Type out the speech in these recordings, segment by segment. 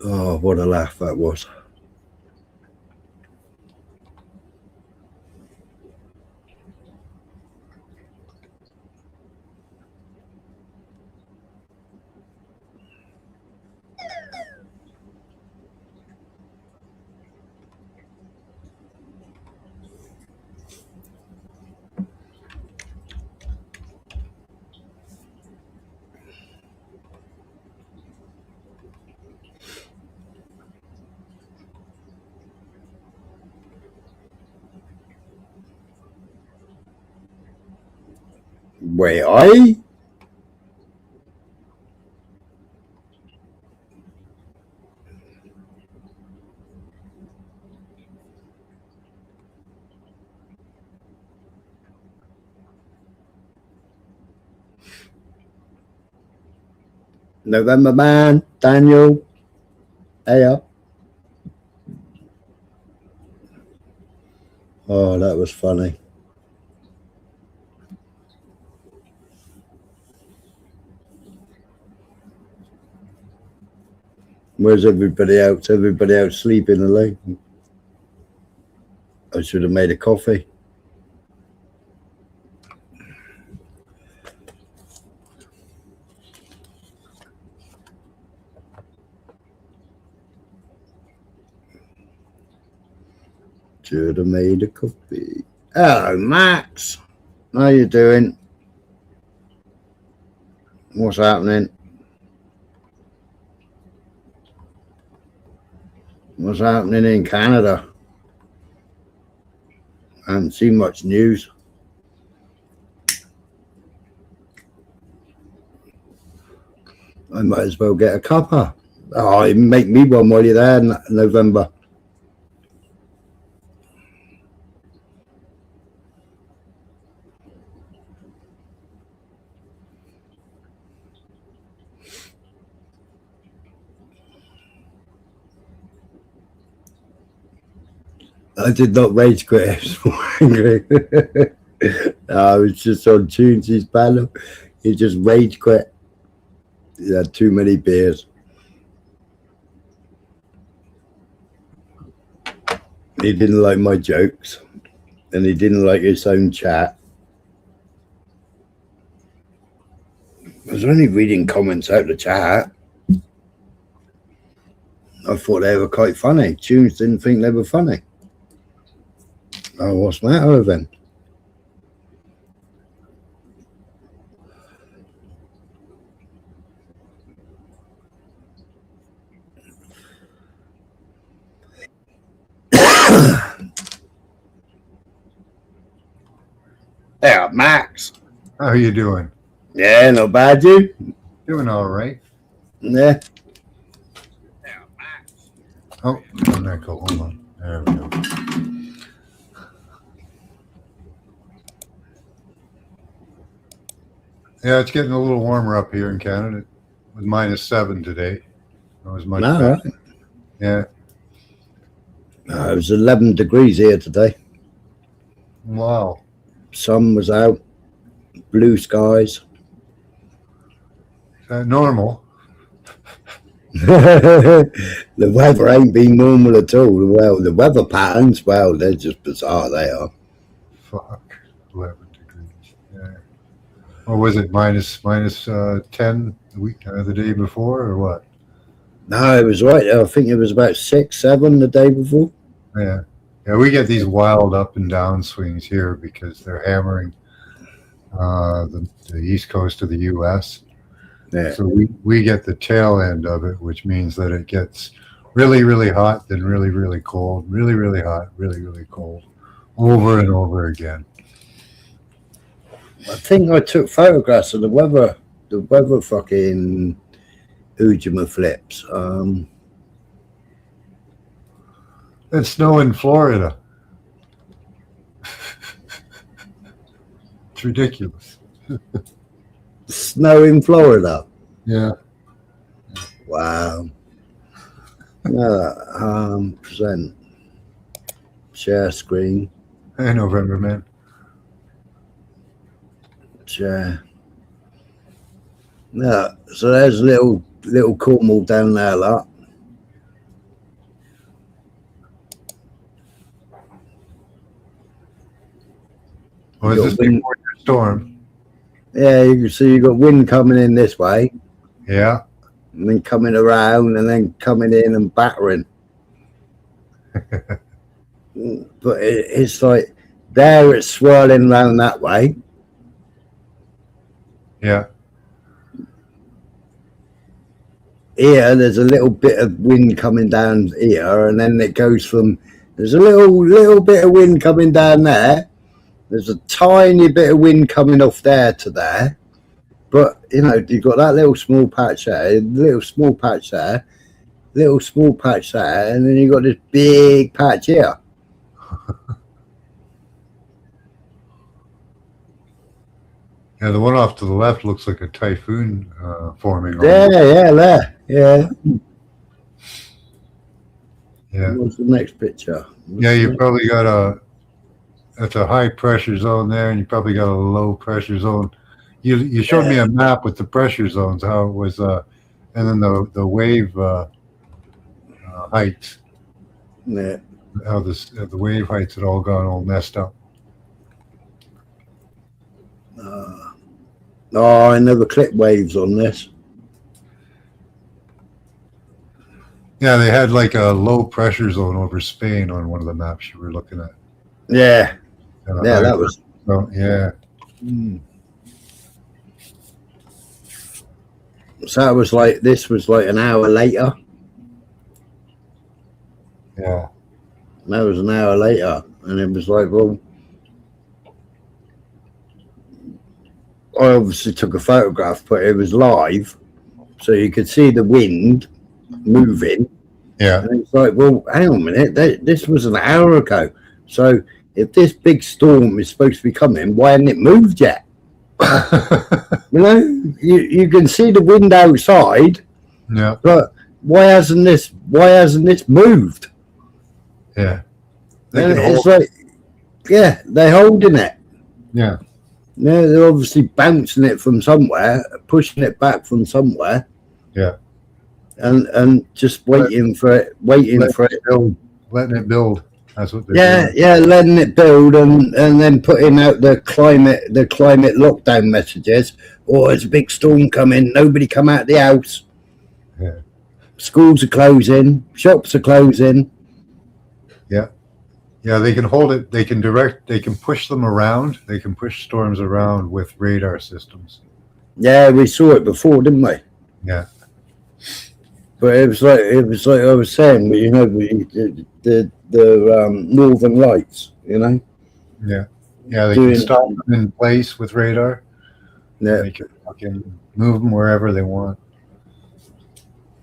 Oh, what a laugh that was. Wait, November man, Daniel, hey up. Oh, that was funny. Where's everybody else? Everybody else sleeping alone. I should have made a coffee. Should have made a coffee. Hello, Max. How you doing? What's happening? What's happening in Canada? I haven't seen much news. I might as well get a cuppa. Oh, make me one while you're there in November. I did not rage quit. I was so angry. I was just on Tunesy's panel. He just rage quit. He had too many beers. He didn't like my jokes, and he didn't like his own chat. I was only reading comments out the chat. I thought they were quite funny. Tunes didn't think they were funny. Oh, what's the matter with him? Yeah, Max. How are you doing? Yeah, not bad, you? Doing all right. Yeah. Oh, an echo. Hold on. There we go. Yeah, it's getting a little warmer up here in Canada. It was -7 today. It was much better. Right. Yeah. It was 11 degrees here today. Wow. Sun was out. Blue skies. Is that normal? The weather ain't been normal at all. Well, the weather patterns, well, they're just bizarre. They are. Fuck. 11 degrees. Yeah. Or was it minus 10 the day before, or what? No, it was right. I think it was about 6, 7 the day before. Yeah. Yeah, we get these wild up and down swings here because they're hammering the east coast of the U.S. Yeah. So we get the tail end of it, which means that it gets really, really hot, then really, really cold, really, really hot, really, really cold, over and over again. I think I took photographs of the weather fucking Ujima flips. It's snow in Florida. It's ridiculous. Snow in Florida. Yeah. Wow. Present. Share screen. Hey, November man. Share. Yeah. So there's little Cornwall down there, lot. was this before your storm? Yeah, you can see you got wind coming in this way, Yeah. and then coming around, and then coming in and battering. But it's like there it's swirling around that way. Yeah. Here, there's a little bit of wind coming down here, and then it goes from there's a little bit of wind coming down there. There's a tiny bit of wind coming off there to there, but you know you've got that little small patch there, little small patch there, little small patch there, and then you've got this big patch here. Yeah, the one off to the left looks like a typhoon forming. Yeah, there. Yeah. Yeah. What's the next picture? Yeah, you probably got that's a high pressure zone there, and you probably got a low pressure zone. You showed me a map with the pressure zones, how it was, and then the wave heights. Yeah. How the wave heights had all gone all messed up. Oh, I never clicked waves on this. Yeah, they had like a low pressure zone over Spain on one of the maps you were looking at. Yeah. Yeah, that was. Oh, yeah. So it was like this was like an hour later. Yeah. That was an hour later, and it was like, well, I obviously took a photograph, but it was live, so you could see the wind moving. Yeah. And it's like, well, hang on a minute, this was an hour ago. So if this big storm is supposed to be coming, why hasn't it moved yet? You know, you can see the wind outside. Yeah. But why hasn't this moved? Yeah. It's like, yeah, they're holding it. Yeah. Yeah, they're obviously bouncing it from somewhere, pushing it back from somewhere. Yeah. And just waiting for it, letting it build. That's what they're doing. Yeah, letting it build and then putting out the climate lockdown messages. Oh, there's a big storm coming, nobody come out of the house. Yeah. Schools are closing, shops are closing. Yeah. Yeah, they can hold it, they can push them around, they can push storms around with radar systems. Yeah, we saw it before, didn't we? Yeah. But it was like I was saying, you know, the Northern Lights, you know. Yeah, yeah, they can stop them in place with radar. Yeah, they can fucking move them wherever they want.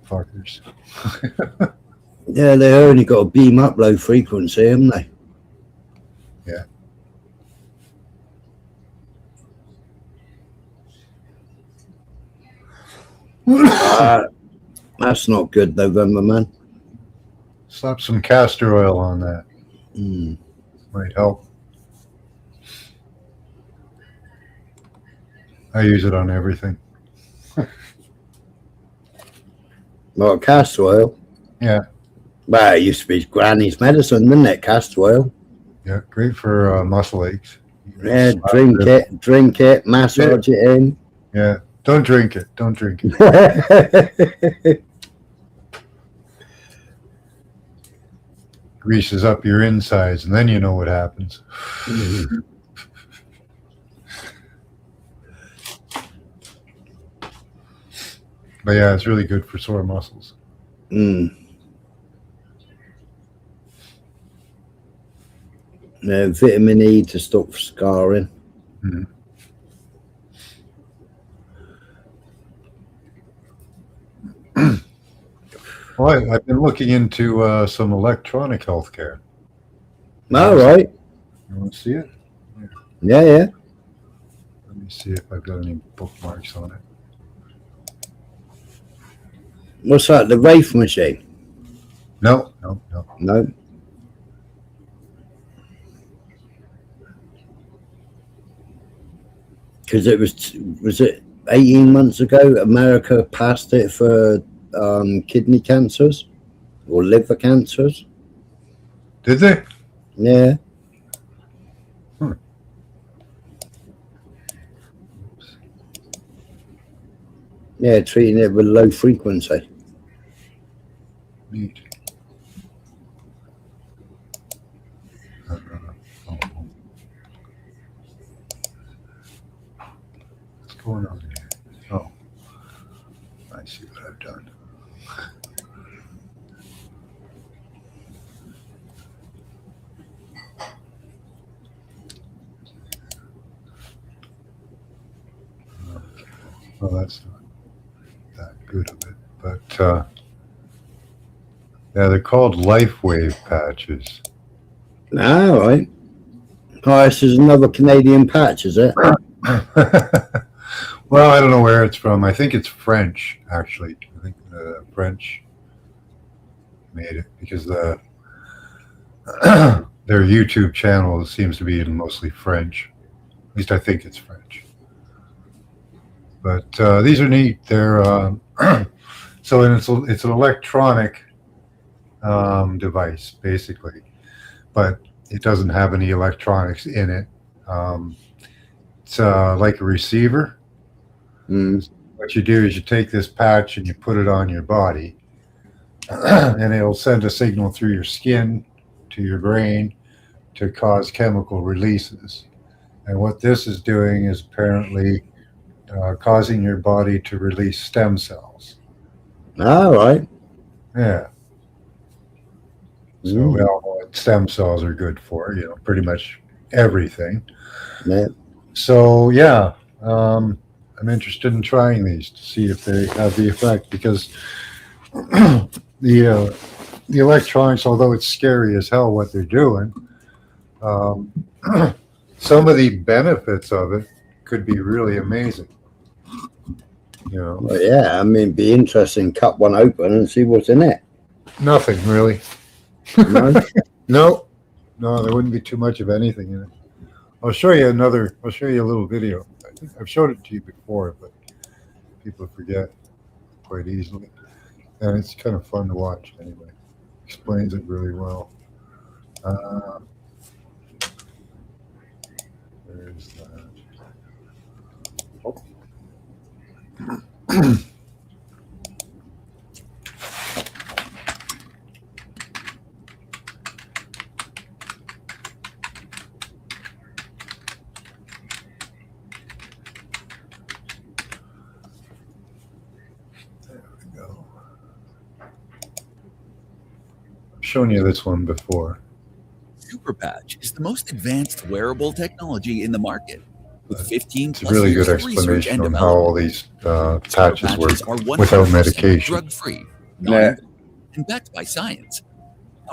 Fuckers. Yeah, they only got a beam up low frequency, haven't they? Yeah. That's not good, November, man. Slap some castor oil on that. Might help. I use it on everything. Well, castor oil? Yeah. Well, it used to be Granny's medicine, didn't it, castor oil? Yeah, great for muscle aches. Yeah, drink it, massage it in. Yeah, don't drink it. Don't drink it. Greases up your insides, and then you know what happens. But yeah, it's really good for sore muscles. Vitamin E to stop scarring. Well, I've been looking into some electronic healthcare. All right. You want to see it? Yeah. Let me see if I've got any bookmarks on it. What's that? The Wraith machine? No. No. Because it was it 18 months ago? America passed it for kidney cancers or liver cancers. Did they? Yeah. Yeah, treating it with low frequency. Neat. What's going on here? Oh, I see what I've done. Okay. Well, that's not that good of it, but yeah, they're called LifeWave patches. All right. Oh, this is another Canadian patch, is it? Well, I don't know where it's from. I think it's French, actually. I think the French made it because their YouTube channel seems to be mostly French. At least I think it's French. But these are neat. They're so it's an electronic device basically, but it doesn't have any electronics in it. It's like a receiver. Mm. What you do is you take this patch and you put it on your body, and it'll send a signal through your skin to your brain to cause chemical releases. And what this is doing is apparently causing your body to release stem cells. All right. Yeah. So we all know what stem cells are good for, pretty much everything. Yeah. So yeah, I'm interested in trying these to see if they have the effect because the electronics, although it's scary as hell what they're doing, some of the benefits of it could be really amazing. Well, yeah, I mean, it'd be interesting. Cut one open and see what's in it. Nothing really. No? No, there wouldn't be too much of anything in it. I'll show you a little video. I think I've showed it to you before, but people forget quite easily. And it's kind of fun to watch anyway. Explains it really well. There's that. Oh. Shown you this one before. Super Patch is the most advanced wearable technology in the market. With 15 It's a really good explanation on how all these patches work without medication. Drug-free, and backed by science.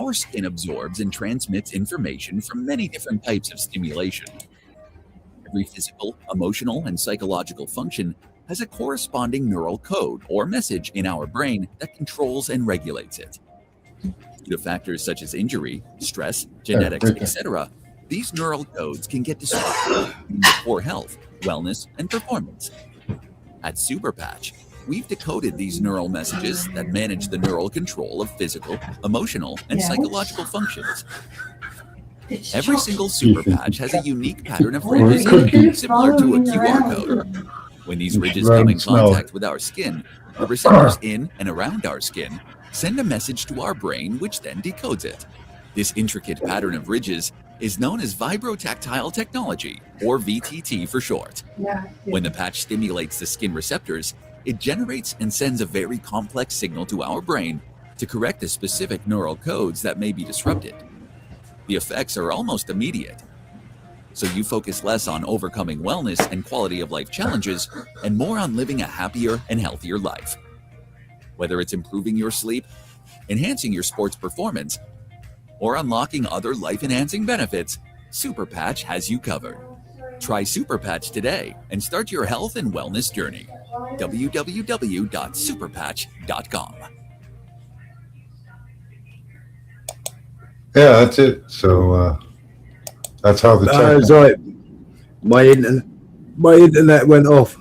Our skin absorbs and transmits information from many different types of stimulation. Every physical, emotional, and psychological function has a corresponding neural code or message in our brain that controls and regulates it. Due to factors such as injury, stress, genetics, etc., these neural codes can get disrupted, leading to poor health, wellness, and performance. At Super Patch, we've decoded these neural messages that manage the neural control of physical, emotional, and psychological functions. Every single Super Patch has a unique pattern of ridges similar to a QR code. When these ridges come in contact with our skin, the receptors in and around our skin send a message to our brain, which then decodes it. This intricate pattern of ridges is known as vibrotactile technology, or VTT for short. When the patch stimulates the skin receptors, it generates and sends a very complex signal to our brain to correct the specific neural codes that may be disrupted. The effects are almost immediate, so you focus less on overcoming wellness and quality of life challenges and more on living a happier and healthier life. Whether it's improving your sleep, enhancing your sports performance, or unlocking other life-enhancing benefits, Super Patch has you covered. Try Super Patch today and start your health and wellness journey. www.superpatch.com. Yeah, that's it. So that's how the That's right. My internet went off.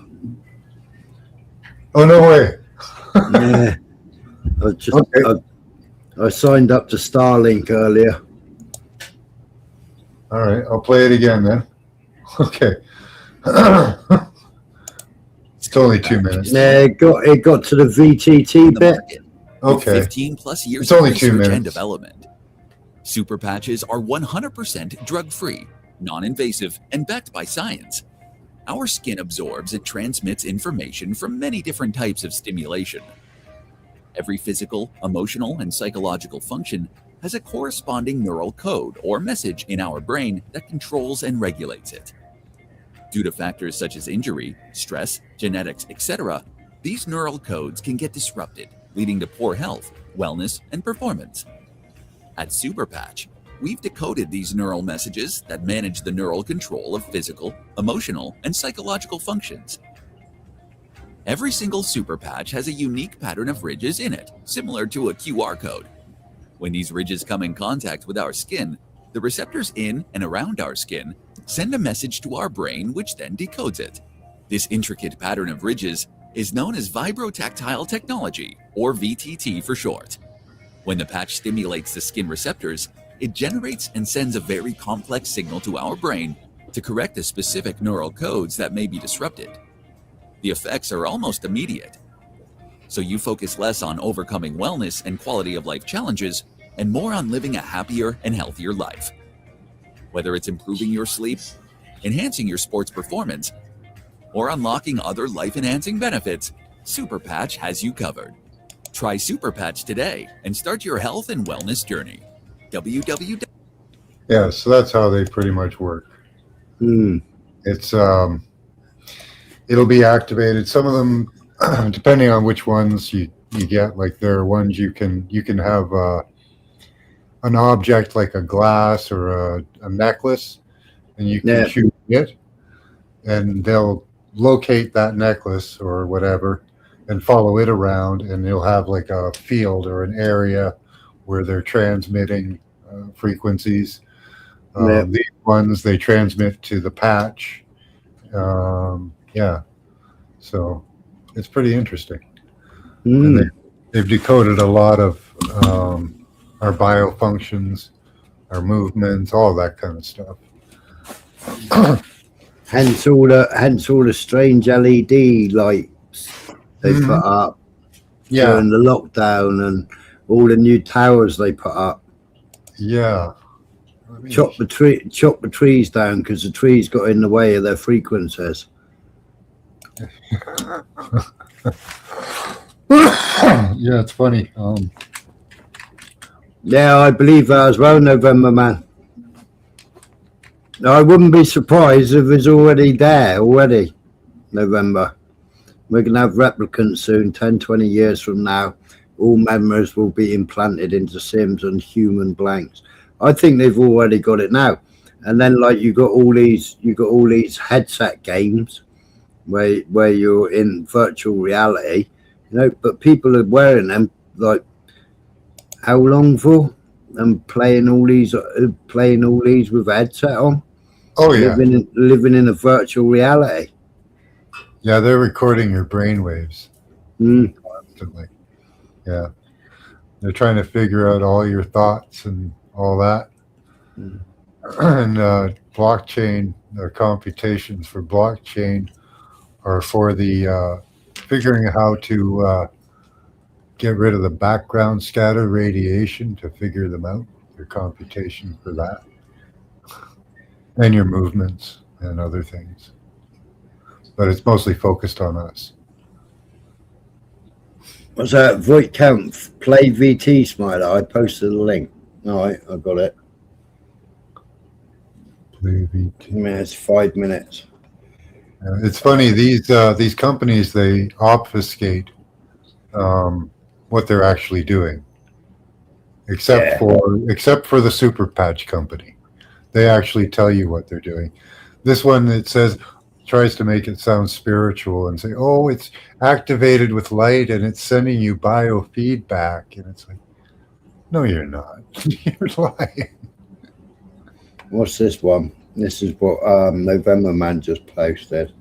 Oh, no way. Yeah. I signed up to Starlink earlier. All right, I'll play it again then. Okay. It's only Super 2 Patch minutes. is Yeah, it got to the VTT on the bit. market with Okay. 15 plus years It's of only 2 research and minutes. development. Super patches are 100% drug-free, non-invasive, and backed by science. Our skin absorbs and transmits information from many different types of stimulation. Every physical, emotional, and psychological function has a corresponding neural code or message in our brain that controls and regulates it. Due to factors such as injury, stress, genetics, etc., these neural codes can get disrupted, leading to poor health, wellness, and performance. At Superpatch, we've decoded these neural messages that manage the neural control of physical, emotional, and psychological functions. Every single Superpatch has a unique pattern of ridges in it, similar to a QR code. When these ridges come in contact with our skin, the receptors in and around our skin send a message to our brain, which then decodes it. This intricate pattern of ridges is known as vibrotactile technology, or VTT for short. When the patch stimulates the skin receptors, it generates and sends a very complex signal to our brain to correct the specific neural codes that may be disrupted. The effects are almost immediate, so you focus less on overcoming wellness and quality of life challenges and more on living a happier and healthier life. Whether it's improving your sleep, enhancing your sports performance, or unlocking other life-enhancing benefits, Superpatch has you covered. Try Superpatch today and start your health and wellness journey. www. Yeah, so that's how they pretty much work. It's it'll be activated. Some of them, depending on which ones you get, like there are ones you can have an object like a glass or a necklace, and you can shoot it, and they'll locate that necklace or whatever and follow it around, and they'll have like a field or an area where they're transmitting frequencies. These ones, they transmit to the patch. Yeah, so it's pretty interesting. And they've decoded a lot of our biofunctions, our movements, all that kind of stuff. Hence all the strange LED lights they put up during the lockdown, and all the new towers they put up. Yeah. Chop the trees down because the trees got in the way of their frequencies. Yeah, it's funny. Yeah, I believe that as well, November Man. I wouldn't be surprised if it's already there November. We're going to have replicants soon, 10, 20 years from now. All memories will be implanted into Sims and human blanks. I think they've already got it now. And then like you got all these headset games where you're in virtual reality, but people are wearing them like how long for? And playing all these with a headset on. Oh yeah, living in a virtual reality. Yeah, they're recording your brain waves constantly. Yeah, they're trying to figure out all your thoughts and all that. And blockchain, the computations for blockchain are for the figuring how to get rid of the background scatter radiation to figure them out. Your computation for that, and your movements and other things. But it's mostly focused on us. What's that? Voight Camp Play VT Smiler. I posted a link. All right, I got it. Play VT. It's 5 minutes. It's funny, these companies, they obfuscate what they're actually doing, except for the Super Patch company. They actually tell you what they're doing. This one, it says, tries to make it sound spiritual and say, oh, it's activated with light and it's sending you biofeedback, and it's like, no, you're not. You're lying. What's this one? This is what November Man just posted.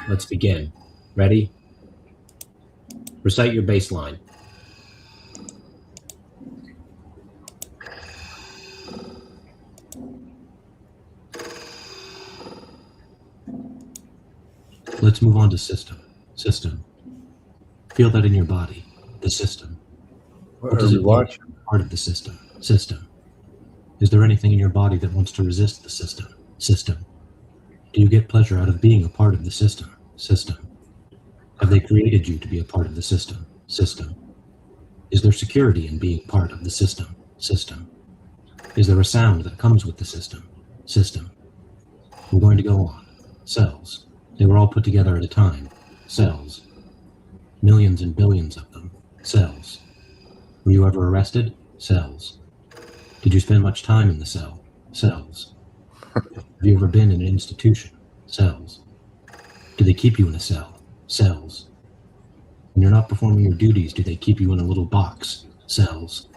Let's begin. Ready? Recite your baseline. Let's move on to system. System. Feel that in your body. The system. What What are does we it mean watching? to be part of the system? System. Is there anything in your body that wants to resist the system? System. Do you get pleasure out of being a part of the system? System. Have they created you to be a part of the system? System. Is there security in being part of the system? System. Is there a sound that comes with the system? System. We're going to go on. Cells. They were all put together at a time. Cells. Millions and billions of them. Cells. Were you ever arrested? Cells. Did you spend much time in the cell? Cells. Have you ever been in an institution? Cells. Do they keep you in a cell? Cells. When you're not performing your duties, do they keep you in a little box? Cells.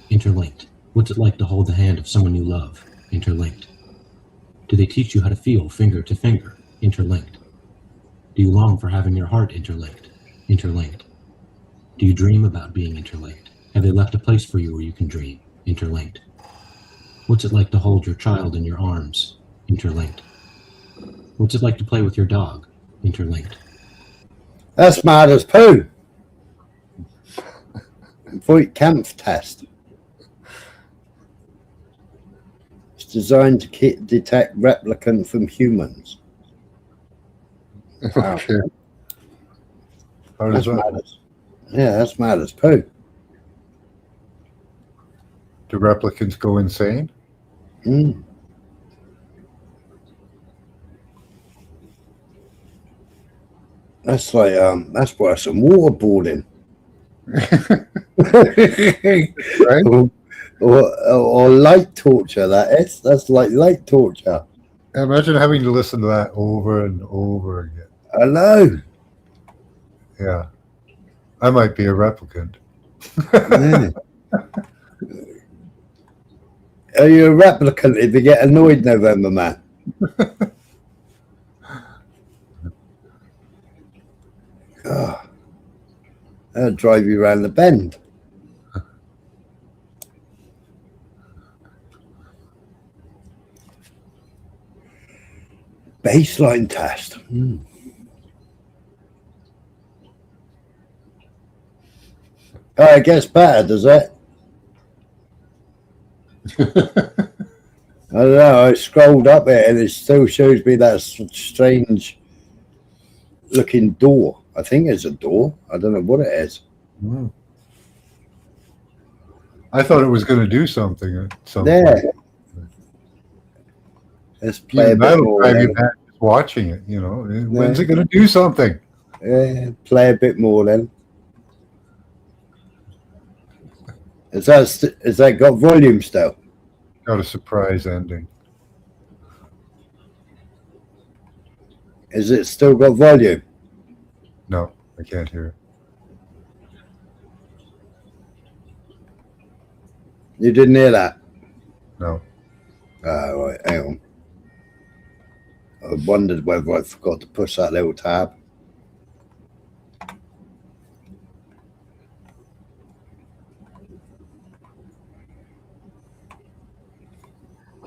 Interlinked. What's it like to hold the hand of someone you love? Interlinked. Do they teach you how to feel finger to finger? Interlinked. Do you long for having your heart interlinked? Interlinked. Do you dream about being interlinked? Have they left a place for you where you can dream? Interlinked. What's it like to hold your child in your arms? Interlinked. What's it like to play with your dog? Interlinked. That's mad as poo. Voight Kampf test. It's designed to detect replicant from humans. Wow. Okay. How That's does that? mad as, yeah, that's mad as poo. Do replicants go insane? Mm. That's like that's worse than waterboarding. Right? or light torture. That's like light torture. Imagine having to listen to that over and over again. I know. Yeah. I might be a replicant. Yeah. Are you a replicant if you get annoyed, November man? Oh, that'll drive you around the bend. Baseline test. Oh, it gets better, does it? I don't know. I scrolled up it and it still shows me that strange looking door. I think it's a door. I don't know what it is. Mm. I thought it was going to do something at some There. point. Let's play a bit That'll more. drive you Then. back just watching it, you know. When's it going to do something? Yeah, play a bit more then. Is that got volume still? Got a surprise ending. Is it still got volume? No, I can't hear it. You didn't hear that? No. Right, hang on. I wondered whether I forgot to push that little tab.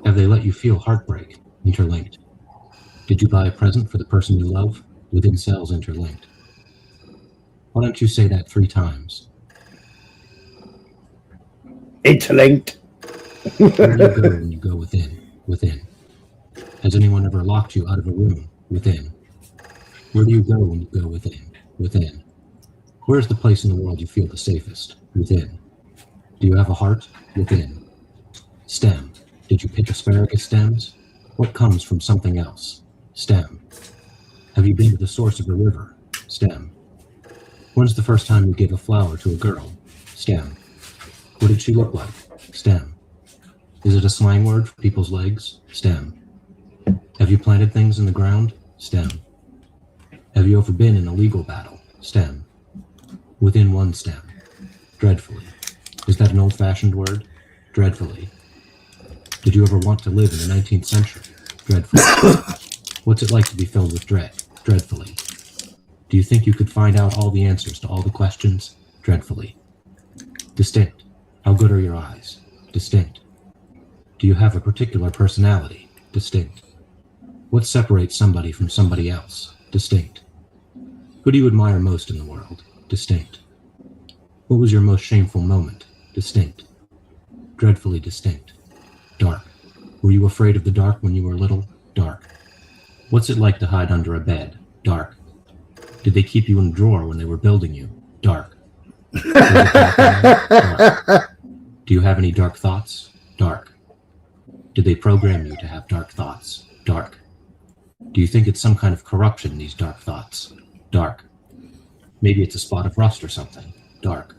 Have they let you feel heartbreak? Interlinked. Did you buy a present for the person you love? Within cells interlinked. Why don't you say that 3 times? Interlinked. Where do you go when you go within? Within. Has anyone ever locked you out of a room? Within. Where do you go when you go within? Within. Where's the place in the world you feel the safest? Within. Do you have a heart? Within. Stem. Did you pick asparagus stems? What comes from something else? Stem. Have you been to the source of a river? Stem. When's the first time you gave a flower to a girl? Stem. What did she look like? Stem. Is it a slang word for people's legs? Stem. Have you planted things in the ground? Stem. Have you ever been in a legal battle? Stem. Within one stem. Dreadfully. Is that an old-fashioned word? Dreadfully. Did you ever want to live in the 19th century? Dreadfully. What's it like to be filled with dread? Dreadfully. Do you think you could find out all the answers to all the questions? Dreadfully. Distinct. How good are your eyes? Distinct. Do you have a particular personality? Distinct. What separates somebody from somebody else? Distinct. Who do you admire most in the world? Distinct. What was your most shameful moment? Distinct. Dreadfully distinct. Dark. Were you afraid of the dark when you were little? Dark. What's it like to hide under a bed? Dark. Did they keep you in a drawer when they were building you? Dark. Dark. Do you have any dark thoughts? Dark. Did they program you to have dark thoughts? Dark. Do you think it's some kind of corruption, these dark thoughts? Dark. Maybe it's a spot of rust or something. Dark.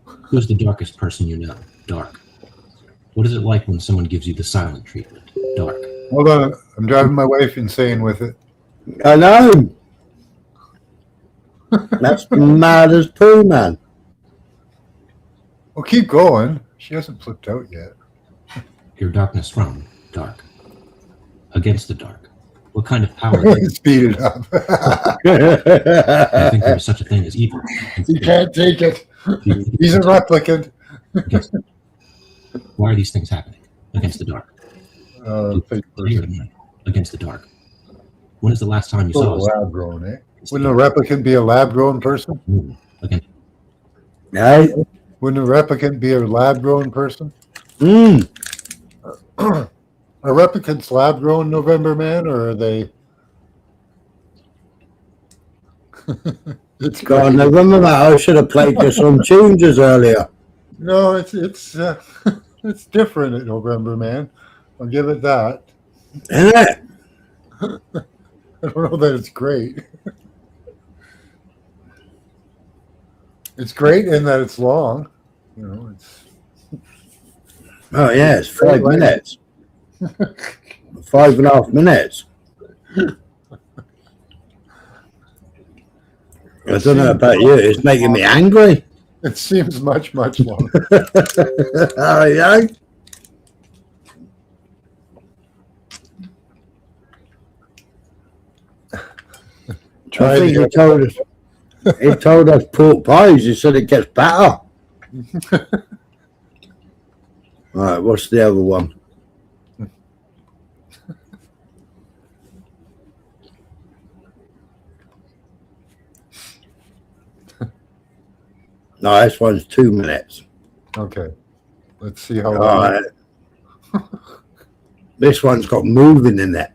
Who's the darkest person you know? Dark. What is it like when someone gives you the silent treatment? Dark. Hold on, I'm driving my wife insane with it. I know. That's mad as poo, man. Well, keep going. She hasn't flipped out yet. Your darkness from? Dark. Against the dark. What kind of power? Speed it up. I think there is such a thing as evil. He can't take it. He's a replicant. Why are these things happening? Against the dark. Against the dark. When is the last time you saw a lab grown, eh? Wouldn't a replicant be a lab grown person? Again. Right? Wouldn't a replicant be a lab grown person? Are replicants lab grown, November Man, or are they? It's God, November Man. I should have played you some tunes earlier. No, it's it's different at November Man. I'll give it that. Isn't it? I don't know that it's great. It's great in that it's long. You know, it's. Oh yeah, it's 5 minutes. 5.5 minutes. I don't know about you. It's making me angry. It seems much longer. Oh yeah. I think he told us. He told us pork pies. He said it gets better. All right, what's the other one? No, this one's 2 minutes. Okay, let's see how. All right. This one's got moving in it.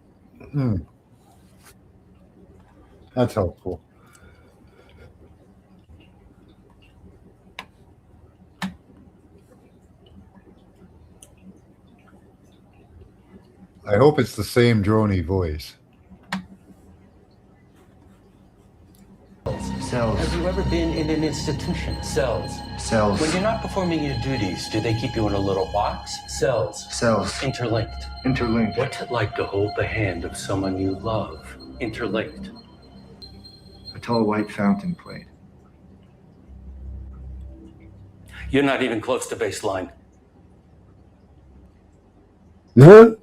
That's helpful. I hope it's the same drony voice. Cells. Have you ever been in an institution? Cells. Cells. When you're not performing your duties, do they keep you in a little box? Cells. Cells. Interlinked. Interlinked. What's it like to hold the hand of someone you love? Interlinked. A tall white fountain played. You're not even close to baseline. No?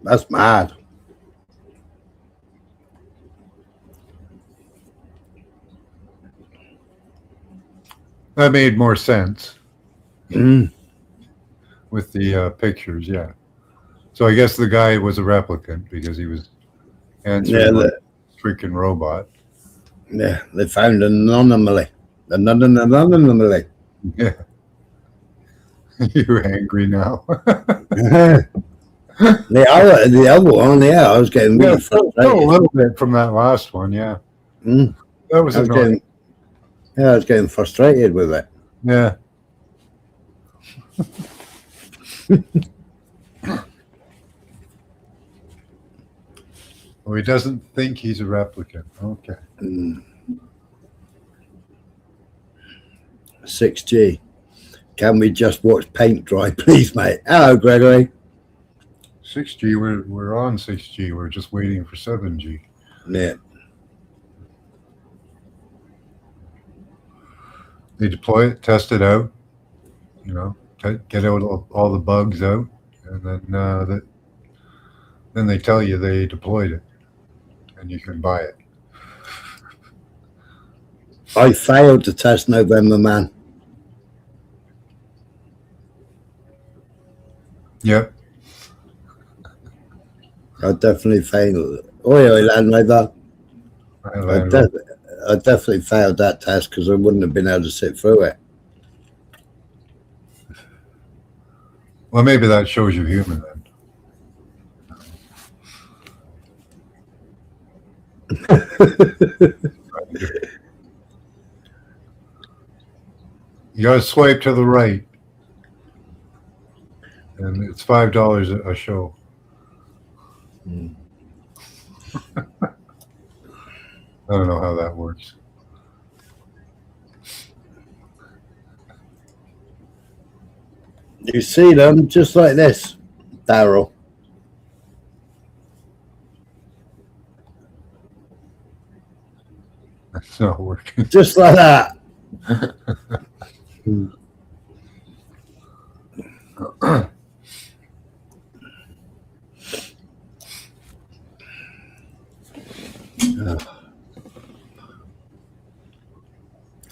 That's mad. That made more sense with the pictures, yeah. So I guess the guy was a replicant because he was answering like a freaking robot. Yeah, they found an anomaly. Anomaly. Yeah. You're angry now. The other one, yeah, I was getting really frustrated. A little bit from that last one, yeah. That was annoying. I was getting frustrated with it. Yeah. Well, he doesn't think he's a replicant. Okay. 6G. Can we just watch paint dry, please, mate? Hello, Gregory. 6G, we're on 6G. We're just waiting for 7G. Yeah. They deploy it, test it out, you know, get out all the bugs out, and then they tell you they deployed it, and you can buy it. I failed the test, November Man. Yep. I definitely failed. Oi, Land Rover. I definitely failed that test because I wouldn't have been able to sit through it. Well, maybe that shows you human then. You gotta swipe to the right, and it's $5 a show. I don't know how that works. You see them just like this, Daryl. It's not working. Just like that.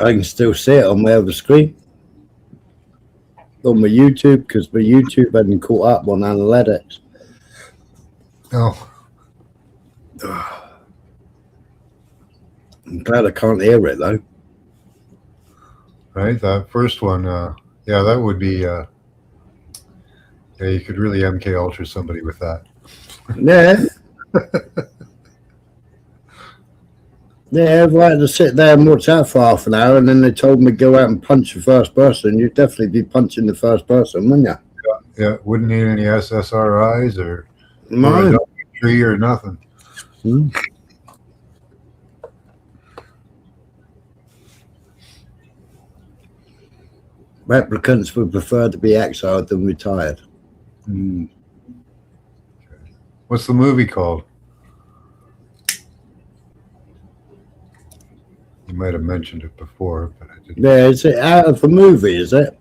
I can still see it on my other screen. On my YouTube, because my YouTube hadn't caught up on analytics. Oh, I'm glad I can't hear it though. right. That first one, yeah, that would be. Yeah, you could really MK Ultra somebody with that. Yeah. Yeah, if I had to sit there and watch that for half an hour and then they told me to go out and punch the first person, you'd definitely be punching the first person, wouldn't you? Yeah, wouldn't need any SSRIs or No. tree or nothing. Replicants would prefer to be exiled than retired. What's the movie called? You might have mentioned it before, but I didn't. Yeah, is it out of a movie, is it?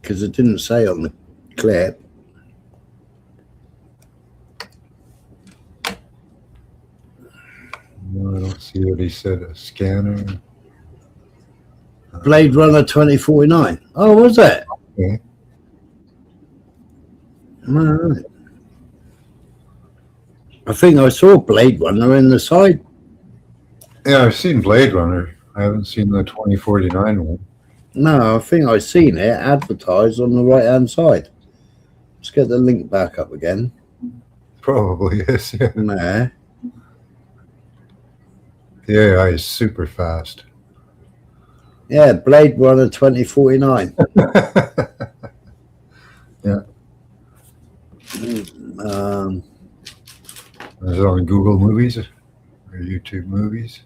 Because it didn't say on the clip. No, I don't see what he said. A scanner. Blade Runner 2049. Oh, was it? Okay. All right. I think I saw Blade Runner in the side. Yeah, I've seen Blade Runner. I haven't seen the 2049 one. No, I think I seen it advertised on the right hand side. Let's get the link back up again. Probably is, yeah. Nah. The AI is super fast. Yeah, Blade Runner 2049. Yeah. Um, Is it on Google Movies or YouTube Movies?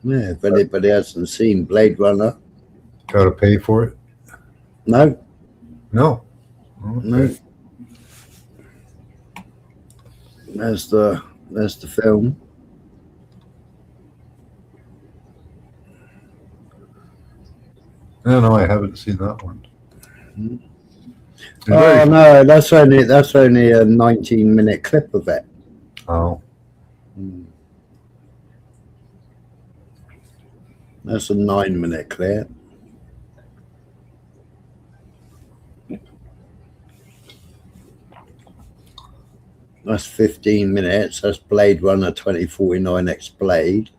yeah, if anybody hasn't seen Blade Runner, Got to pay for it? no, No. Okay. no. That's the film. No, I haven't seen that one. Oh no, that's only a 19-minute clip of it. Oh. That's a 9-minute clip. That's 15 minutes. That's Blade Runner 2049 X Blade.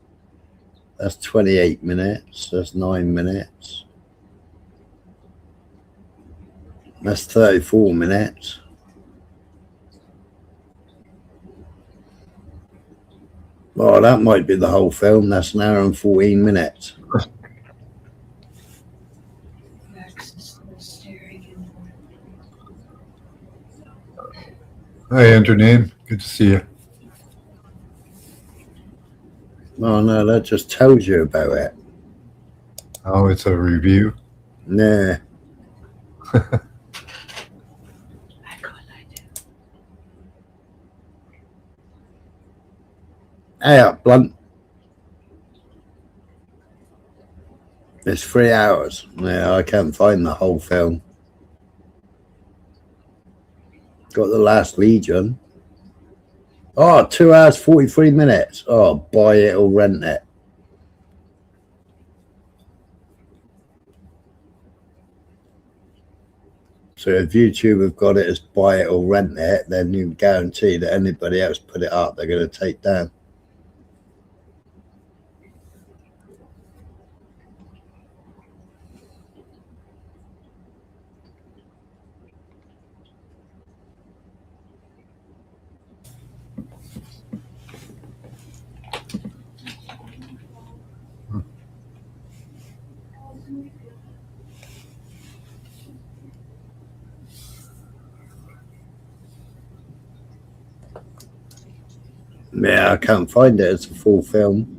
That's 28 minutes. That's 9 minutes. That's 34 minutes. Oh, that might be the whole film. That's an hour and 14 minutes. Hi, enter name. Good to see you. Oh no, that just tells you about it. Oh, it's a review. Yeah. Hey up, Blunt. It's 3 hours. Yeah, I can't find the whole film. Got the Last Legion. Oh, 2 hours, 43 minutes. Oh, buy it or rent it. So if YouTube have got it as buy it or rent it, then you guarantee that anybody else put it up, they're going to take down. Yeah, I can't find it as a full film.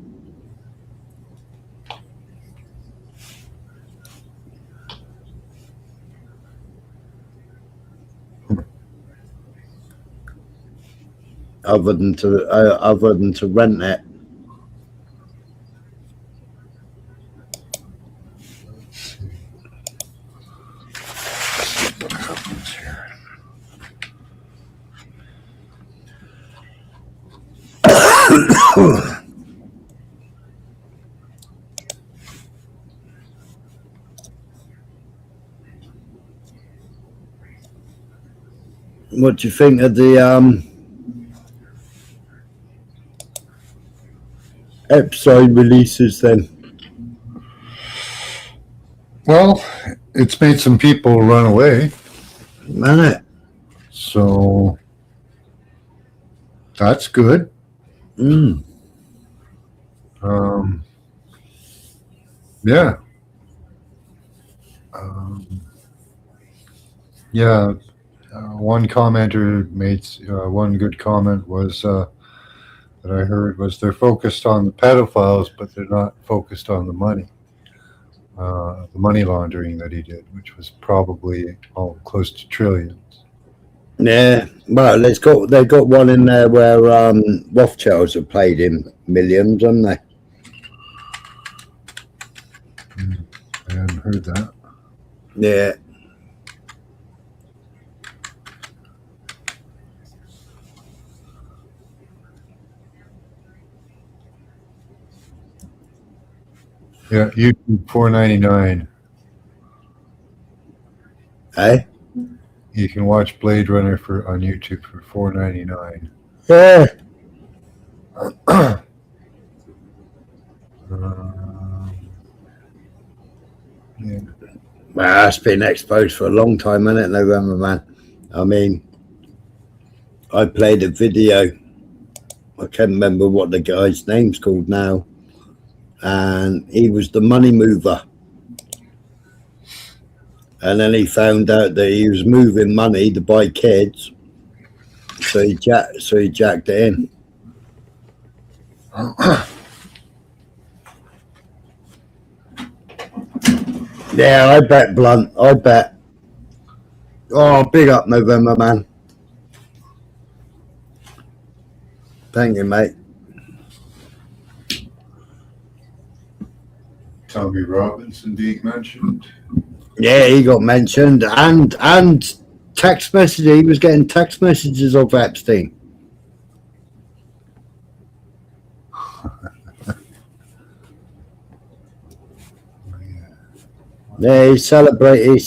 Other than to rent it. What happens here? What do you think of the episode releases then? Well, it's made some people run away. Man, So that's good. Yeah. Yeah. One commenter made one good comment was that I heard was they're focused on the pedophiles, but they're not focused on the money laundering that he did, which was probably close to trillions. Yeah, well, they've got one in there where Rothschilds have played him millions, haven't they? I hadn't heard that. Yeah. Yeah, YouTube $4.99. Hey? You can watch Blade Runner on YouTube for $4.99. Yeah. Yeah. Well, it's been exposed for a long time, hasn't it, November, man? I mean, I played a video. I can't remember what the guy's name's called now. And he was the money mover. And then he found out that he was moving money to buy kids. So he jacked it in. Yeah, I bet, Blunt. I bet. Oh, big up, November, man. Thank you, mate. Tommy Robinson being mentioned. Yeah, he got mentioned, and text messages. He was getting text messages of Epstein. Yeah, he celebrated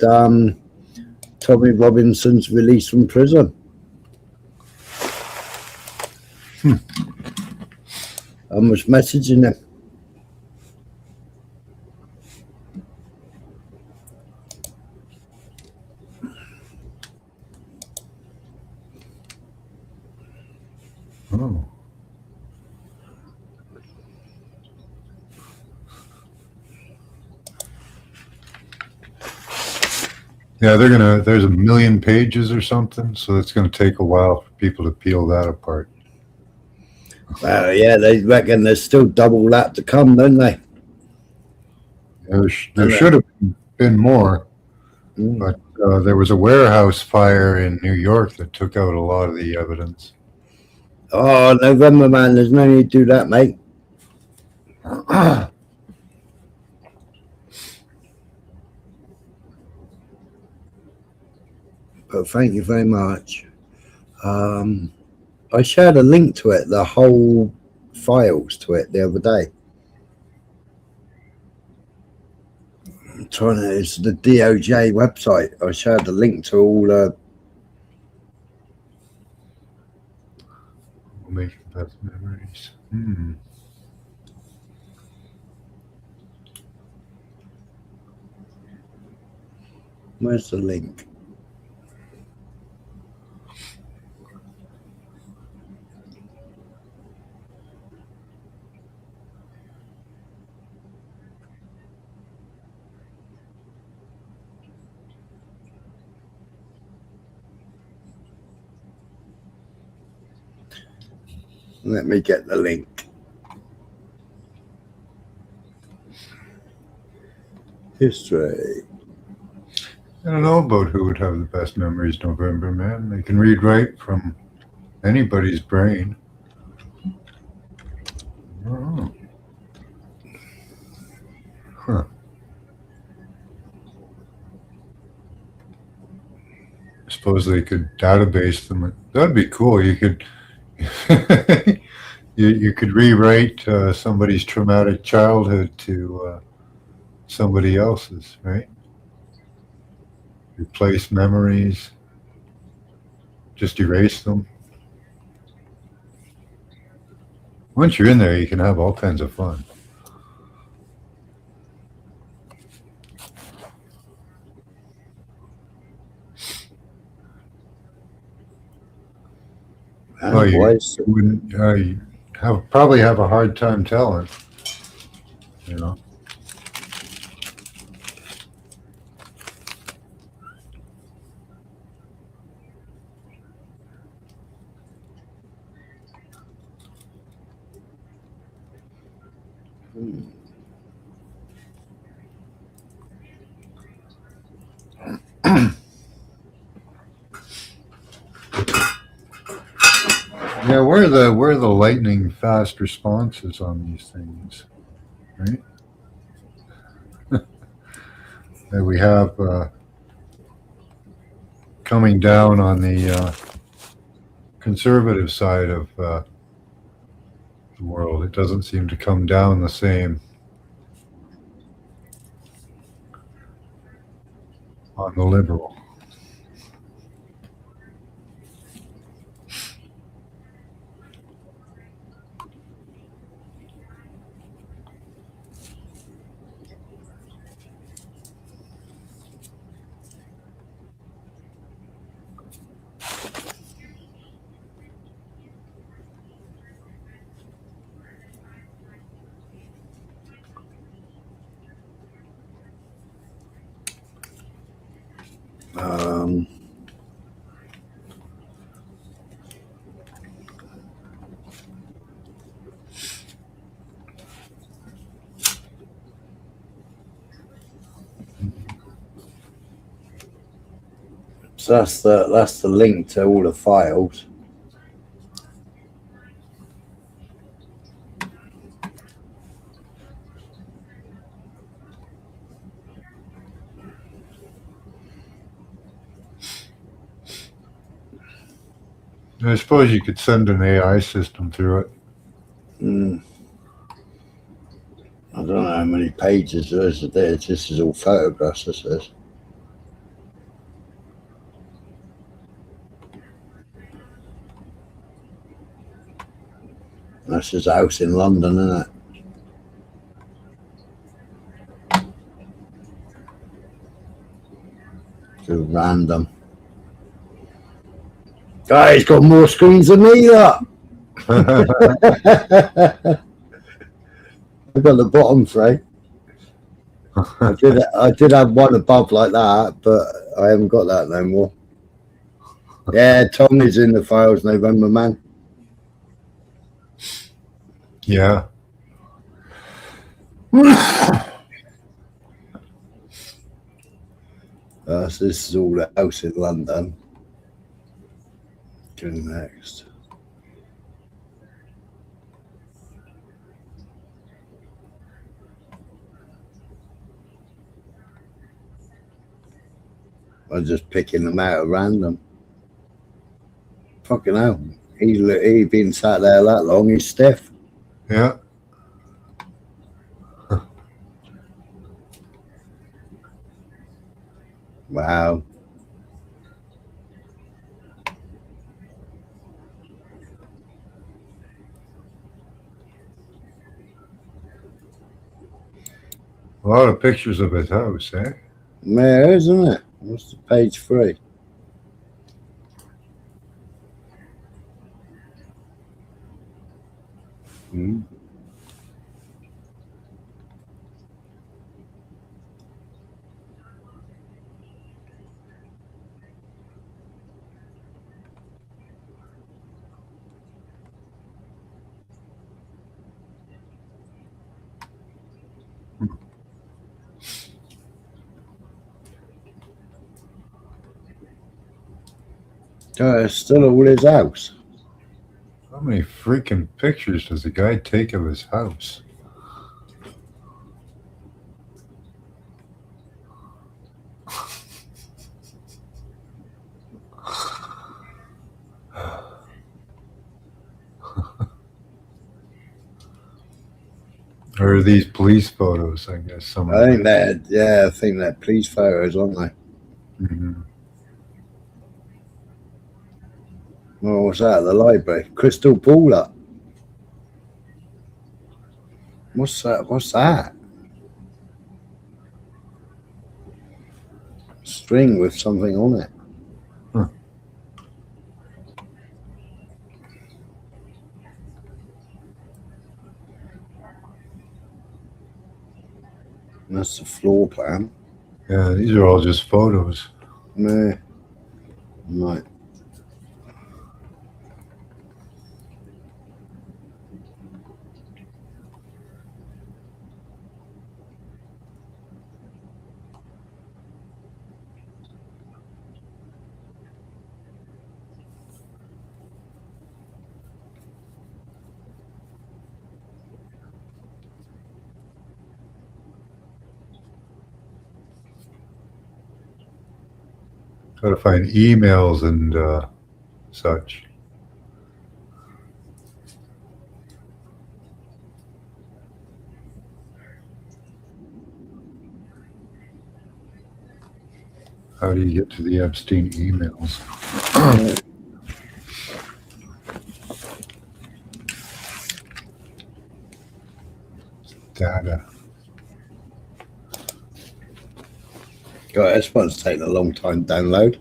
Tommy Robinson's release from prison. I was messaging him. Oh. Yeah, there's 1 million pages or something, so it's gonna take a while for people to peel that apart. Well, yeah, they reckon there's still double that to come, don't they? There should have been more, but there was a warehouse fire in New York that took out a lot of the evidence. Oh, November, man, there's no need to do that, mate. but thank you very much. I shared a link to it, the whole files to it, the other day. I'm trying to, it's the DOJ website. I shared the link to all the. We'll make the best memories. Where's the link? Let me get the link. History. I don't know about who would have the best memories, November, man. They can read right from anybody's brain. Oh. Huh. I suppose they could database them. That'd be cool. You could you could rewrite somebody's traumatic childhood to somebody else's, right? Replace memories, just erase them. Once you're in there, you can have all kinds of fun. Well, you wouldn't you probably have a hard time telling, you know. Yeah, where are the lightning fast responses on these things, right? That we have coming down on the conservative side of the world. It doesn't seem to come down the same on the liberal. So that's the link to all the files. I suppose you could send an AI system through it. I don't know how many pages there is. This is all photographs, this is. That's his house in London, isn't it? Too random. Guy, he's got more screens than me, look. I've got the bottom three. I did have one above like that, but I haven't got that no more. Yeah, Tom is in the files, November, man. Yeah. So this is all the house in London. Go next. I'm just picking them out at random. Fucking hell. He been sat there that long, he's stiff. Yeah. Wow. A lot of pictures of his house, eh? Yeah, isn't it? What's the page 3? Hmm. It's still all his house. How many freaking pictures does the guy take of his house? Or are these police photos, I guess. Some I think they're police photos, aren't they? Mm-hmm. Well, what's that? The library. Crystal baller. What's that? What's that? String with something on it. Huh. That's the floor plan. Yeah, these are all just photos. No. Right. Got to find emails and such. How do you get to the Epstein emails? Data. God, this one's taking a long time to download.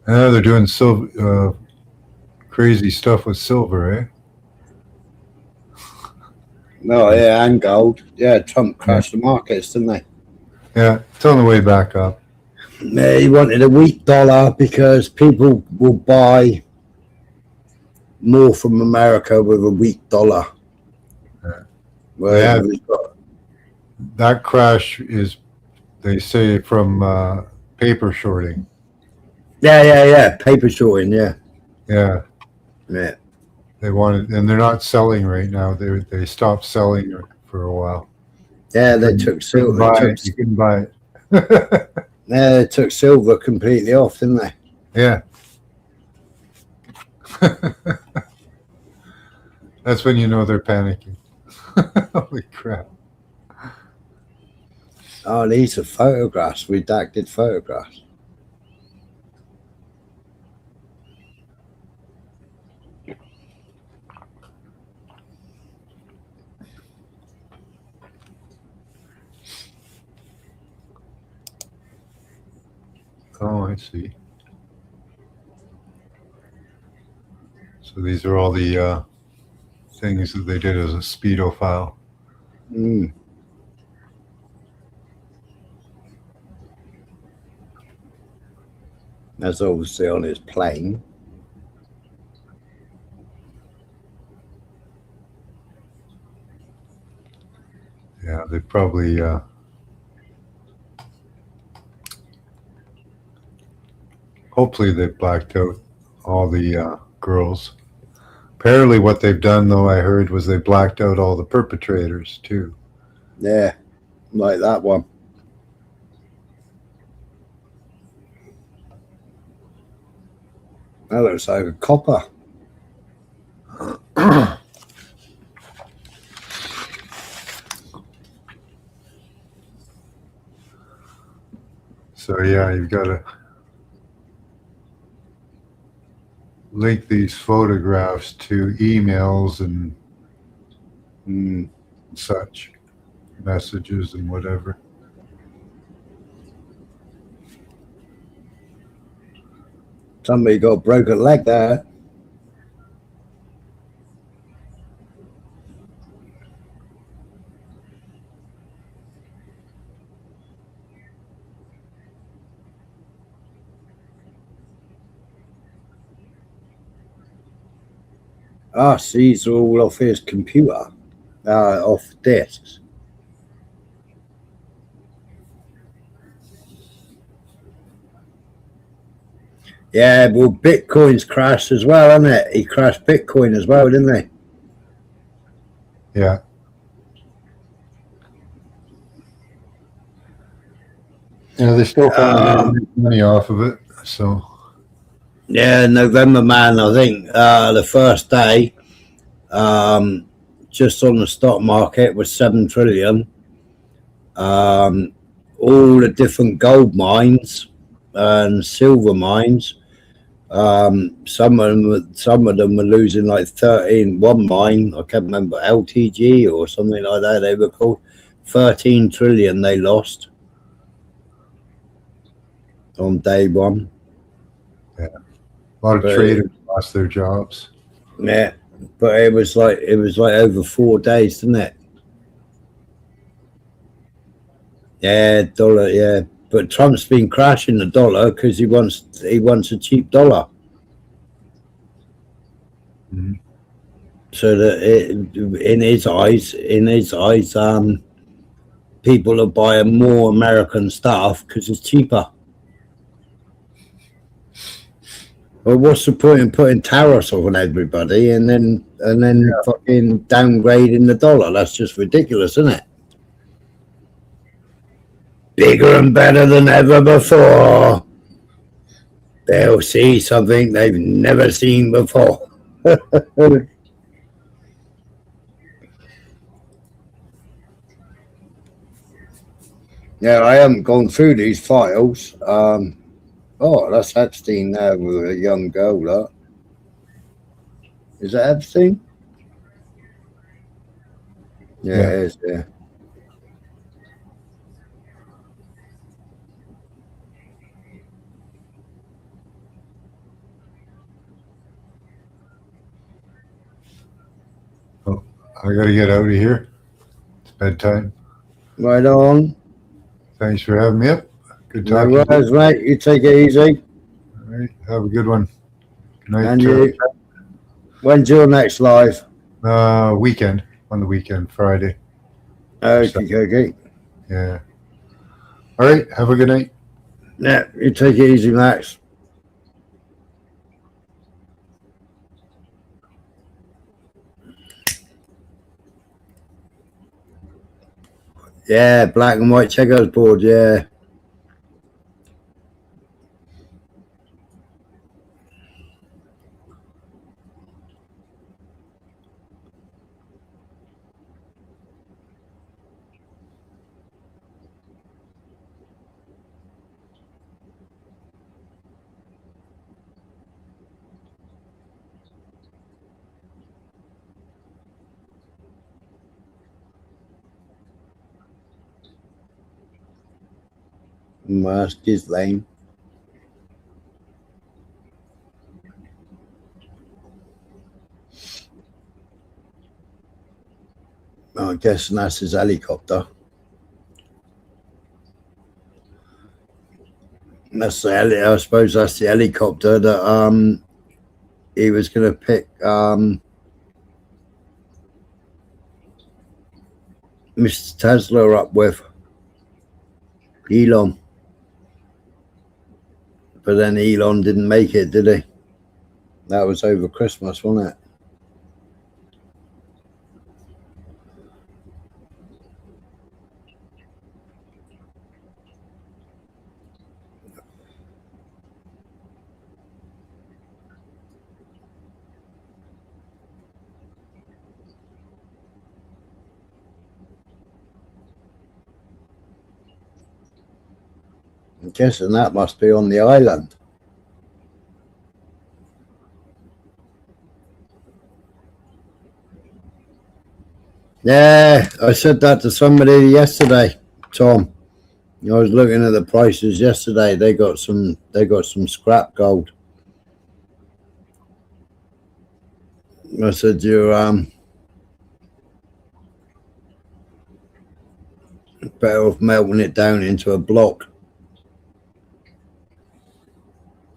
They're doing crazy stuff with silver, eh? No, yeah, and gold. Yeah, Trump crashed the markets, didn't they? Yeah, it's on the way back up. Yeah, he wanted a weak dollar because people will buy more from America with a weak dollar. Yeah. Whereas we've got, That crash is, they say, from paper shorting. yeah, paper shorting, yeah. Yeah, Yeah, they wanted, and they're not selling right now. They stopped selling for a while. yeah, they took silver. You couldn't buy it. Yeah, they took silver completely off, didn't they? Yeah. That's when you know they're panicking. Holy crap. Oh, these are photographs, redacted photographs. Oh, I see. So these are all the things that they did as a speedo file. Mm. That's obviously on his plane. Yeah, they probably hopefully they blacked out all the girls Apparently what they've done, though, I heard, was they blacked out all the perpetrators, too. Yeah, like that one. That looks like a copper. So, yeah, you've got to link these photographs to emails and such, messages and whatever. Somebody got a broken leg there. Ah, see, these are all off his computer, off discs. Yeah, well, Bitcoin's crashed as well, hasn't it? He crashed Bitcoin as well, didn't he? Yeah. Yeah, they still found money off of it, so. Yeah, November Man, I think the first day, just on the stock market was 7 trillion. All the different gold mines and silver mines. Some of them were losing like 13. One mine, I can't remember, LTG or something like that they were called. 13 trillion they lost on day one. Yeah, a lot of traders lost their jobs. Yeah, but it was like over 4 days, didn't it? Yeah, dollar. Yeah, but Trump's been crashing the dollar because he wants a cheap dollar. Mm-hmm. So that in his eyes, people are buying more American stuff because it's cheaper. Well, what's the point in putting tariffs on everybody and then fucking downgrading the dollar? That's just ridiculous, isn't it? Bigger and better than ever before. They'll see something they've never seen before. Yeah, I haven't gone through these files. Oh, that's Epstein there with a young girl. That is that Epstein? Yeah, Yeah. it is. Yeah. Oh, I got to get out of here. It's bedtime. Right on. Thanks for having me up. Good No talking to you. worries, mate. You take it easy. All right. Have a good one. Good night. And you. When's your next live? Weekend. On the weekend, Friday. Okay. Yeah. All right. Have a good night. Yeah, you take it easy, Max. Yeah, black and white checkers board, yeah. Mask is lame. I guess that's his helicopter. I suppose that's the helicopter that he was going to pick Mr. Tesla up with Elon. But then Elon didn't make it, did he? That was over Christmas, wasn't it? I'm guessing that must be on the island. Yeah, I said that to somebody yesterday, Tom. I was looking at the prices yesterday. They got some scrap gold. I said you're better off melting it down into a block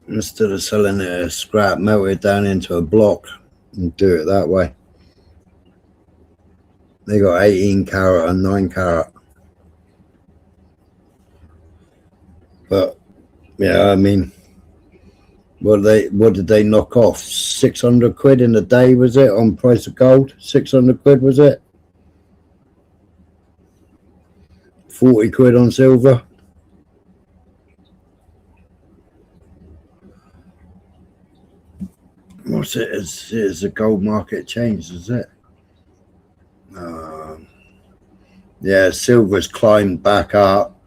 instead of selling it as scrap. Melt it down into a block and do it that way. They got 18 carat and 9 carat. But yeah, I mean, what did they knock off? 600 quid in a day, was it, on price of gold? 600 quid, was it? 40 quid on silver. What's it? Is the gold market changed, is it? Yeah, silver's climbed back up.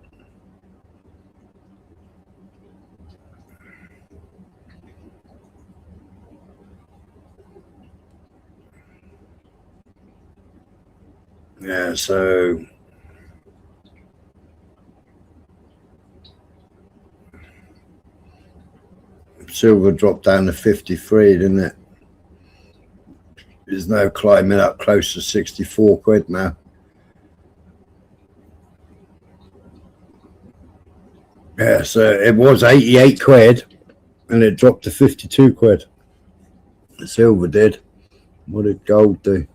Yeah, so silver dropped down to 53, didn't it? It's now climbing up close to 64 quid now. Yeah, so it was 88 quid and it dropped to 52 quid. The silver did. What did gold do?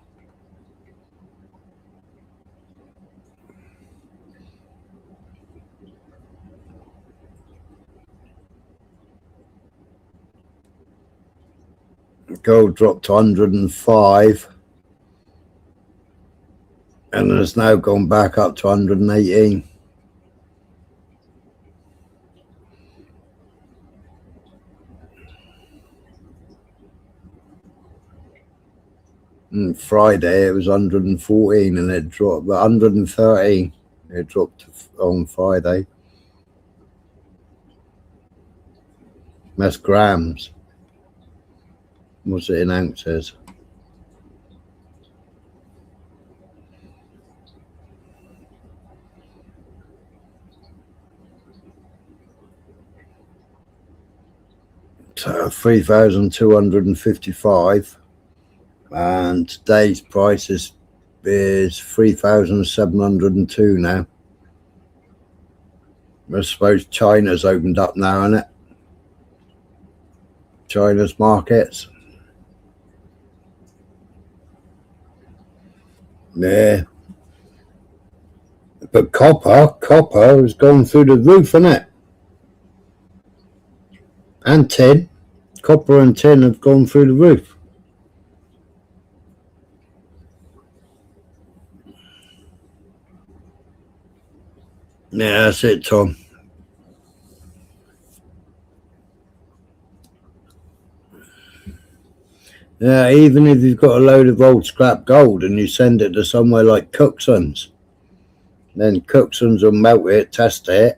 Gold dropped to 105 and it's now gone back up to 118. And Friday it was 114 and it dropped 113. It dropped on Friday. That's grams. What's it in ounces? So 3,255, and today's price is 3,702 now. I suppose China's opened up now, isn't it? China's markets. Yeah. But copper has gone through the roof, isn't it? And tin. Copper and tin have gone through the roof. Yeah, that's it, Tom. Yeah, even if you've got a load of old scrap gold and you send it to somewhere like Cookson's, then Cookson's will melt it, test it,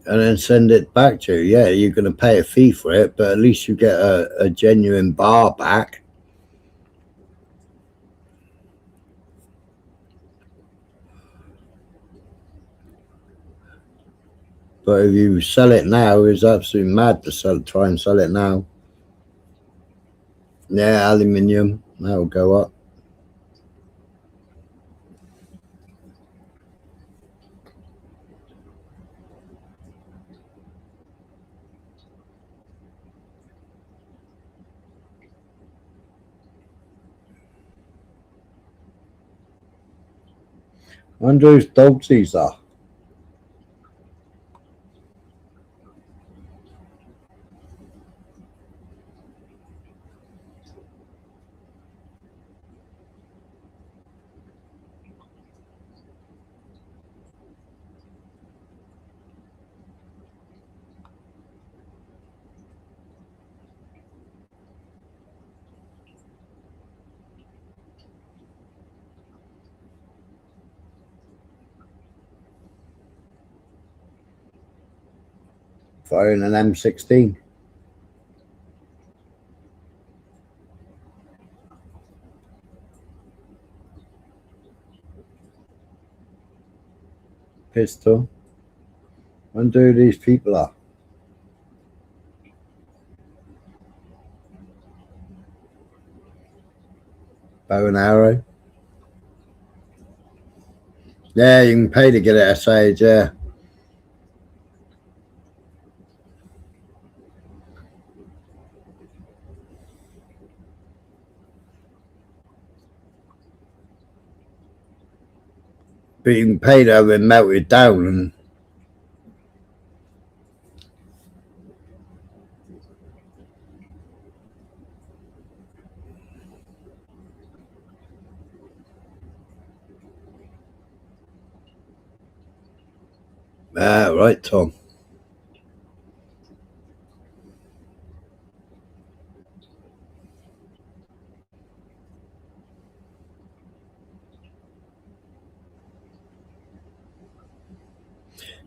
and then send it back to you. Yeah, you're going to pay a fee for it, but at least you get a genuine bar back. But if you sell it now, it's absolutely mad to try and sell it now. Yeah, aluminium, that'll go up. I wonder whose dogs these are. Firing an M16. Pistol. I wonder who these people are. Bow and arrow. Yeah, you can pay to get it at Sage, yeah. But you can pay to have it melted down and right, Tom.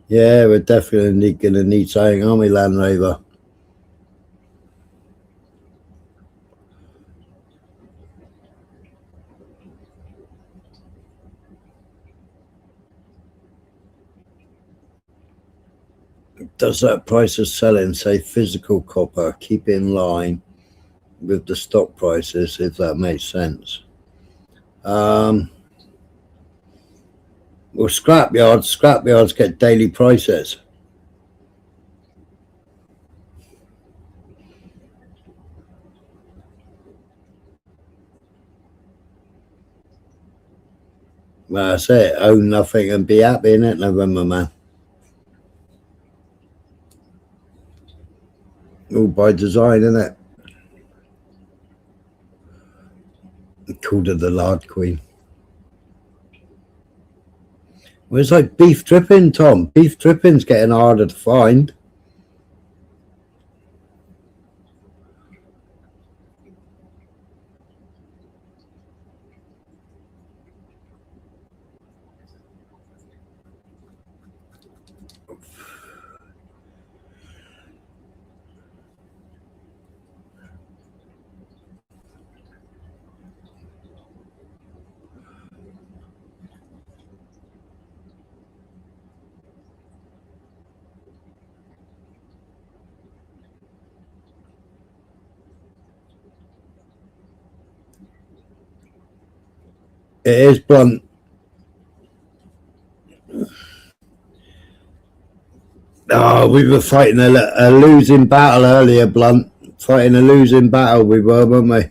Yeah, we're definitely going to need something, aren't we, Land Rover? Does that price of selling say physical copper? Keep in line with the stock prices, if that makes sense. Well, scrapyards get daily prices. Well, that's it. Own nothing and be happy, innit, November, man? All by design, innit? Called her the Lard Queen. Well, it's like beef dripping, Tom. Beef dripping's getting harder to find. It is blunt. Oh, we were fighting a losing battle earlier, Blunt. Fighting a losing battle we were, weren't we?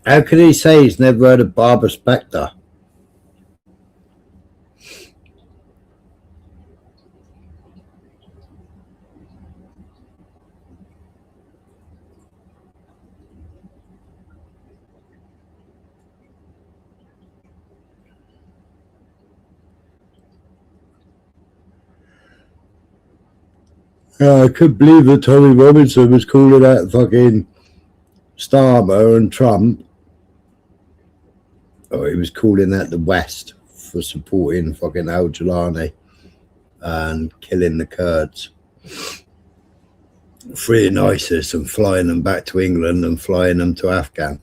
How could he say he's never heard of Barbara Spector? I couldn't believe that Tommy Robinson was calling out fucking Starmer and Trump. Oh, he was calling out the West for supporting fucking Al Jilani and killing the Kurds. Freeing ISIS and flying them back to England and flying them to Afghan.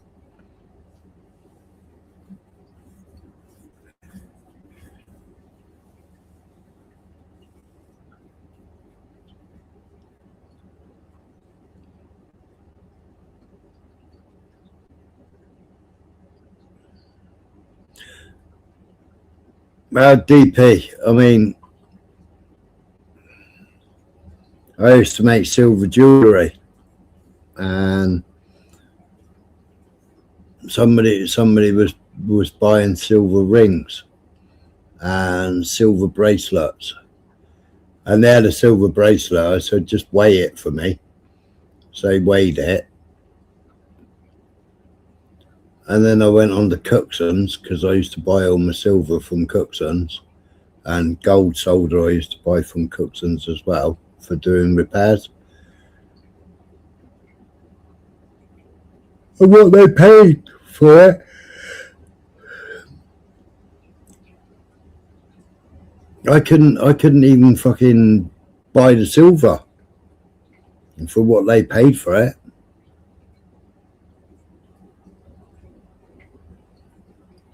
DP, I mean, I used to make silver jewellery, and somebody was buying silver rings and silver bracelets, and they had a silver bracelet. I said, just weigh it for me. So they weighed it, and then I went on to Cookson's, because I used to buy all my silver from Cookson's, and gold solder I used to buy from Cookson's as well for doing repairs. And what they paid for it, I couldn't even fucking buy the silver for what they paid for it.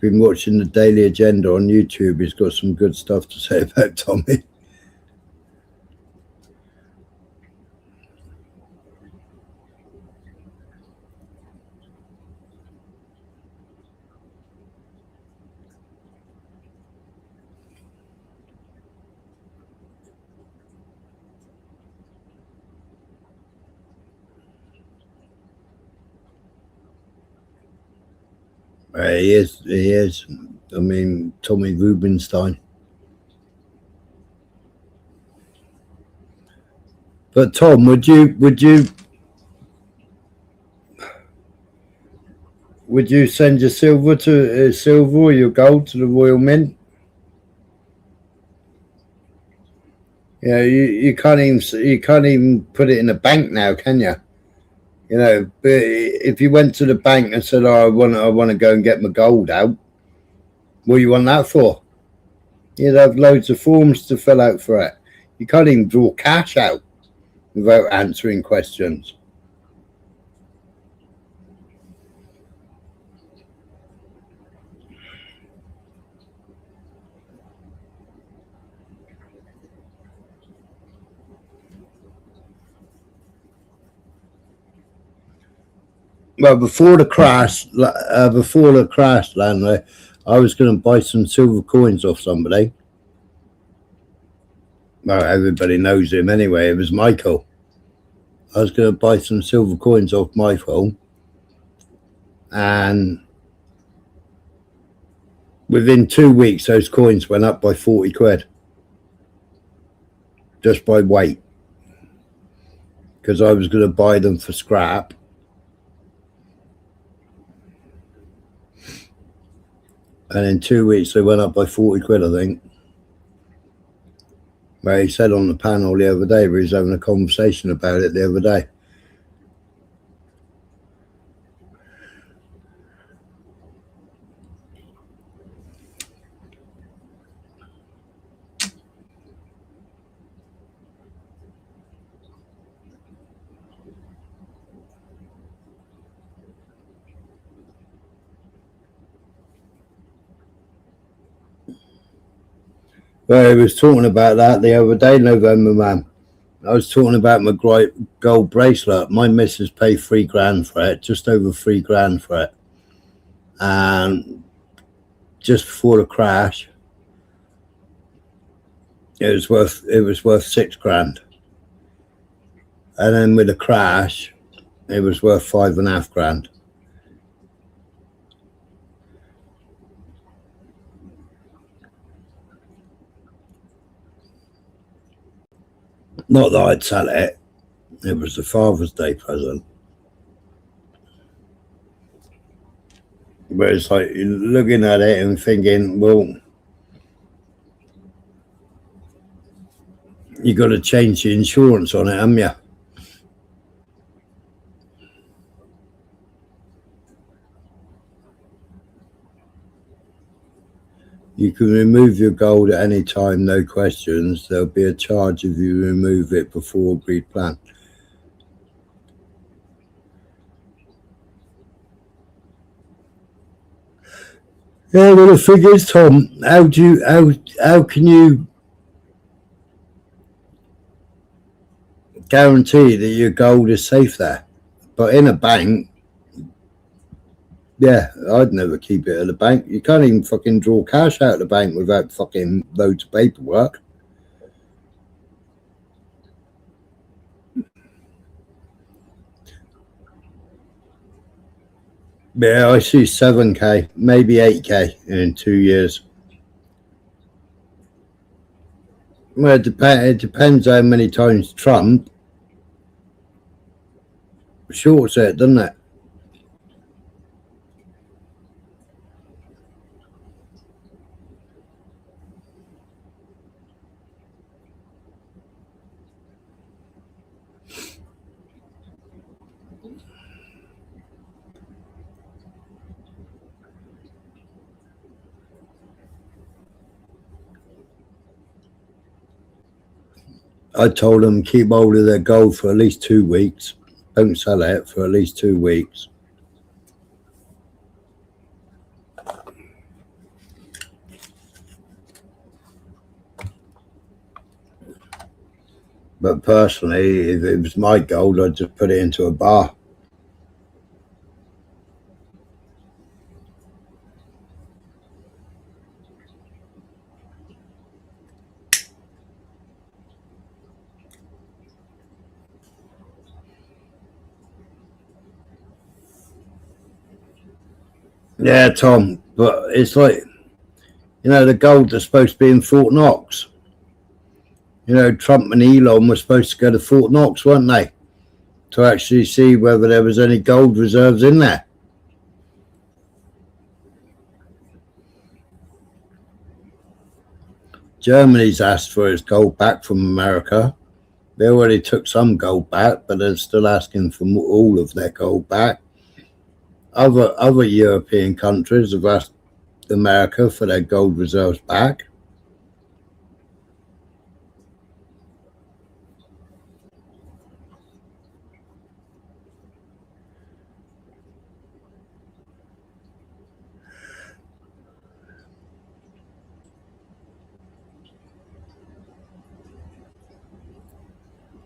Been watching the Daily Agenda on YouTube. He's got some good stuff to say about Tommy. He is. I mean, Tommy Rubinstein. But Tom, would you send your silver or your gold to the Royal Mint? You know, you can't even put it in a bank now, can you? You know, but if you went to the bank and said, "Oh, I want to go and get my gold out," what do you want that for? You'd have loads of forms to fill out for it. You can't even draw cash out without answering questions. Well, before the crash, Landry, I was going to buy some silver coins off somebody. Well, everybody knows him anyway. It was Michael. I was going to buy some silver coins off Michael, and within 2 weeks, those coins went up by 40 quid. Just by weight. Because I was going to buy them for scrap. And in 2 weeks, they went up by 40 quid, I think. Well, he said on the panel the other day, we was having a conversation about it the other day. Well, he was talking about that the other day, November Man. I was talking about my gold bracelet. My missus paid $3,000 for it, just over $3,000 for it. And just before the crash, it was worth $6,000. And then with the crash, it was worth $5,500. Not that I'd sell it. It was the Father's Day present. But it's like you're looking at it and thinking, well, you got to change the insurance on it, haven't you? You can remove your gold at any time, no questions. There'll be a charge if you remove it before agreed plan. Yeah, well, the thing is, Tom, how can you guarantee that your gold is safe there? But in a bank, Yeah, I'd never keep it at the bank. You can't even fucking draw cash out of the bank without fucking loads of paperwork. Yeah, I see 7K, maybe 8K in 2 years. Well, it depends how many times Trump shorts it, doesn't it? I told them keep hold of their gold for at least 2 weeks. Don't sell it for at least 2 weeks. But personally, if it was my gold, I'd just put it into a bar. Yeah, Tom, but it's like, you know, the gold that's supposed to be in Fort Knox. You know, Trump and Elon were supposed to go to Fort Knox, weren't they? To actually see whether there was any gold reserves in there. Germany's asked for its gold back from America. They already took some gold back, but they're still asking for all of their gold back. Other European countries have asked America for their gold reserves back.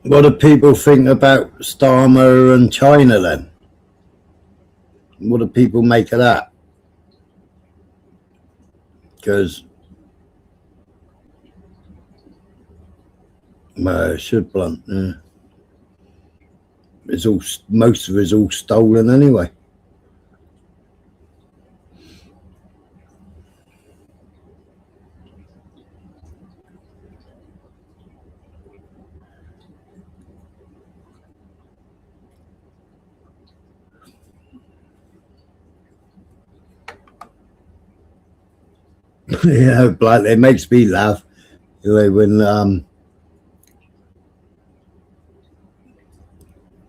What do people think about Starmer and China then? What do people make of that? Because it should blunt. Yeah. It's all, most of it's all stolen anyway. You know, like it makes me laugh. You know, when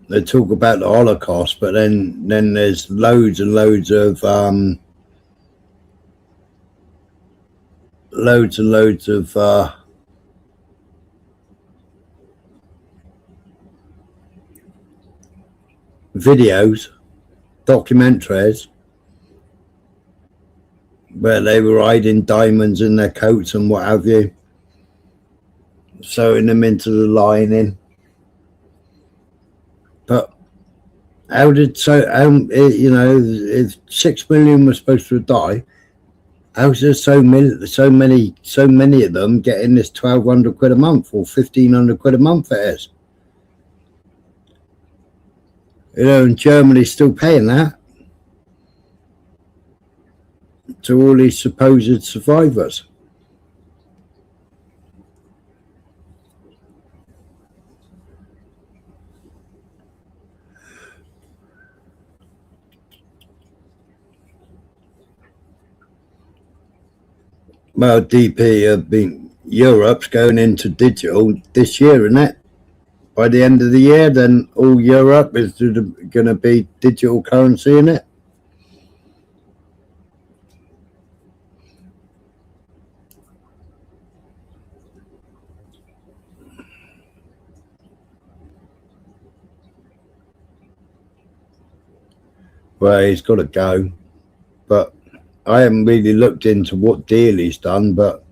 they talk about the Holocaust, but then there's loads and loads of videos, documentaries, where they were hiding diamonds in their coats and what have you, sewing them into the lining. But how did you know, if 6 million were supposed to die, how's there so many of them getting this 1,200 quid a month or 1,500 quid a month? It is, you know, and Germany's still paying that to all these supposed survivors. Well, DP have been, Europe's going into digital this year, isn't it? By the end of the year, then all Europe is going to be digital currency, in it. Well, he's got to go, but I haven't really looked into what deal he's done, but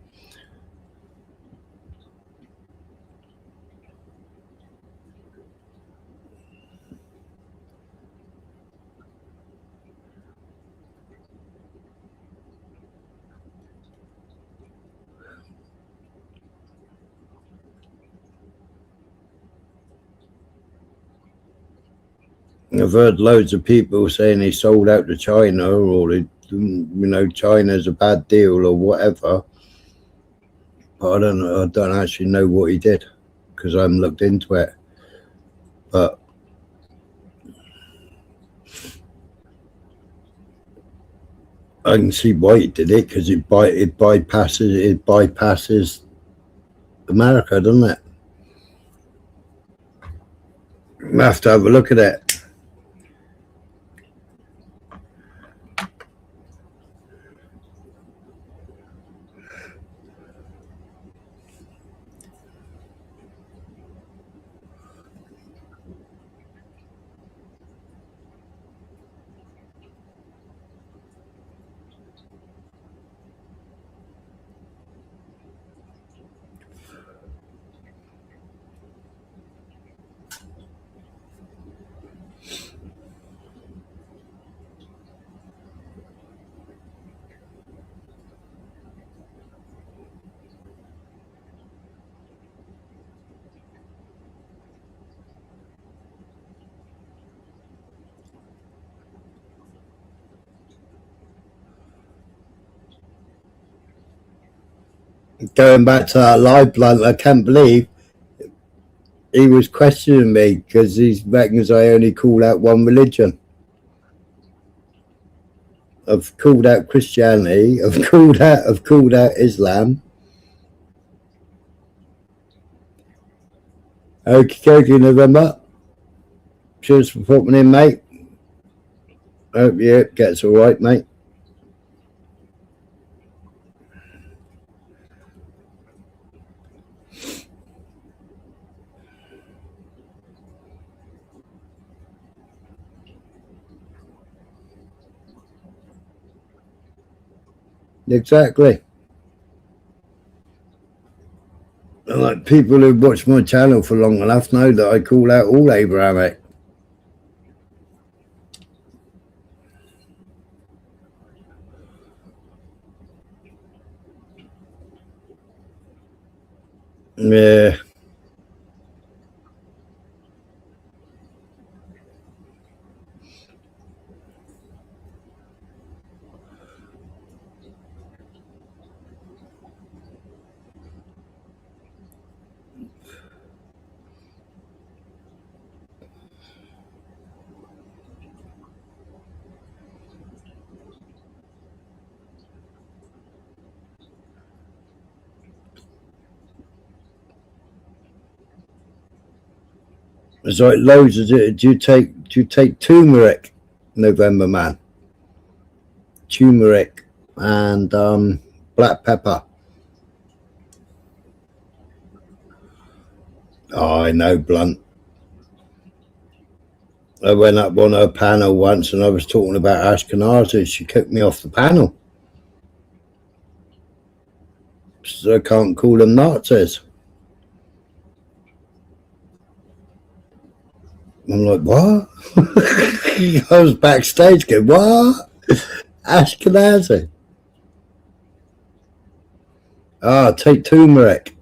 I've heard loads of people saying he sold out to China, or China's a bad deal or whatever. But I don't actually know what he did because I haven't looked into it. But I can see why he did it, because it bypasses America, doesn't it? We have to have a look at it. Going back to that live blunt, I can't believe he was questioning me because he reckons I only call out one religion. I've called out Christianity. I've called out Islam. Okay, November. Cheers for popping in, mate. Hope it gets all right, mate. Exactly. And like people who watch my channel for long enough know that I call out all Abrahamic. Yeah. It's like loads of it. Do you take turmeric, November man? Turmeric and black pepper. Oh, I know, Blunt. I went up on her panel once and I was talking about Ashkenazi. She kicked me off the panel. So I can't call them Nazis. I'm like, what? I was backstage going, what? Ashkenazi. Ah, take turmeric.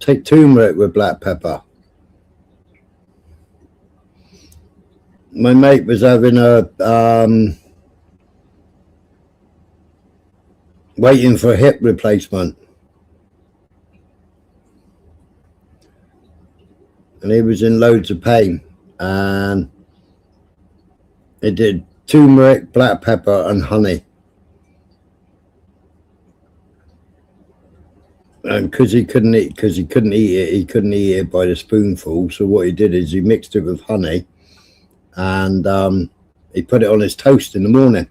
Take turmeric with black pepper. My mate was having a waiting for a hip replacement, and he was in loads of pain, and he did turmeric, black pepper and honey, and because he couldn't eat it by the spoonful, so what he did is he mixed it with honey and he put it on his toast in the morning,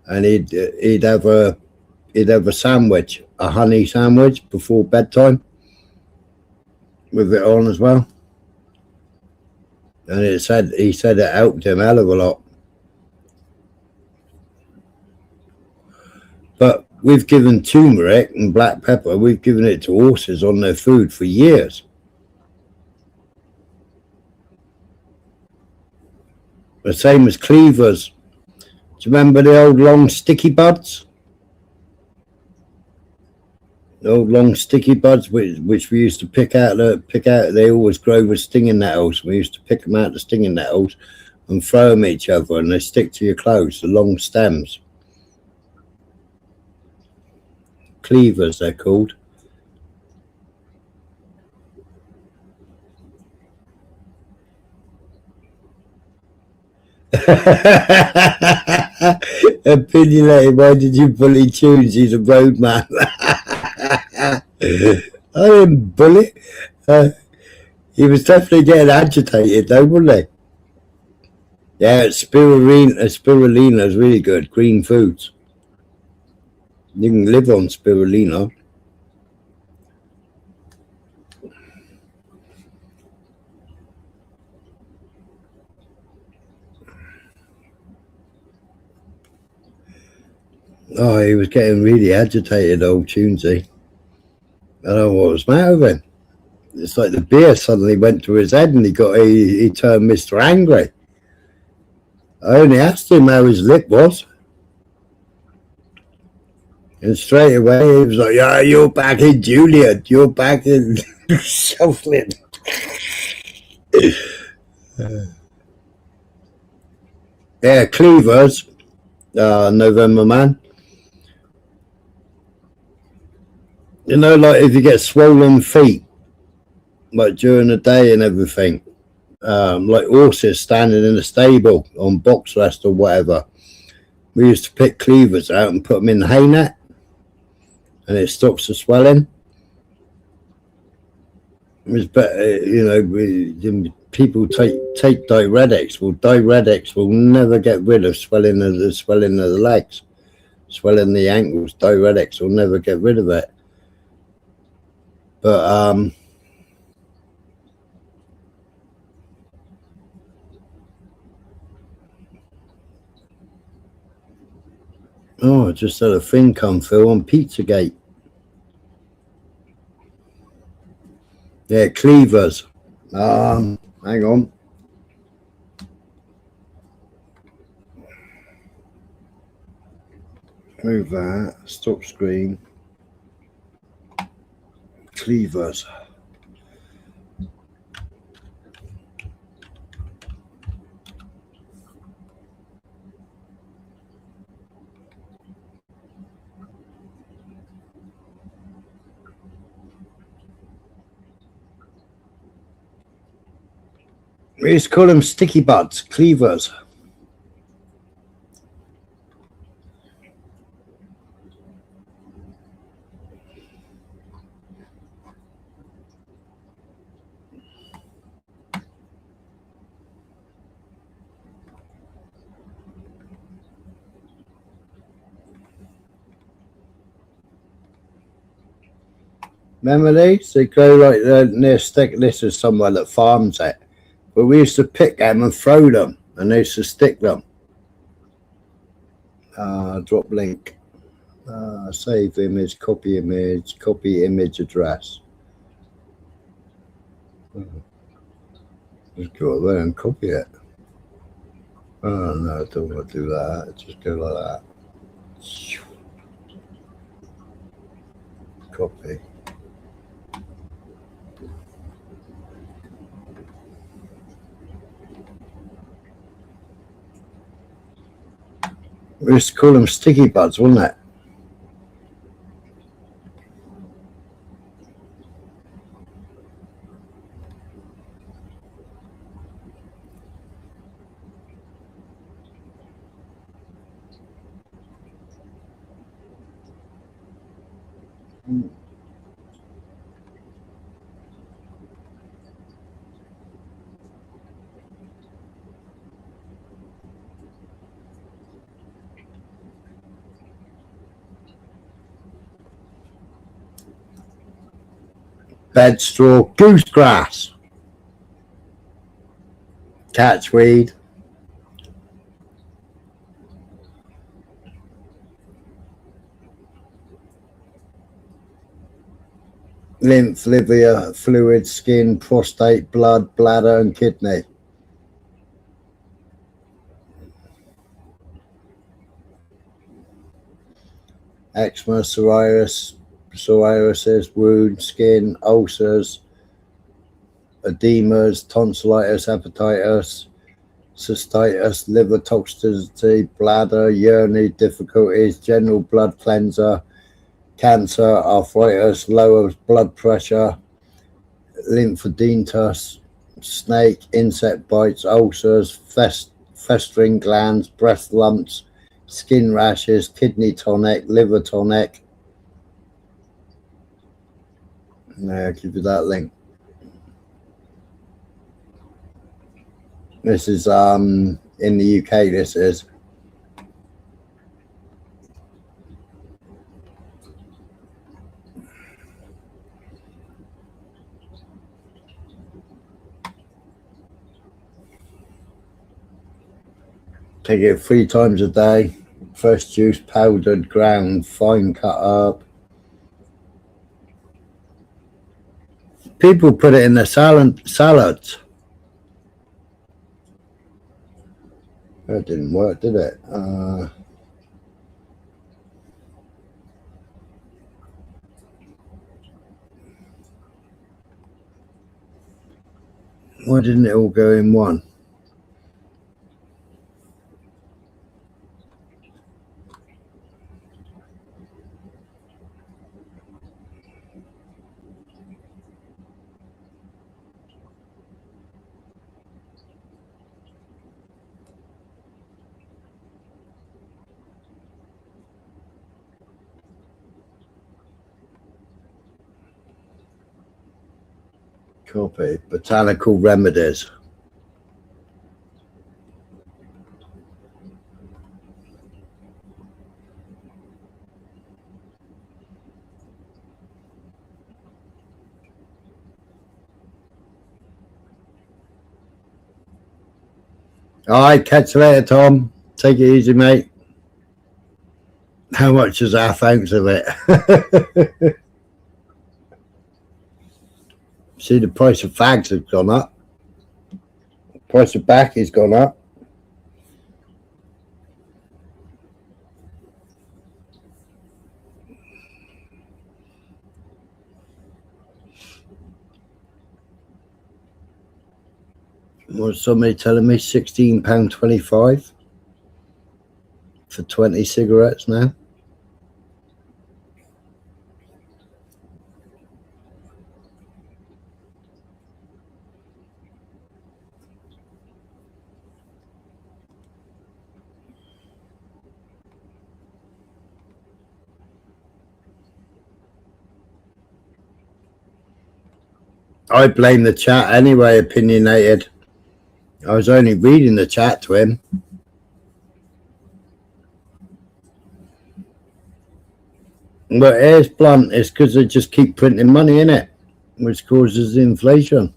and he'd have a sandwich, a honey sandwich before bedtime with it on as well, and he said it helped him a hell of a lot. But we've given turmeric and black pepper, we've given it to horses on their food for years. The same as cleavers. Do you remember the old long sticky buds? Old long sticky buds, which we used to pick out. They always grow with stinging nettles. We used to pick them out the stinging nettles and throw them at each other, and they stick to your clothes. The long stems, cleavers, they're called. Opinionated, why did you bully Tunes? He's a roadman. I didn't bully. He was definitely getting agitated though, wasn't he? Yeah, spirulina is really good. Green foods. You can live on spirulina. Oh, he was getting really agitated, old Tunesy. I don't know what was the matter with him. It's like the beer suddenly went to his head and he turned Mr. Angry. I only asked him how his lip was. And straight away he was like, yeah, you're back in Juliet. You're back in shuffling. Yeah, cleavers. November man. You know, like if you get swollen feet, like during the day and everything, like horses standing in a stable on box rest or whatever, we used to pick cleavers out and put them in the hay net, and it stops the swelling. It's better, you know. People take diuretics. Well, diuretics will never get rid of swelling of the legs, swelling the ankles. Diuretics will never get rid of it. But oh, I just had a thing come through on Pizzagate. Yeah, cleavers. Hang on. Move that. Stop screen. Cleavers. We used to call them sticky buds, cleavers. Remember these? They grow like near Stickness or somewhere that farms it. But we used to pick them and throw them, and they used to stick them. Drop link. Save image, copy image address. Just go there and copy it. Oh no, I don't want to do that. Just go like that. Copy. We used to call them sticky buds, wasn't it? Bed straw, goose grass, catchweed, lymph, liver, fluid, skin, prostate, blood, bladder, and kidney. Eczema, psoriasis, psoriasis, wound, skin, ulcers, edemas, tonsillitis, hepatitis, cystitis, liver toxicity, bladder, urinary difficulties, general blood cleanser, cancer, arthritis, lower blood pressure, lymphedema, snake, insect bites, ulcers, festering glands, breast lumps, skin rashes, kidney tonic, liver tonic. I'll give you that link. This is in the UK, this is. Take it 3 times a day. Fresh juice, powdered, ground, fine cut herb. People put it in their salads. That didn't work, did it? Why didn't it all go in one? Copy. Botanical remedies. All right, catch you later, Tom. Take it easy, mate. How much is half ounce of it? See, the price of fags has gone up. The price of back has gone up. Was somebody telling me £16.25 for 20 cigarettes now? I blame the chat anyway, opinionated. I was only reading the chat to him. But here's blunt, it's because they just keep printing money in it, which causes inflation.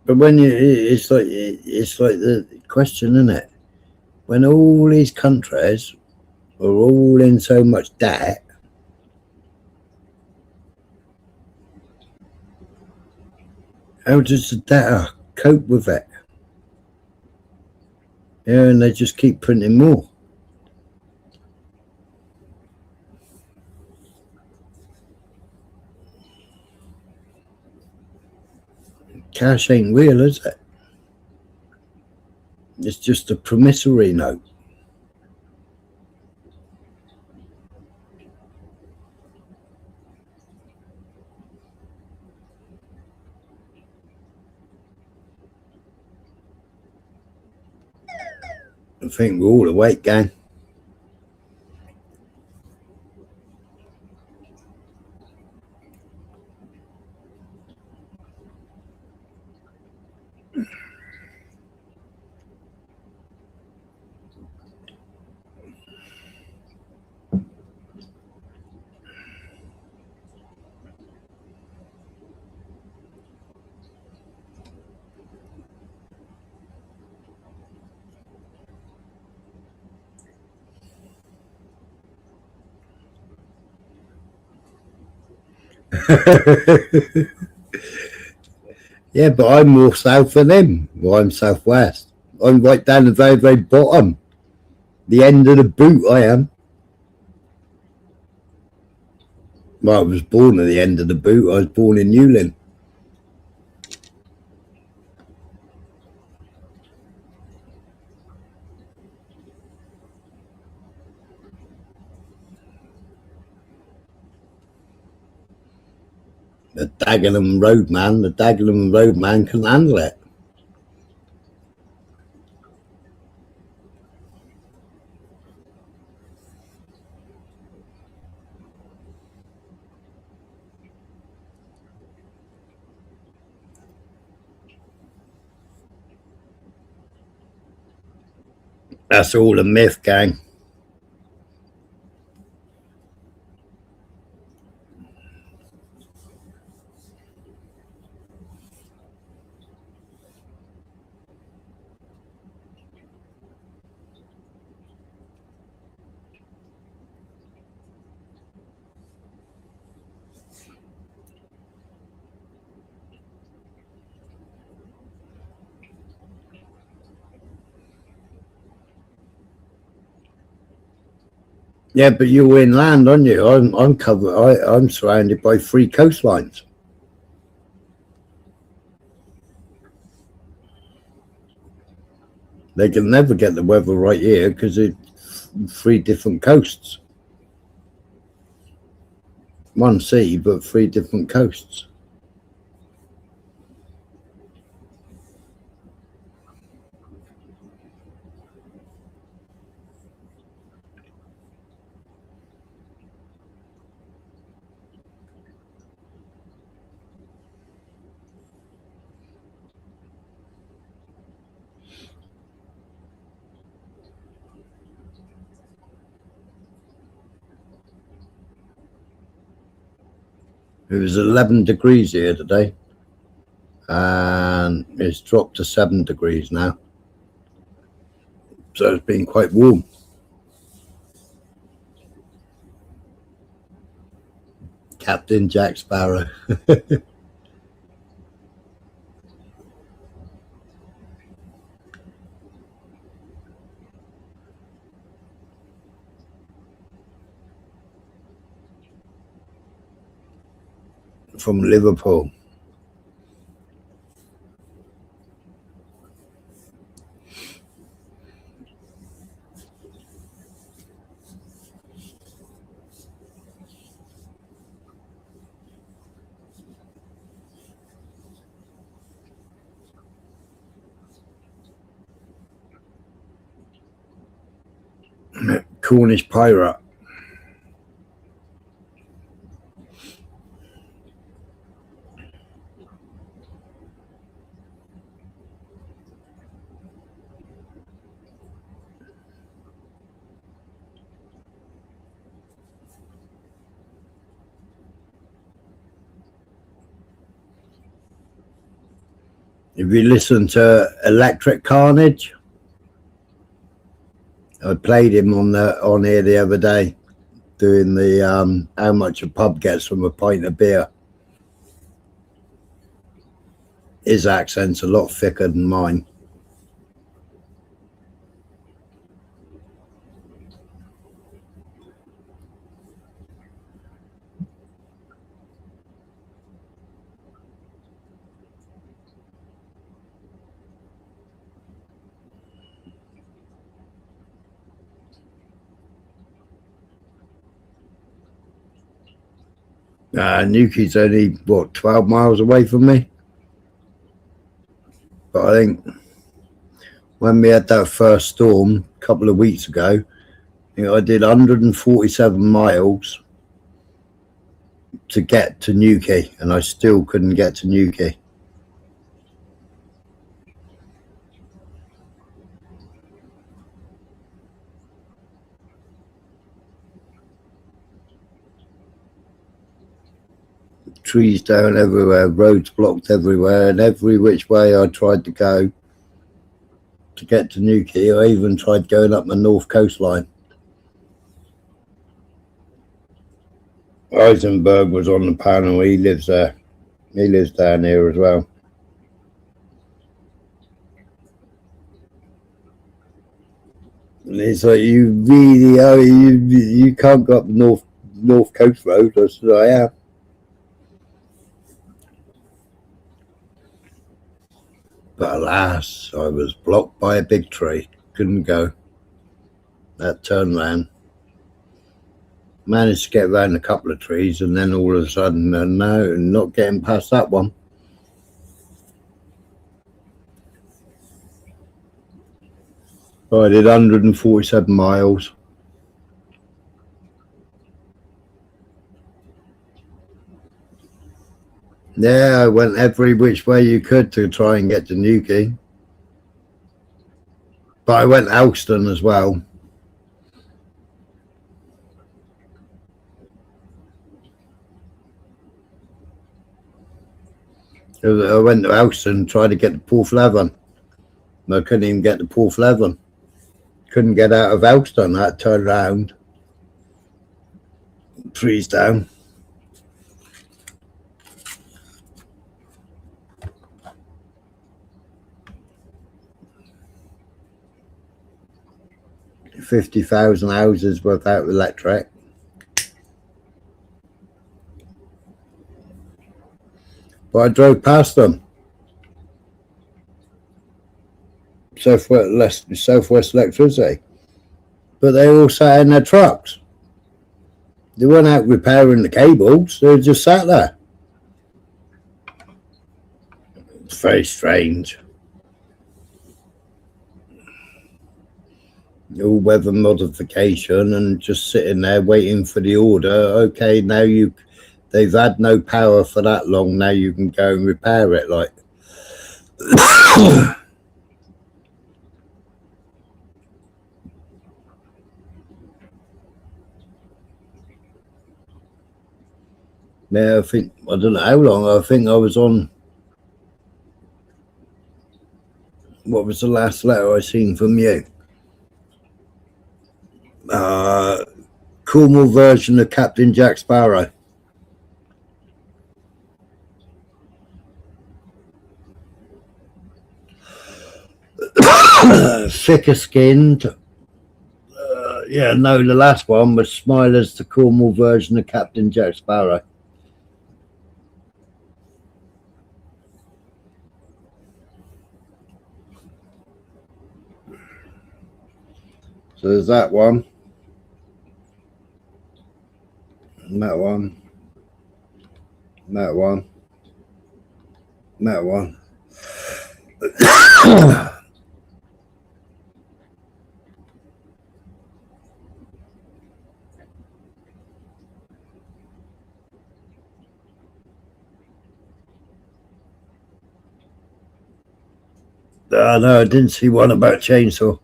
But when it's like the question, isn't it? When all these countries are all in so much debt, how does the debtor cope with it? Yeah, and they just keep printing more. Cash ain't real, is it? It's just a promissory note. I think we're all awake, gang. Yeah, but I'm more south than him. Well, I'm southwest. I'm right down the very, very bottom. The end of the boot, I am. Well, I was born at the end of the boot. I was born in Newlyn. The Dagenham roadman can handle it. That's all a myth, gang. Yeah, but you're inland, aren't you? I'm covered. I'm surrounded by 3 coastlines. They can never get the weather right here because it's 3 different coasts. 1 sea, but 3 different coasts. It was 11 degrees here today, and it's dropped to 7 degrees now. So it's been quite warm. Captain Jack Sparrow. From Liverpool. Cornish pirate. If you listen to Electric Carnage, I played him on here the other day, doing the how much a pub gets from a pint of beer. His accent's a lot thicker than mine. Newquay's only, what, 12 miles away from me? But I think when we had that first storm a couple of weeks ago, I did 147 miles to get to Newquay, and I still couldn't get to Newquay. Trees down everywhere, roads blocked everywhere, and every which way I tried to go to get to Newquay. I even tried going up the north coastline. Eisenberg was on the panel. He lives there. He lives down here as well. And it's like, you really are, you can't go up the North Coast Road. I said, I am. But alas, I was blocked by a big tree. Couldn't go. That turned round. Managed to get around a couple of trees, and then all of a sudden, no, not getting past that one. I did 147 miles. Yeah, I went every which way you could to try and get to Newquay. But I went Alston as well. I went to Alston and tried to get to Porthleven. I couldn't even get to Porthleven. Couldn't get out of Alston. I had to turn around. Trees down. $50,000 houses without electric. But I drove past them. Southwest Electricity. But they all sat in their trucks. They weren't out repairing the cables. They just sat there. It's very strange. All weather modification and just sitting there waiting for the order. Okay, now they've had no power for that long. Now you can go and repair it. Like, yeah, I don't know how long. I think I was on. What was the last letter I seen from you? Cornwall version of Captain Jack Sparrow. Thicker skinned. Yeah, no, the last one was Smiler's the Cornwall version of Captain Jack Sparrow. So there's that one. And that one. And that one. And that one. No, I didn't see one about chainsaw.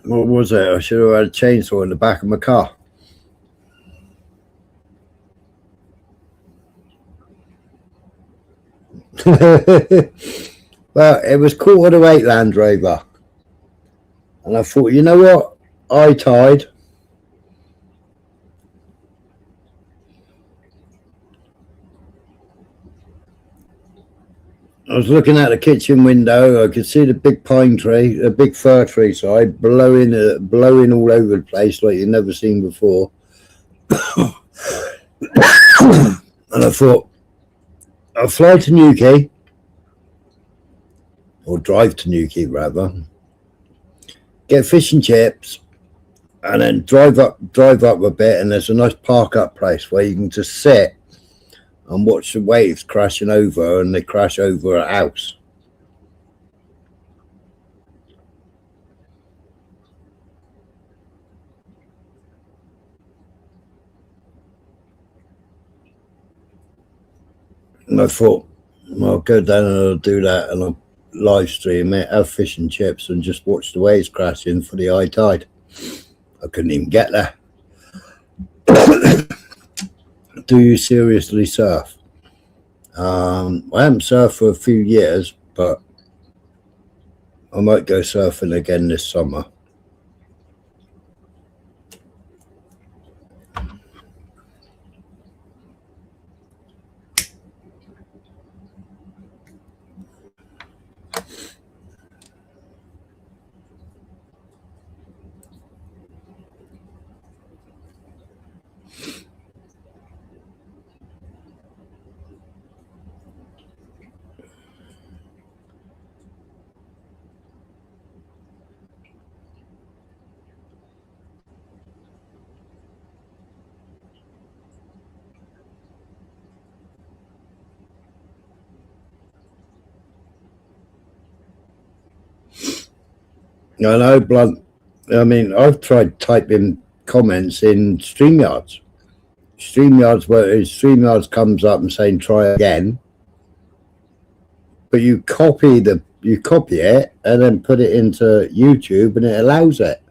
What was it? I should have had a chainsaw in the back of my car. Well, it was 7:45 Land Rover. And I thought, you know what? I tied. I was looking out the kitchen window. I could see the big pine tree, a big fir tree side, blowing all over the place like you've never seen before. And I thought, I'll fly to Newquay, or drive to Newquay rather, get fish and chips, and then drive up a bit, and there's a nice park up place where you can just sit and watch the waves crashing over, and they crash over a house. And I thought, well, I'll go down and I'll do that, and I'll live stream it, have fish and chips, and just watch the waves crashing for the high tide. I couldn't even get there. Do you seriously surf? I haven't surfed for a few years, but I might go surfing again this summer. I know, Blunt. I mean, I've tried typing comments in StreamYards. StreamYards comes up and saying try again, but you copy it and then put it into YouTube and it allows it.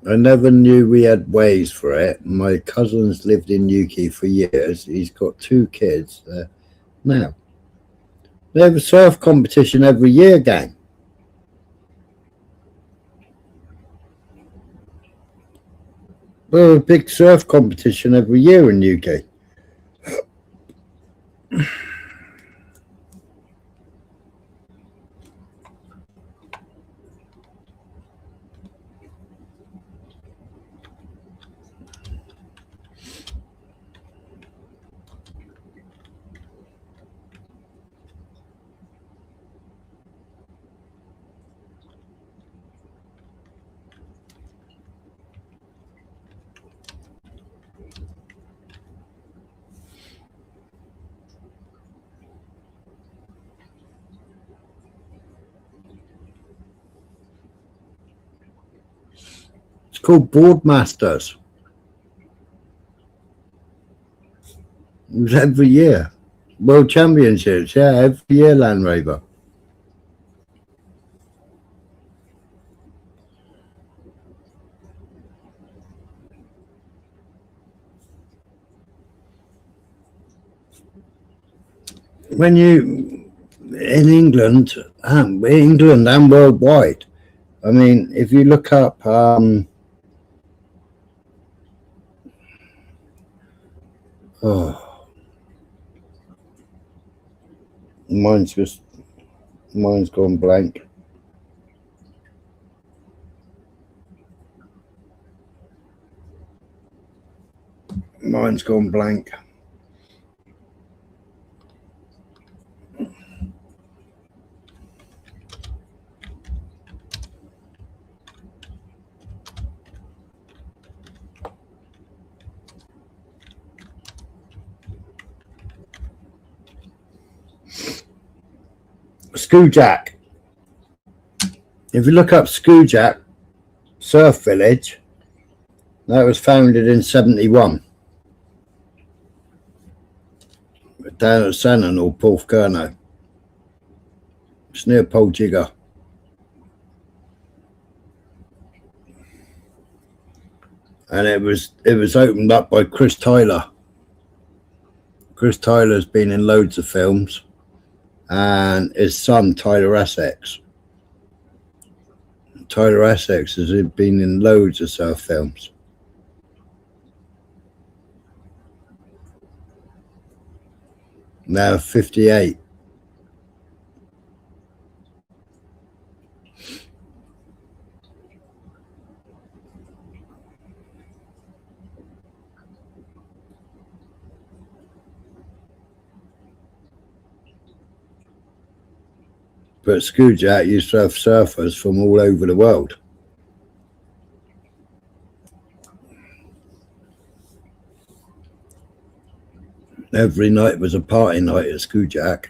I never knew we had ways for it. My cousin's lived in UK for years. He's got 2 kids there now. They have a surf competition every year, gang. We have a big surf competition every year in UK. It's called Boardmasters. It was every year. World Championships, yeah, every year, Land Rover. When you in England and worldwide, I mean, if you look up mine's gone blank. Mine's gone blank. Skoojack. If you look up Skoojack Surf Village, that was founded in 71. Down at Sannon or Porthcurno. It's near Poljigger. And it was opened up by Chris Tyler. Chris Tyler's been in loads of films, and his son Tyler Essex. Tyler Essex has been in loads of surf films. Now 58. But Skoojack used to have surfers from all over the world. Every night was a party night at Skoojack.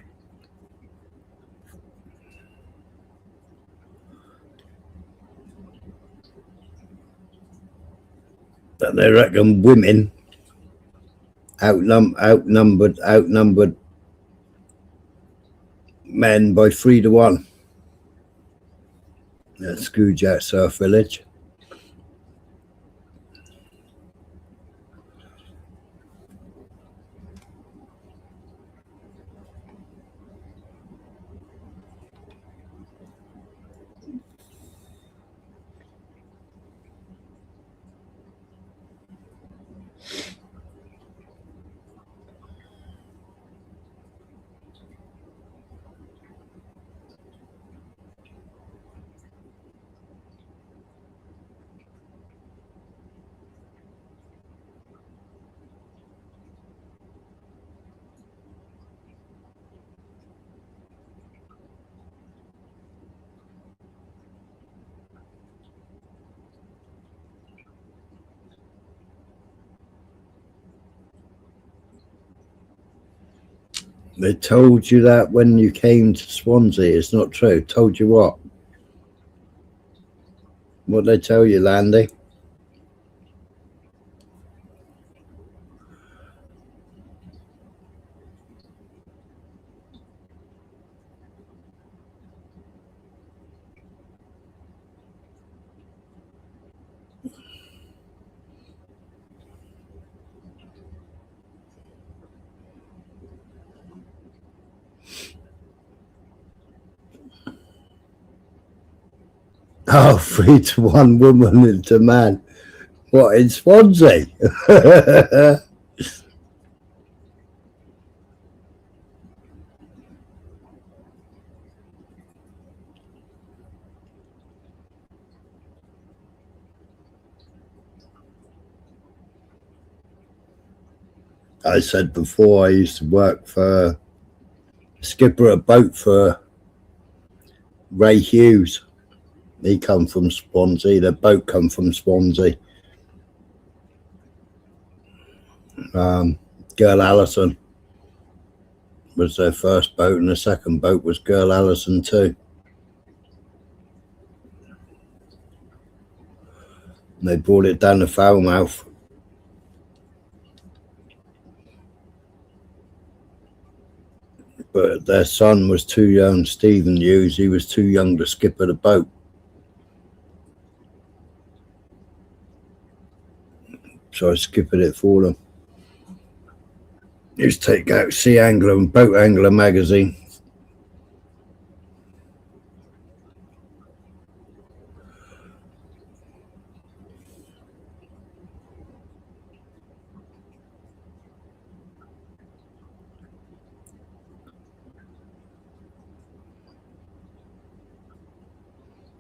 But they reckon women outnumbered men by 3-1 at Screwjack Surf Village. They told you that when you came to Swansea. It's not true. Told you what? What they tell you, Landy? Oh, 3-1 woman into man. What, in Swansea? I said before I used to work for skipper a boat for Ray Hughes. He come from Swansea. The boat come from Swansea. Girl Allison was their first boat, and the second boat was Girl Allison too. And they brought it down to Falmouth. But their son was too young, Stephen Hughes. He was too young to skipper the boat. So I skippered it for them. Used to take out Sea Angler and Boat Angler magazine.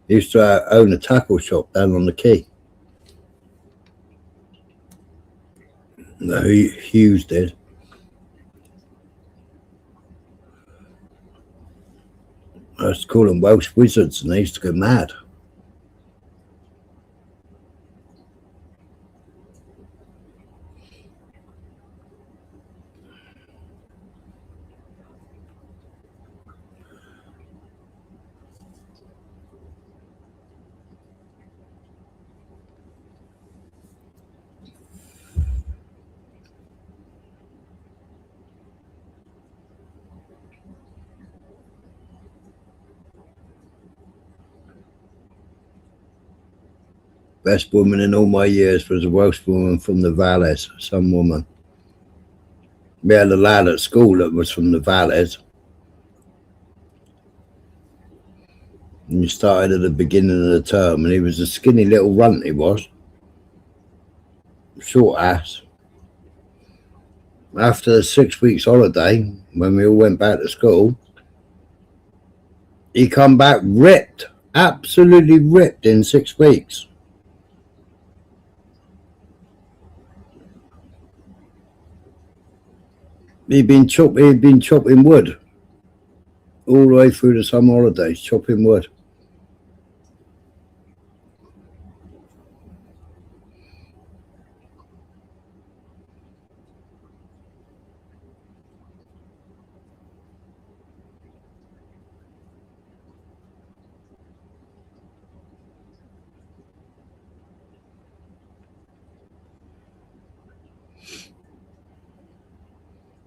Used to own a tackle shop down on the quay. No, Hughes did. I used to call them Welsh wizards, and they used to go mad. Best woman in all my years was a Welsh woman from the Valleys, some woman. We had a lad at school that was from the Valleys. And you started at the beginning of the term, and he was a skinny little runt, he was. Short ass. After the 6 weeks holiday, when we all went back to school, he come back ripped, absolutely ripped in 6 weeks. He'd been chopping wood all the way through the summer holidays, chopping wood.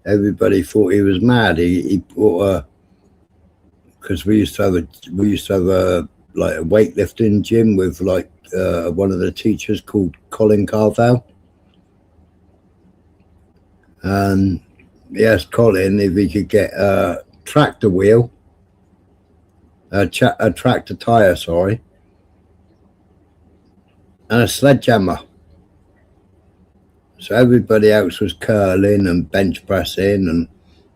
Everybody thought he was mad. He bought because we used to have a like a weightlifting gym with like one of the teachers called Colin Carvel, and he asked Colin if he could get a tractor wheel, a tractor tire, sorry, and a sledgehammer. So everybody else was curling and bench pressing and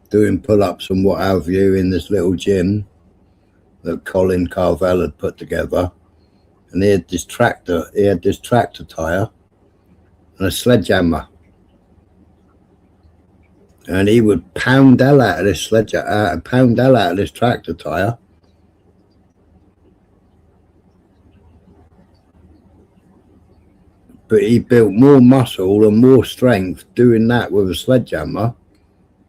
doing pull-ups and what have you in this little gym that Colin Carvel had put together. And he had this tractor tire and a sledgehammer. And he would pound hell out of this tractor tire. But he built more muscle and more strength doing that with a sledgehammer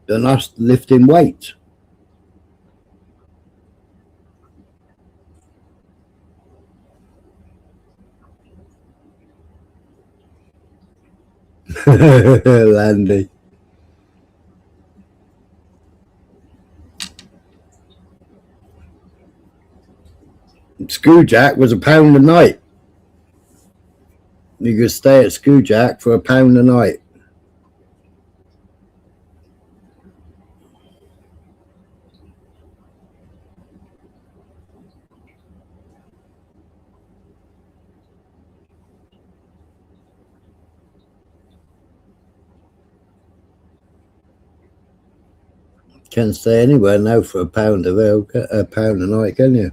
than us lifting weights. Landy. Screwjack was £1 a night. You could stay at Screwjack for £1 a night. Can't stay anywhere now for £1 a night, can you?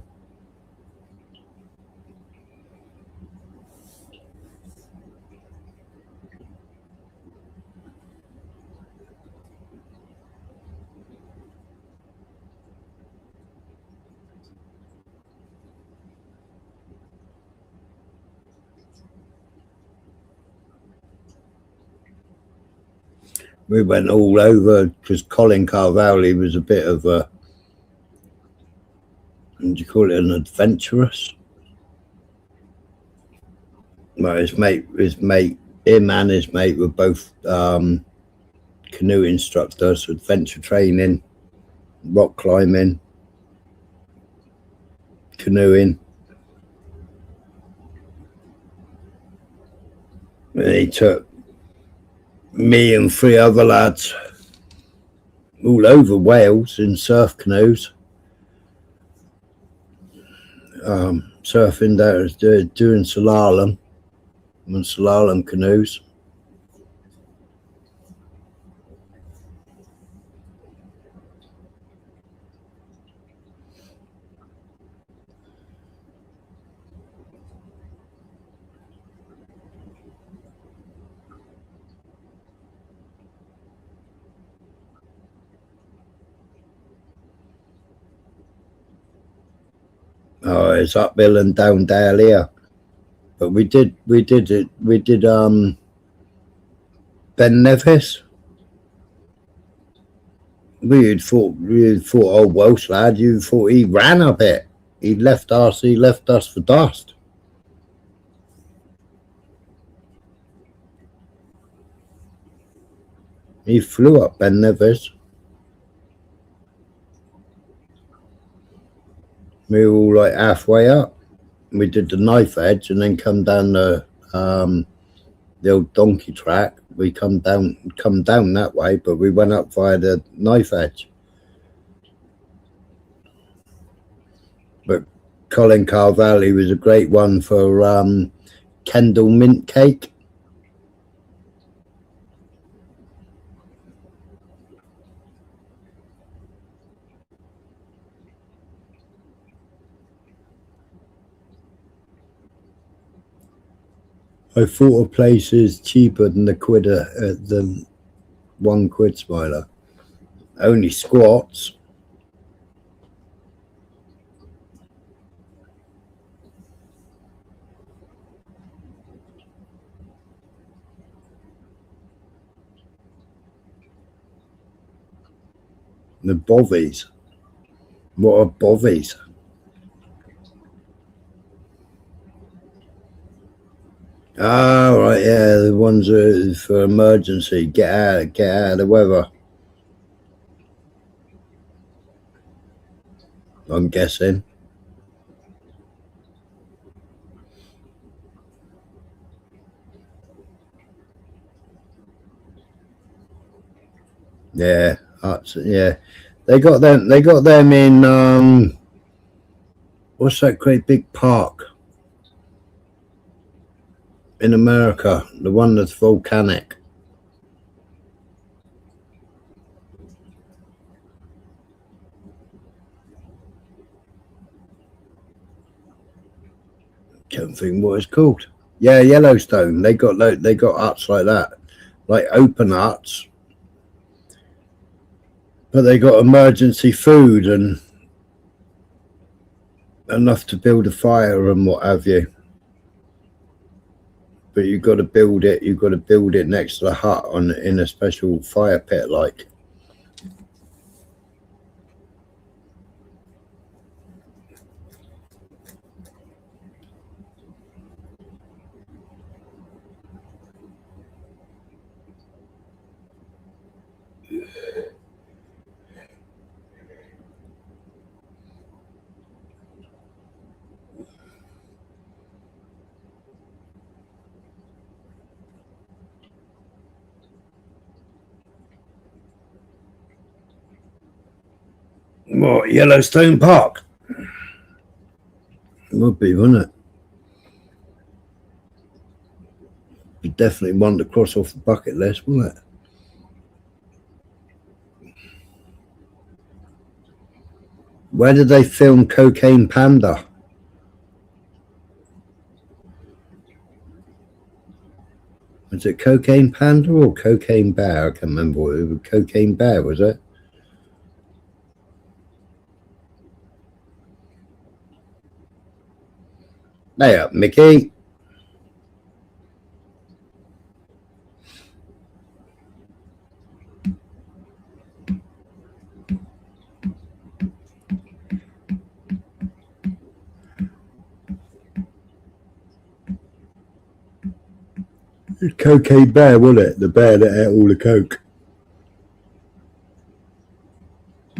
We went all over because Colin Carvalli was a bit of a, what do you call it, an adventurous? Well, him and his mate were both canoe instructors, adventure training, rock climbing, canoeing. And he took me and 3 other lads all over Wales in surf canoes, surfing there, doing slalom and slalom canoes. Oh, it's uphill and down dale here. But we did Ben Nevis. We had thought old Welsh lad, you thought he ran up it. He left us for dust. He flew up Ben Nevis. We were all like halfway up. We did the knife edge and then come down the old donkey track. We come down that way, but we went up via the knife edge. But Colin Carvalli was a great one for Kendal mint cake. I thought a place is cheaper than the £1 smiler. Only squats. The bovies. What are bovies? Ah, right, yeah, the ones for emergency. Get out of the weather. I'm guessing. Yeah, yeah. They got them. They got them in what's that great big park in America? The one that's volcanic. Can't think what it's called. Yeah, Yellowstone. They got huts like that, like open huts, but they got emergency food and enough to build a fire and what have you. But you've got to build it. You've got to build it next to the hut in a special fire pit, like. What, Yellowstone Park? It would be, wouldn't it? Be definitely one to cross off the bucket list, wouldn't it? Where did they film Cocaine Panda? Was it Cocaine Panda or Cocaine Bear? I can't remember what it was. Cocaine Bear, was it? Hey up, Mickey. Cocaine Bear, wasn't it? The bear that ate all the coke.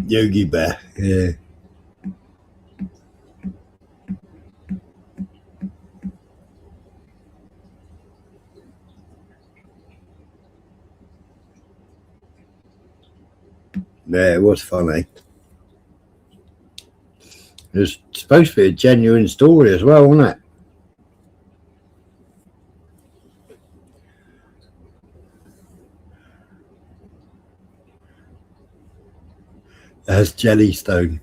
Yogi Bear, yeah. Yeah, it was funny. It was supposed to be a genuine story as well, wasn't it? That's Jellystone.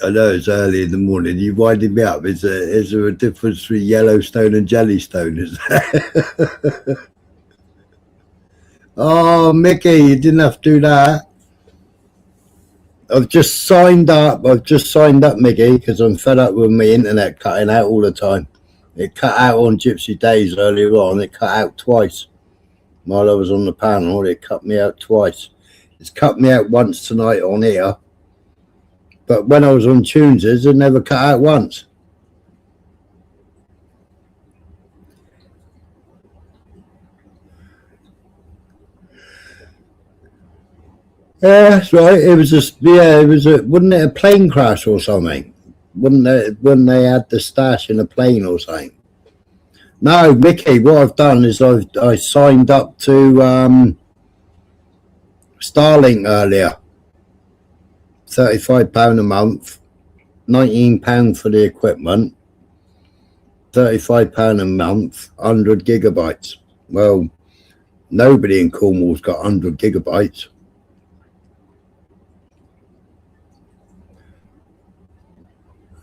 I know it's early in the morning. You winding me up. Is there a difference between Yellowstone and Jellystone? Is there? Oh, Mickey, you didn't have to do that. I've just signed up, Mickey, because I'm fed up with my internet cutting out all the time. It cut out on Gypsy Days earlier on. It cut out twice while I was on the panel. It cut me out twice. It's cut me out once tonight on here. But when I was on Tunezy, it never cut out once. Yeah, that's right. It was just, yeah, wasn't it a plane crash or something? When they had the stash in a plane or something? No, Mickey, what I've done is I signed up to Starlink earlier. £35 a month, £19 for the equipment, £35 a month, 100 gigabytes. Well, nobody in Cornwall's got 100 gigabytes.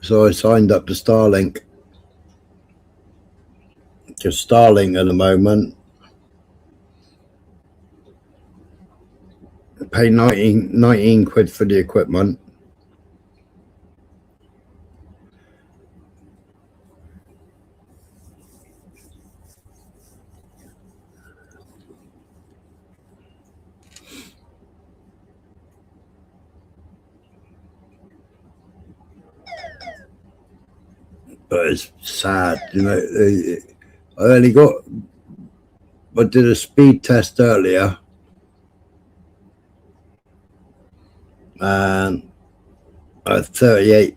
So I signed up to Starlink. Just Starlink at the moment. Pay 19 quid for the equipment. but it's sad, you know. I did a speed test earlier, and I had 38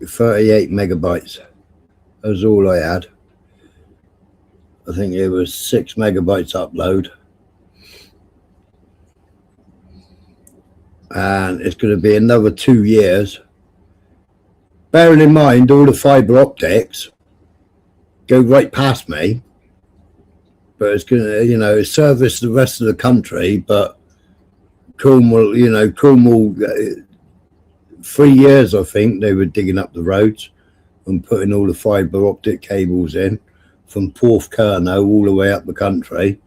megabytes. That was all I had. I think it was 6 megabytes upload. And it's going to be another 2 years. Bearing in mind all the fibre optics go right past me, but it's going to, you know, service the rest of the country. But Cornwall, 3 years, I think, they were digging up the roads and putting all the fibre optic cables in from Porthcurno all the way up the country.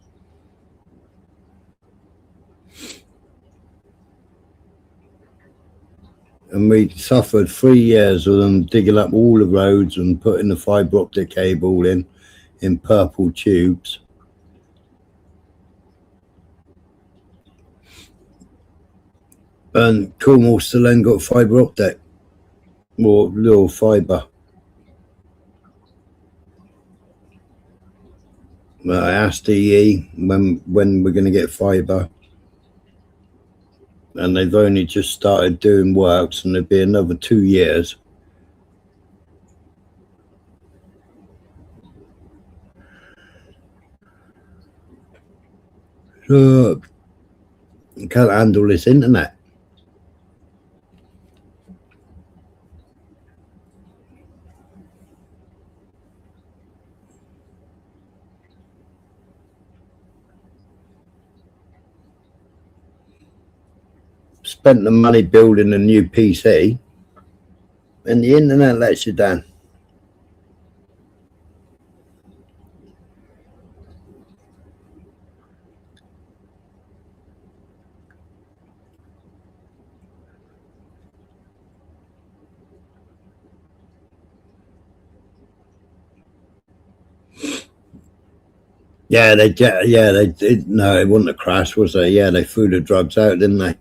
And we suffered 3 years of them digging up all the roads and putting the fibre optic cable in purple tubes. And Cornwall still ain't got fibre optic or little fibre. Well, I asked EE when we're going to get fibre, and they've only just started doing works, and there'll be another 2 years. So I can't handle this internet. Spent the money building a new PC, and the internet lets you down. Yeah, they did. No, it wasn't a crash, was it? Yeah, they threw the drugs out, didn't they?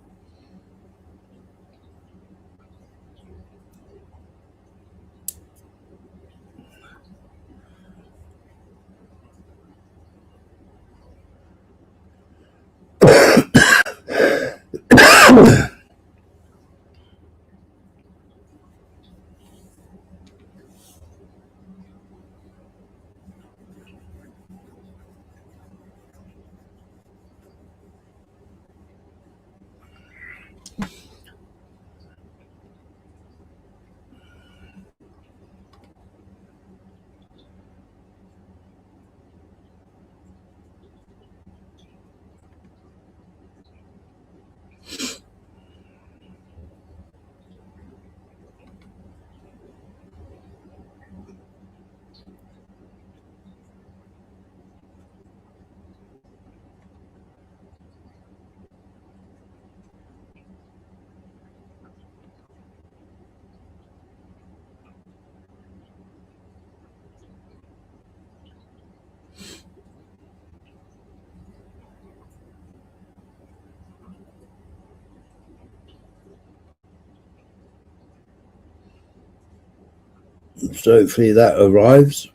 So hopefully that arrives.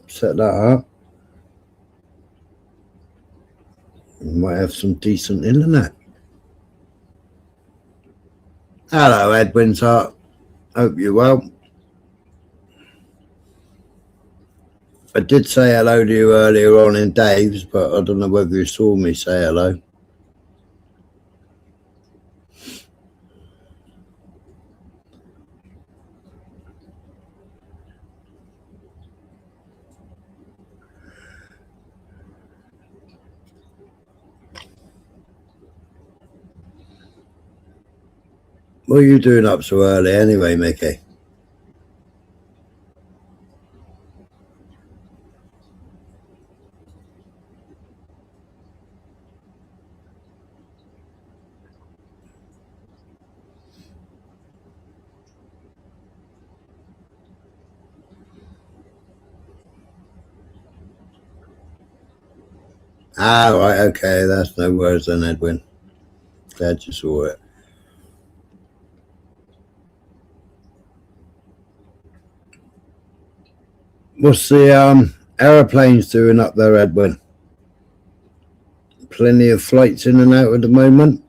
Set that up. We might have some decent internet. Hello, Edwin's Heart. Hope you're well. I did say hello to you earlier on in Dave's, but I don't know whether you saw me say hello. What are you doing up so early anyway, Mickey? Ah, right, okay, that's no worries then, Edwin. Glad you saw it. What's the aeroplanes doing up there, Edwin? Plenty of flights in and out at the moment.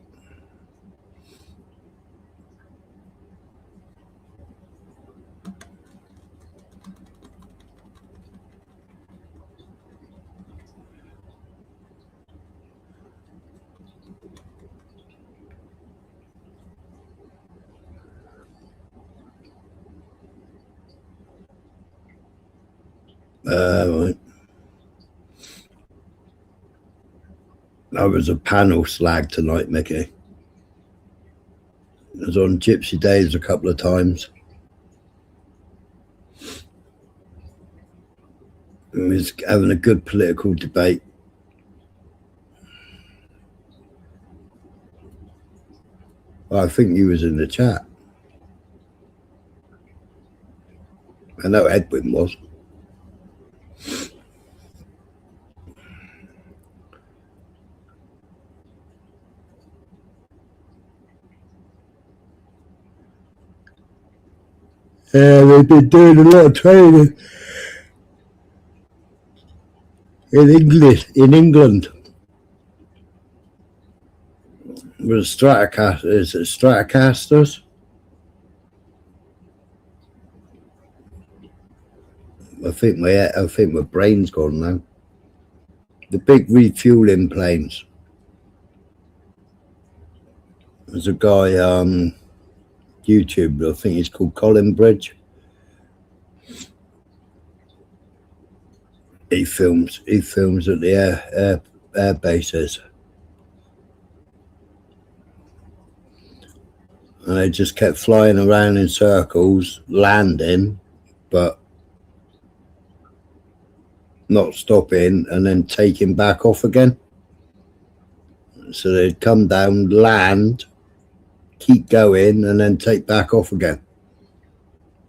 Right. I was a panel slag tonight, Mickey. I was on Gypsy Days a couple of times. We was having a good political debate. Well, I think you was in the chat. I know Edwin was. Yeah, they've been doing a lot of training in England. With is it Stratocasters? I think my brain's gone now. The big refueling planes. There's a guy YouTube, I think he's called Colin Bridge. He films at the air bases. And they just kept flying around in circles, landing, but not stopping, and then taking back off again. So they'd come down, land, keep going, and then take back off again.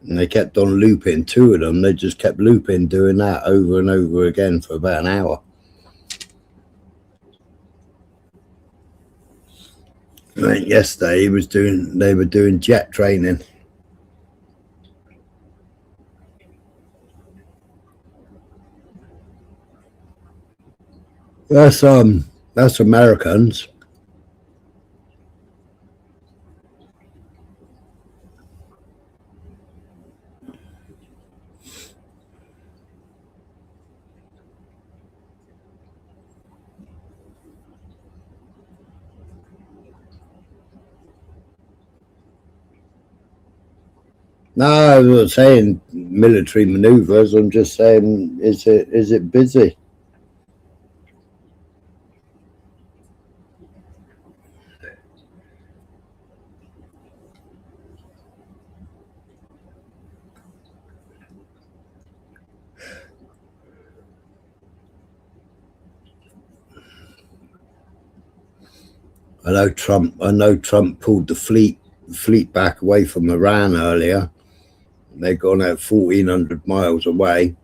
And they kept on looping, two of them. They just kept looping, doing that over and over again for about an hour. I think yesterday they were doing jet training. That's Americans. No, I'm not saying military maneuvers. I'm just saying, is it busy? I know Trump pulled the fleet back away from Iran earlier. They've gone out 1,400 miles away.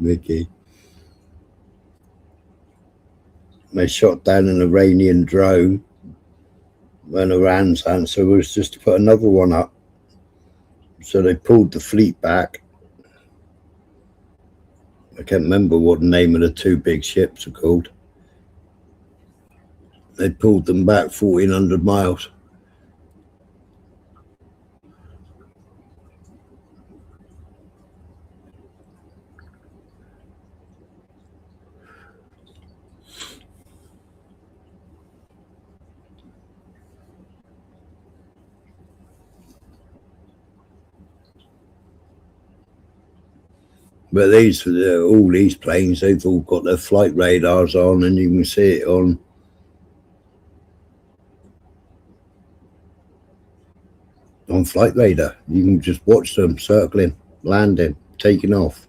Mickey. They shot down an Iranian drone when Iran's answer was just to put another one up. So they pulled the fleet back. I can't remember what the name of the two big ships are called. They pulled them back 1,400 miles. But all these planes, they've all got their flight radars on, and you can see it on flight radar. You can just watch them circling, landing, taking off.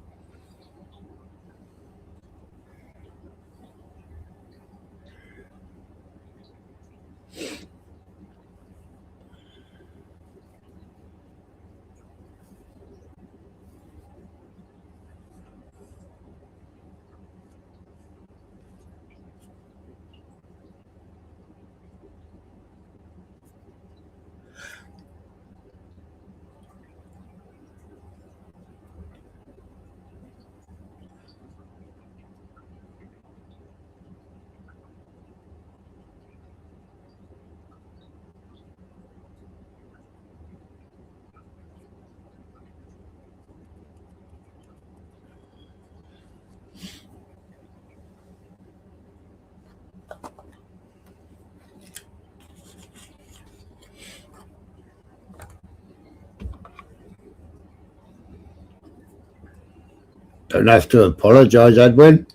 Don't have to apologise, Edwin.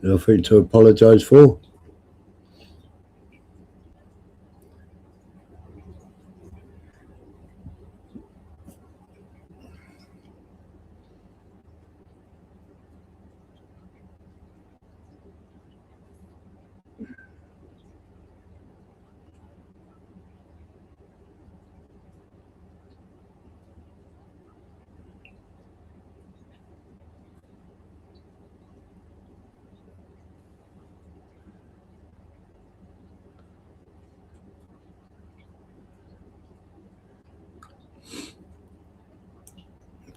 Nothing to apologise for.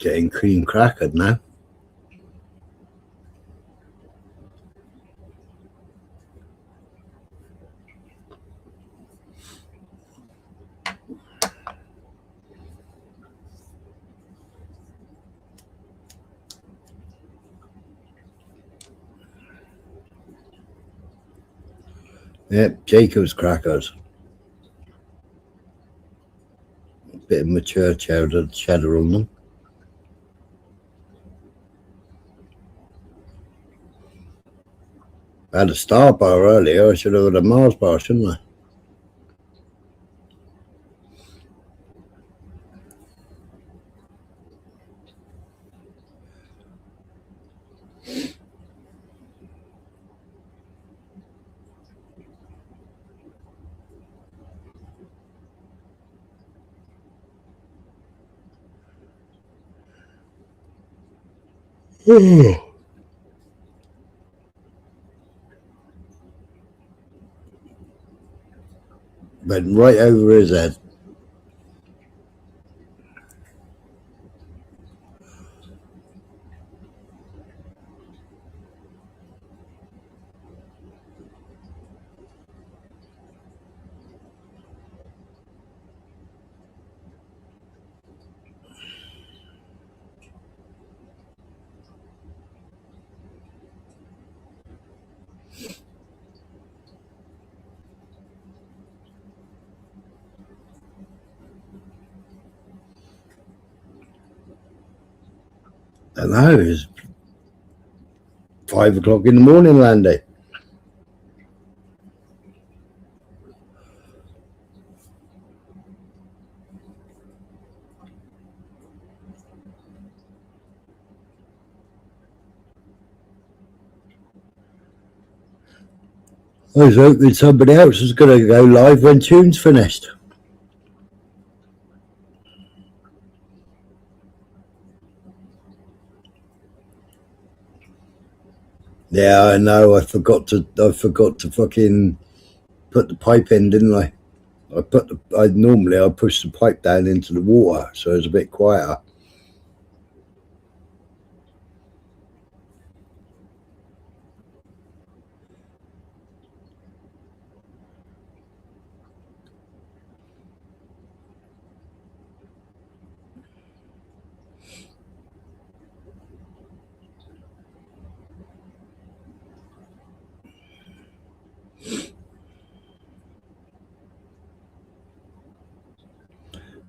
Getting cream crackered now. Yep, Jacob's crackers. Bit of mature cheddar on them. I had a Star bar earlier. I should have had a Mars bar, shouldn't I? Went right over his head. I know, it's 5 o'clock in the morning, Landy. I was hoping somebody else was going to go live when Tune's finished. Yeah, I know. I forgot to fucking put the pipe in, didn't I? Normally I push the pipe down into the water, so it's a bit quieter.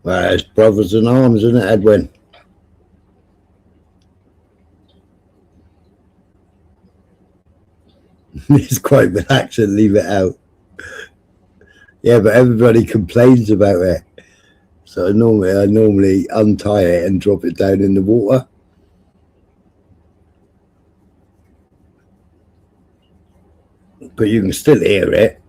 Well, it's brothers in arms, isn't it, Edwin? It's quite relaxing, leave it out. Yeah, but everybody complains about it. So I normally untie it and drop it down in the water. But you can still hear it.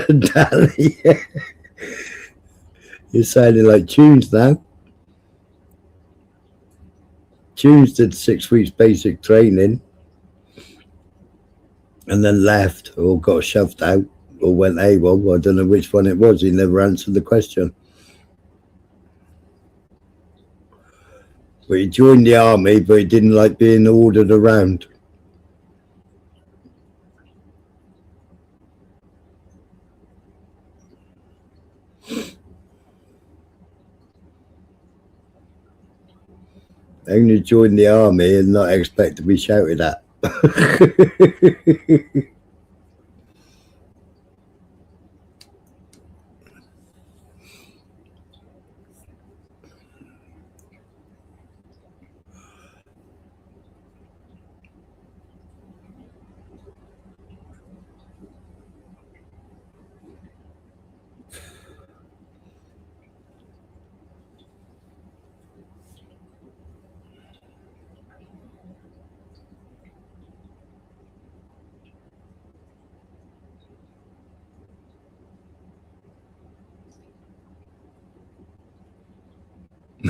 Danny, you're sounding like Tunes now. Tunes did 6 weeks basic training and then left or got shoved out or went AWOL. I don't know which one it was. He never answered the question. But he joined the army, but he didn't like being ordered around. Only join the army and not expect to be shouted at.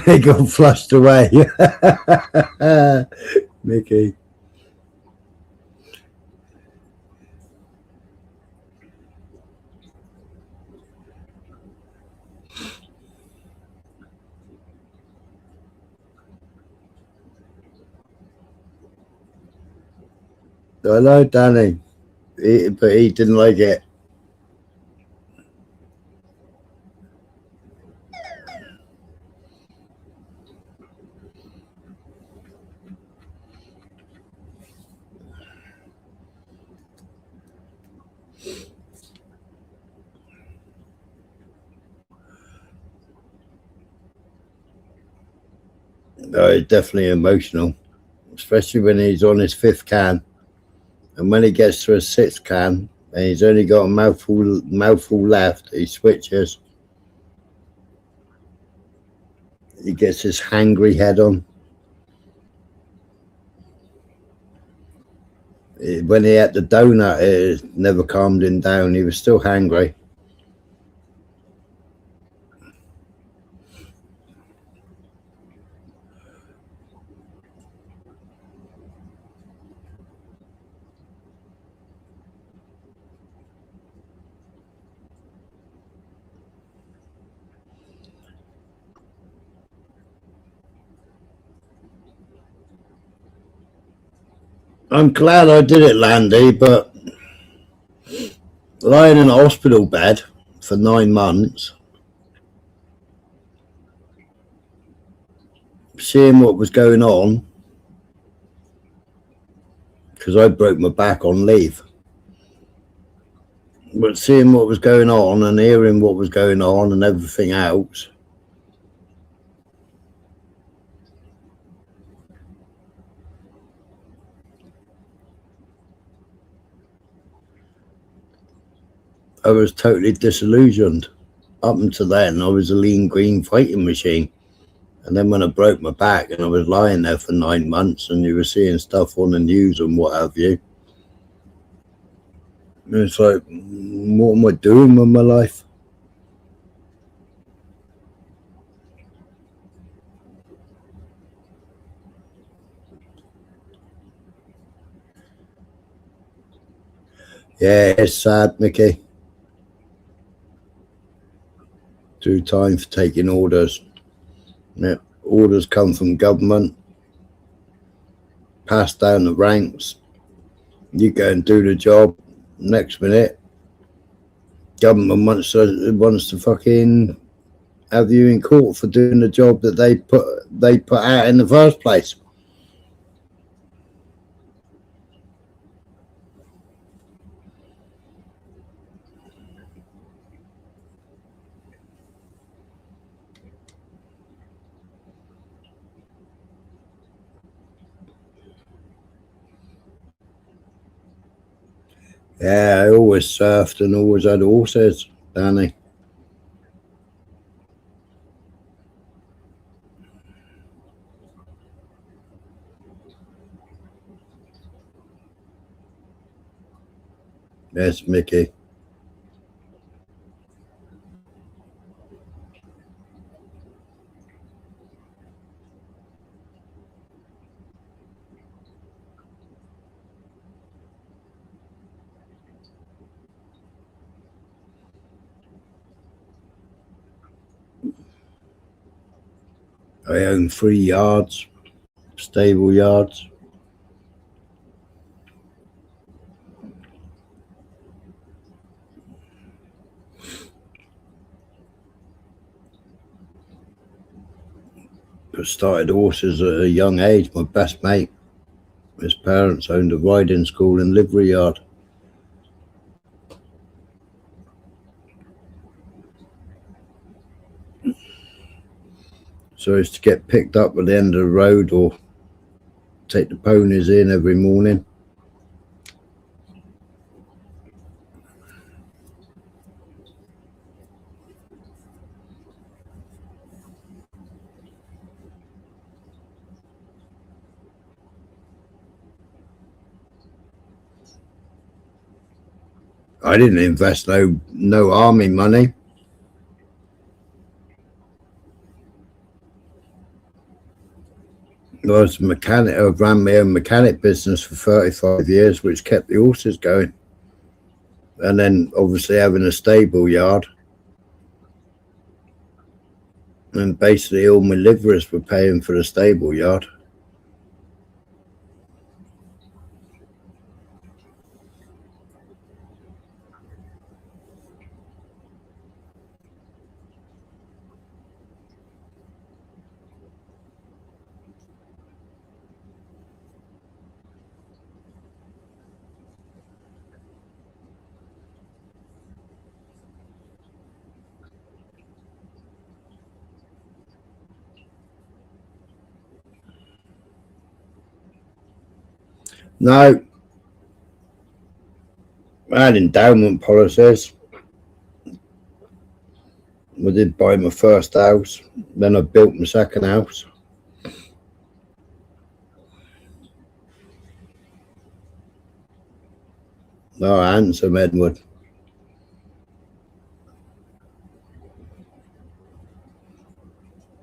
They got flushed away. Mickey. I know, Danny. But he didn't like it. No, he's definitely emotional, especially when he's on his 5th can. And when he gets to his 6th can, and he's only got a mouthful left, he switches. He gets his hangry head on. When he had the donut, it never calmed him down. He was still hangry. I'm glad I did it, Landy, but lying in a hospital bed for 9 months, seeing what was going on, because I broke my back on leave, but seeing what was going on and hearing what was going on and everything else, I was totally disillusioned. Up until then, I was a lean green fighting machine. And then when I broke my back and I was lying there for 9 months and you were seeing stuff on the news and what have you, it's like, what am I doing with my life? Yeah, it's sad, Mickey. Too time for taking orders. Yeah, orders come from government, pass down the ranks. You go and do the job. Next minute, government wants to fucking have you in court for doing the job that they put out in the first place. Yeah, I always surfed and always had horses, Danny. Yes, Mickey. I own 3 yards, stable yards. I started horses at a young age. My best mate, his parents owned a riding school and livery yard. So I used to get picked up at the end of the road or take the ponies in every morning. I didn't invest no army money. I was a mechanic. I ran my own mechanic business for 35 years, which kept the horses going. And then obviously having a stable yard. And basically all my liveries were paying for the stable yard. No, I had endowment policies. I did buy my first house. Then I built my second house. Oh, handsome Edward.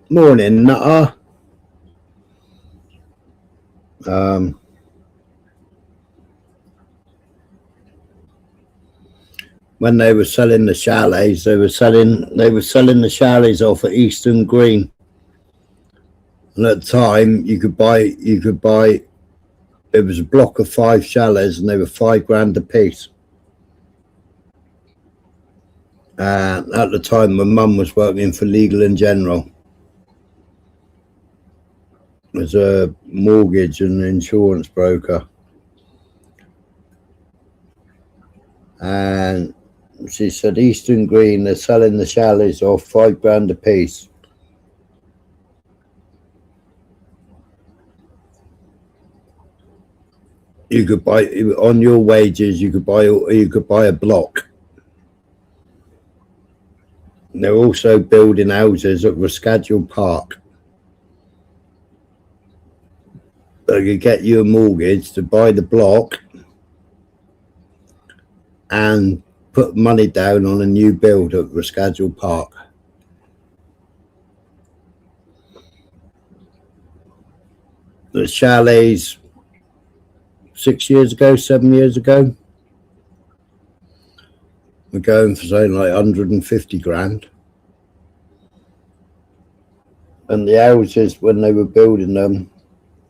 Morning, Nutter. When they were selling the chalets, they were selling the chalets off at Eastern Green. And at the time, you could buy. It was a block of 5 chalets, and they were £5 a piece. At the time, my mum was working for Legal and General as a mortgage and insurance broker, and she said, Eastern Green, they're selling the chalets off £5 a piece. You could buy on your wages. You could buy a block. They're also building houses at Rascadgel Park. They could get you a mortgage to buy the block and put money down on a new build at Rascadgel Park. The chalets 6 years ago, 7 years ago, were going for something like 150 grand. And the houses, when they were building them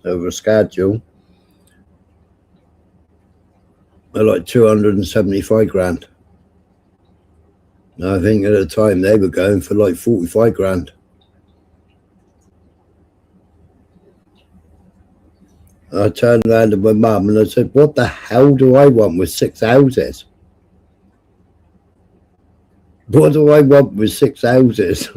over a schedule, were like 275 grand. And I think at the time they were going for like 45 grand. I turned around to my mum and I said, what the hell do I want with 6 houses? What do I want with 6 houses?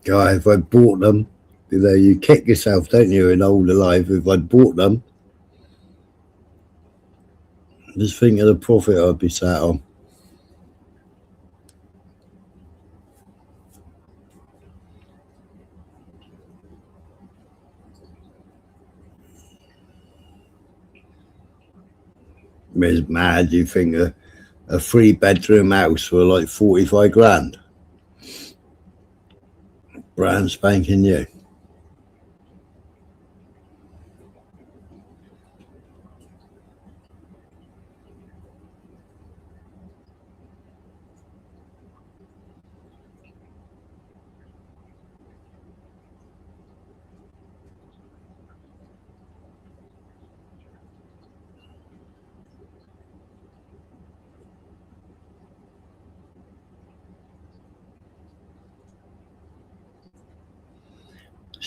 God, if I bought them, you know, you kick yourself, don't you, in older life? If I bought them, just think of the profit I'd be sat on. It's mad, you think a 3-bedroom house for like 45 grand. Brand spanking new.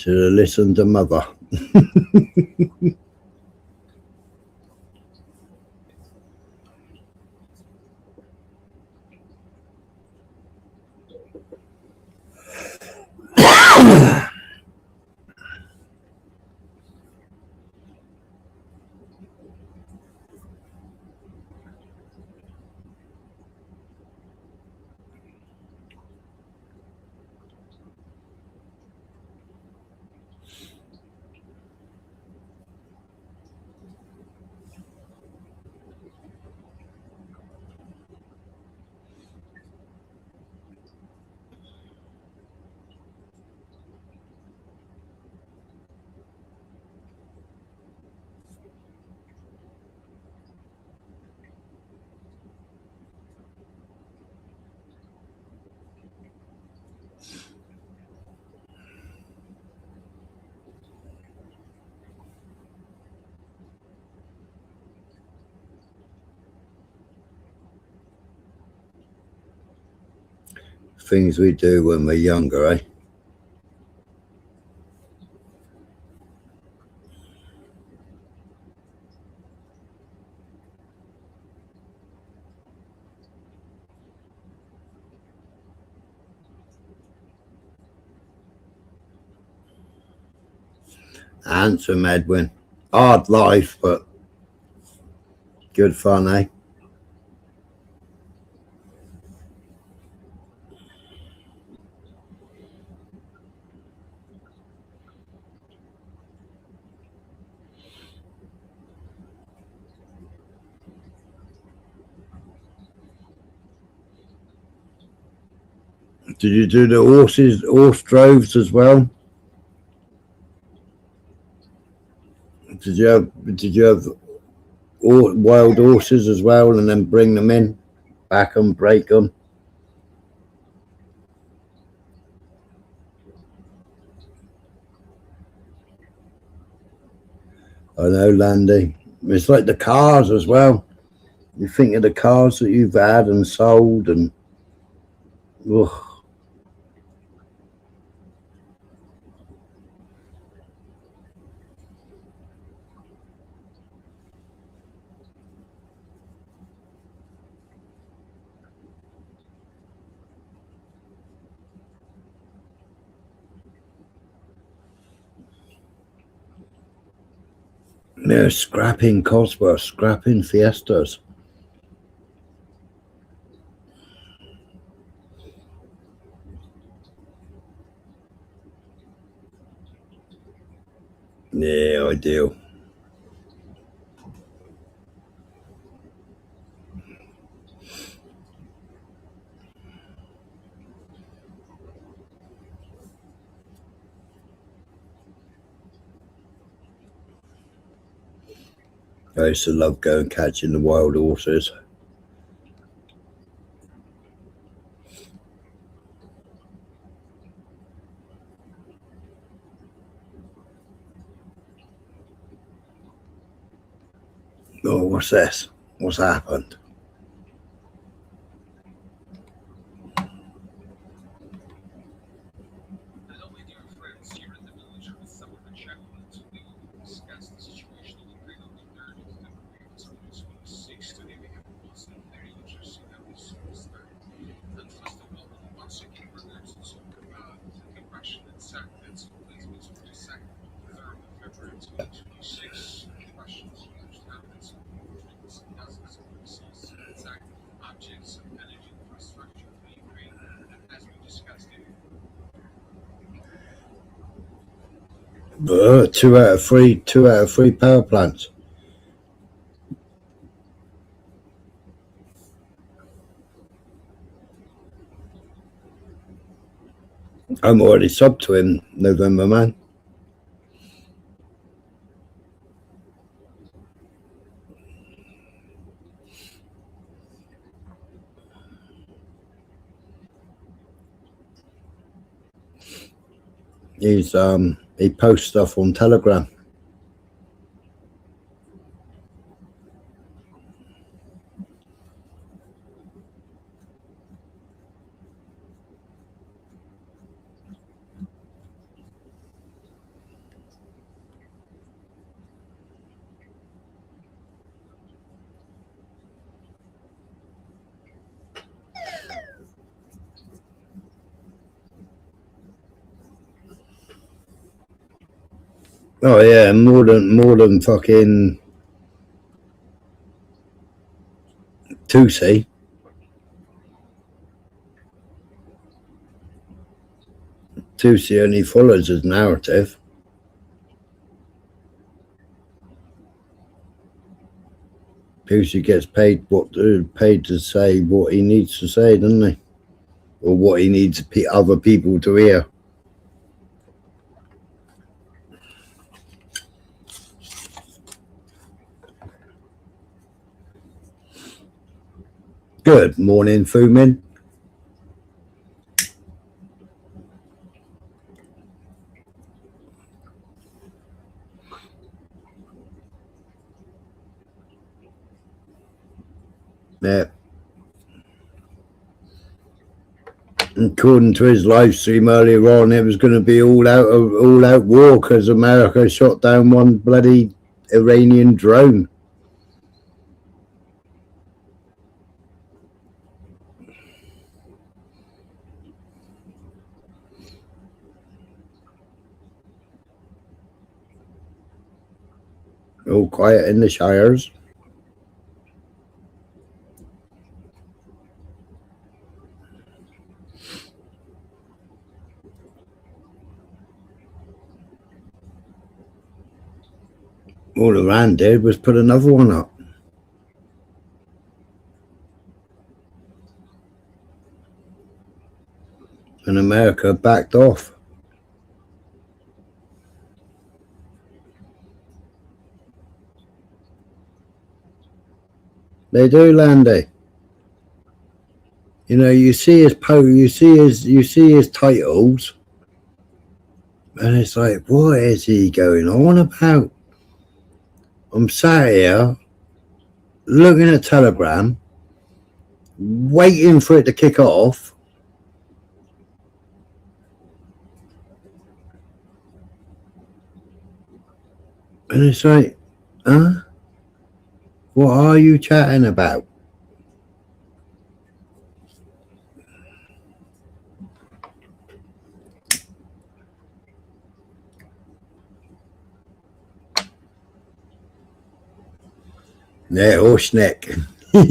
Should have listened to mother. Things we do when we're younger, eh? Handsome Edwin. Hard life, but good fun, eh? Did you do the horse droves as well? Did you have wild horses as well, and then bring them in, back them, break them? I know, Landy. It's like the cars as well. You think of the cars that you've had and sold, and ugh. They're scrapping Cosworth, scrapping Fiestas. Yeah, I do. I used to love going catching the wild horses. Oh, what's this? What's happened? Two out of three power plants. I'm already subbed to him, November Man. He posts stuff on Telegram. Oh yeah, more than fucking tunezy. Tunezy only follows his narrative. Tunezy gets paid to say what he needs to say, doesn't he? Or what he needs other people to hear. Good morning, Fumin. Yeah. According to his live stream earlier on, it was going to be all out war because America shot down one bloody Iranian drone. All quiet in the shires. All Iran did was put another one up. And America backed off. They do, Landy. You know, you see his titles, and it's like, what is he going on about? I'm sat here looking at Telegram, waiting for it to kick off. And it's like, huh? What are you chatting about? Yeah, horseneck. We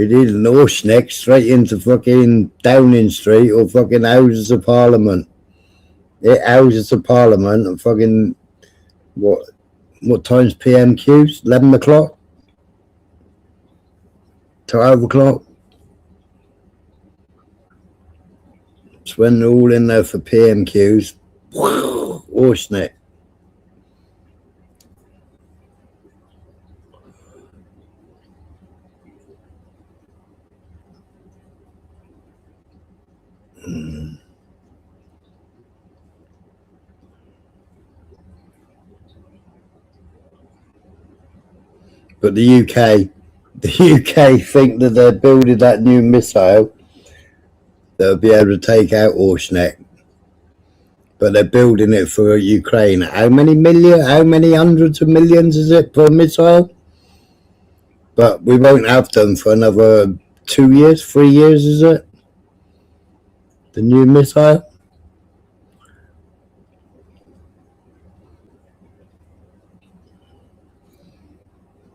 need an horseneck straight into fucking Downing Street or fucking Houses of Parliament. Yeah, Houses of Parliament and fucking what time's PMQs? 11 o'clock? 12 o'clock? It's when they're all in there for PMQs. Horseneck. But the UK think that they're building that new missile that'll be able to take out Horseneck. But they're building it for Ukraine. How many hundreds of millions is it per missile? But we won't have them for another 2 years, 3 years, is it? The new missile?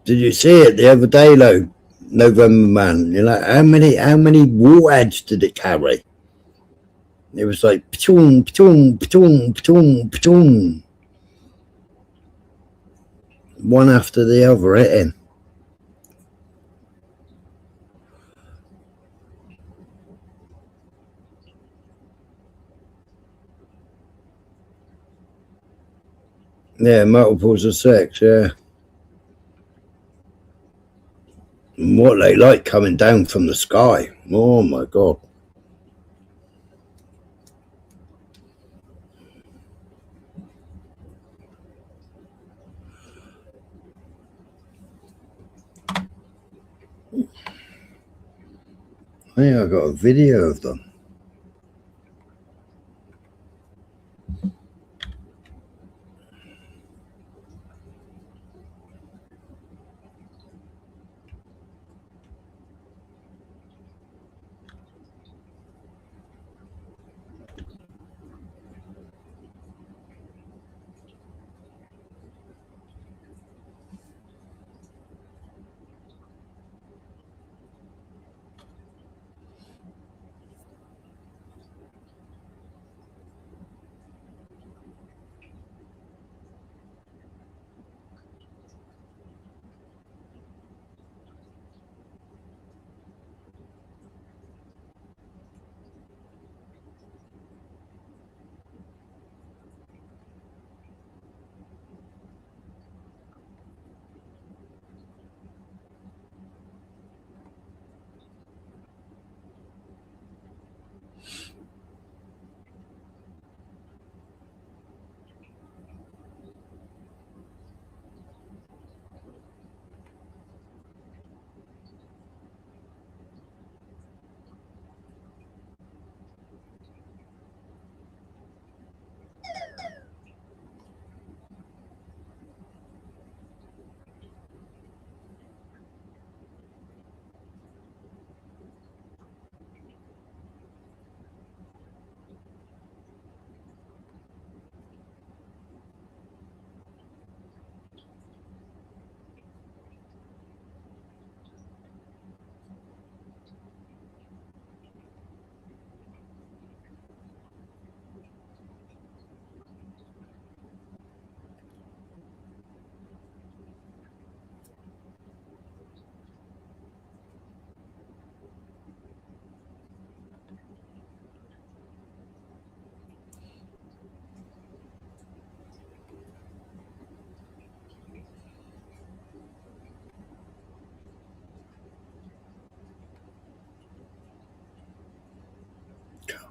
Did you see it the other day, though? November Man. You know, how many warheads did it carry? It was like patoon, patoon, patoon, patoon, patoon. One after the other hitting. Yeah, multiples of 6, yeah. And what they like coming down from the sky. Oh my God. I think I got a video of them.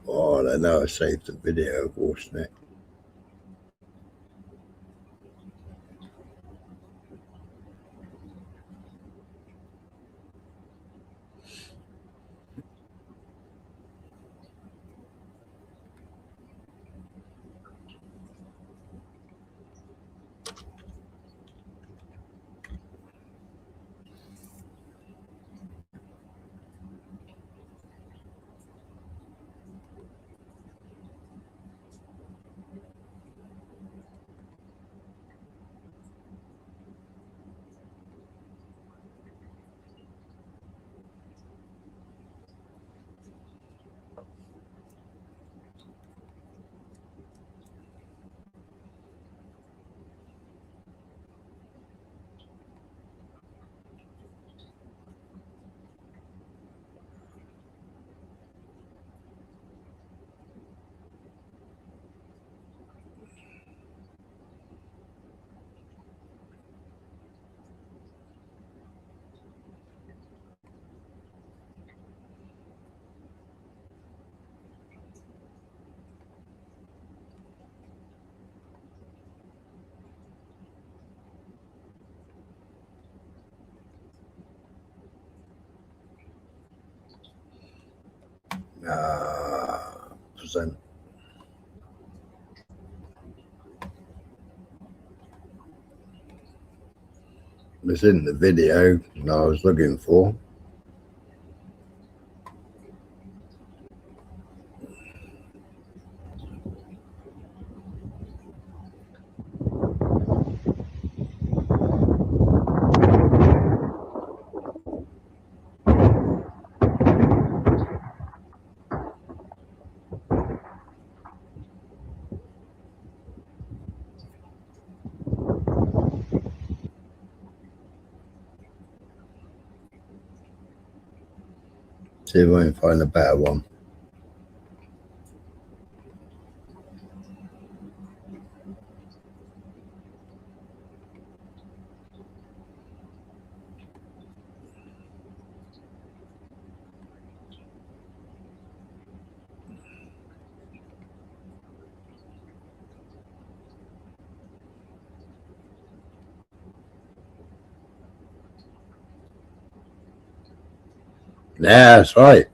Oh, I know I saved the video of watching it. Present. It's in the video that I was looking for. See if I can find a better one. Yeah, that's right.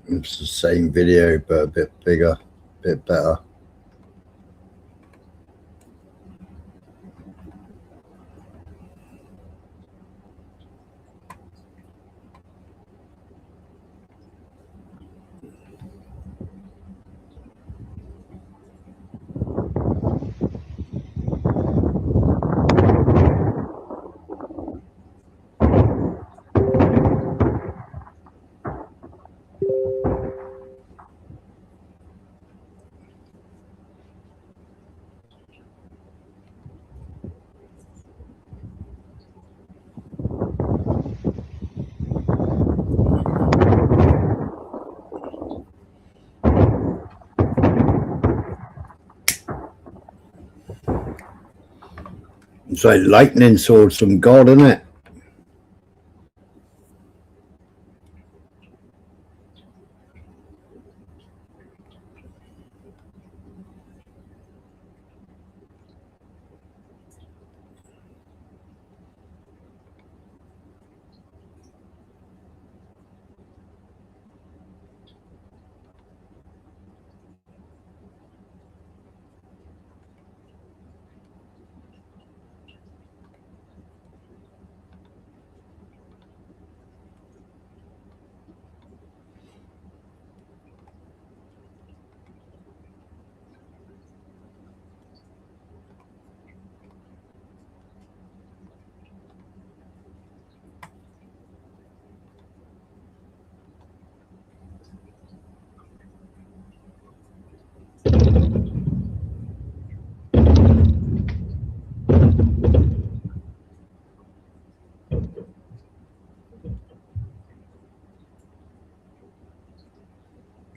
It's the same video, but a bit bigger, a bit better. It's like lightning swords from God, isn't it?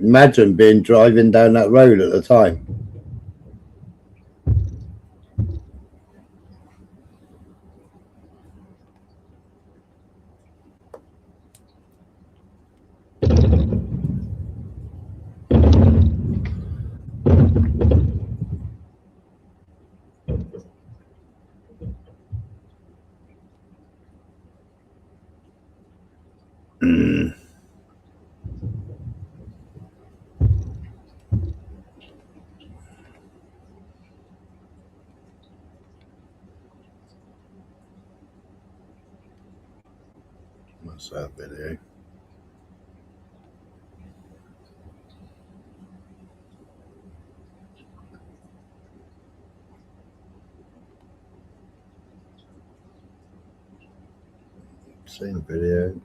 Imagine being driving down that road at the time. What's that video? Same video.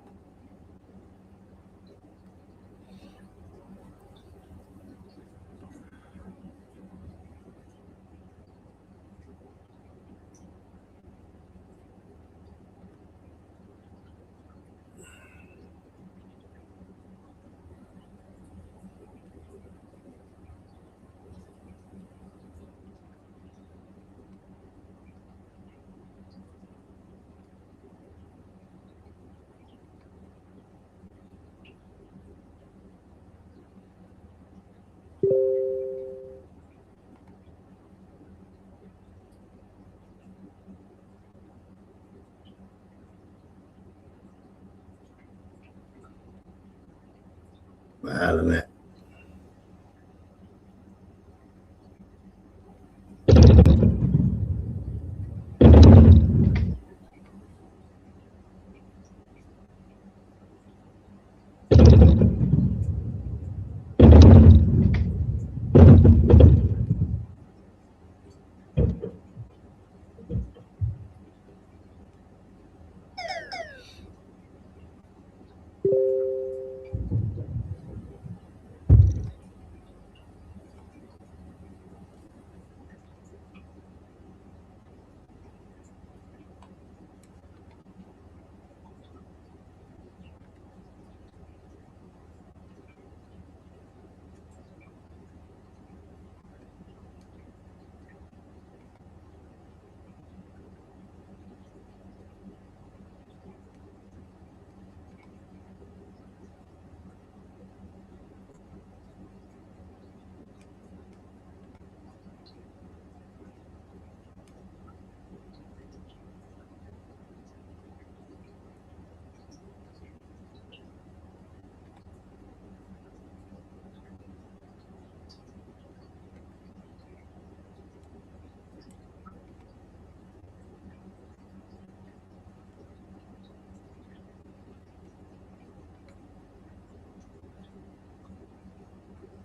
Mad, isn't it?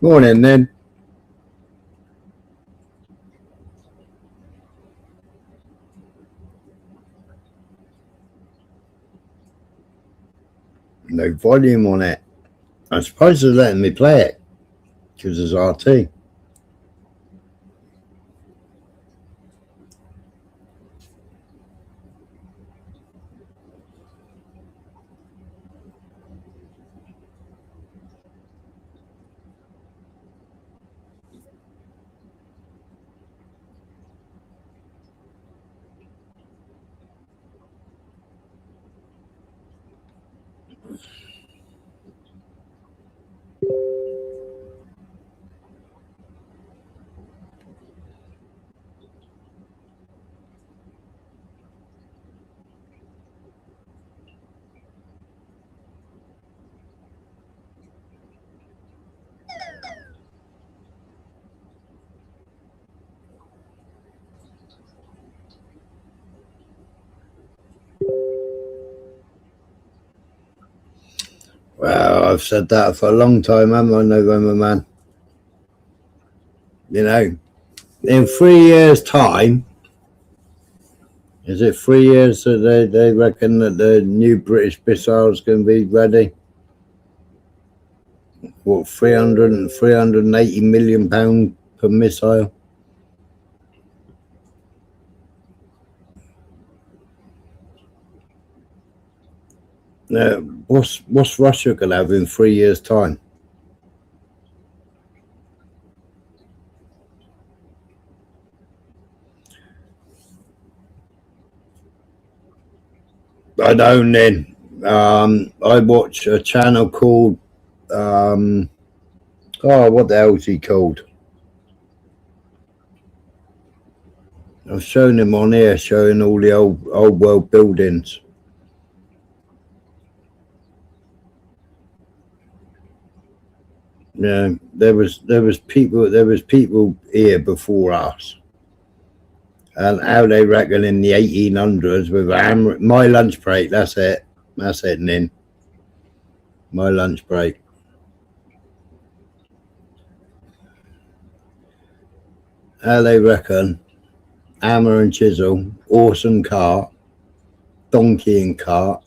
Morning then. No volume on it. I'm surprised they're letting me play it because it's RT. Well, I've said that for a long time, haven't I, November Man? You know, in 3 years' time, is it 3 years that they reckon that the new British missiles can be ready? What, 380 million pound per missile? What's Russia gonna have in 3 years' time? I don't then. I watch a channel called oh, what the hell is he called? I've shown him on here, showing all the old world buildings. Yeah, there was people here before us, and how they reckon in the 1800s with my lunch break. That's it, Nin. My lunch break. How they reckon hammer and chisel, horse and cart, donkey and cart.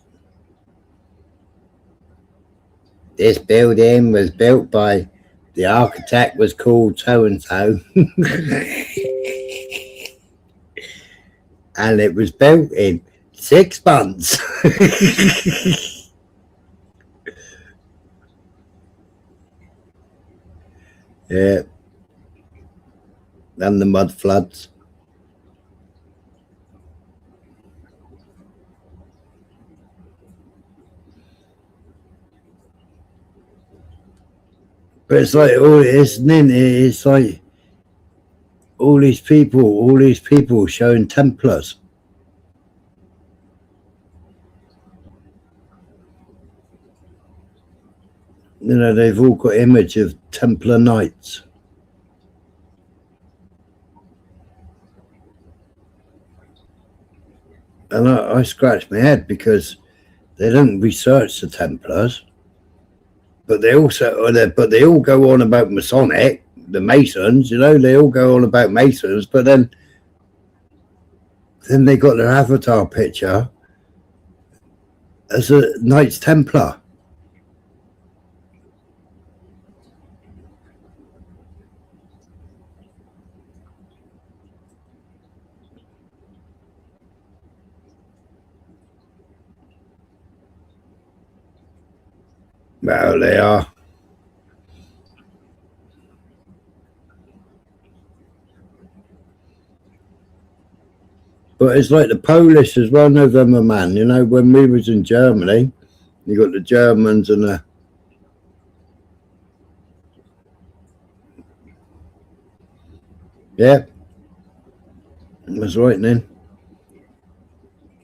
This building was built by the architect was called so and so. And it was built in 6 months. Yeah. And the mud floods. But it's like, oh, it's like all these people showing Templars. You know, they've all got image of Templar Knights. And I scratch my head because they don't research the Templars, but they all go on about Masonic, the Masons. You know, they all go on about Masons, but then they got their avatar picture as a Knights Templar. Well, they are. But it's like the Polish as well, November Man. You know, when we was in Germany, you got the Germans and the... Yeah. That's right then.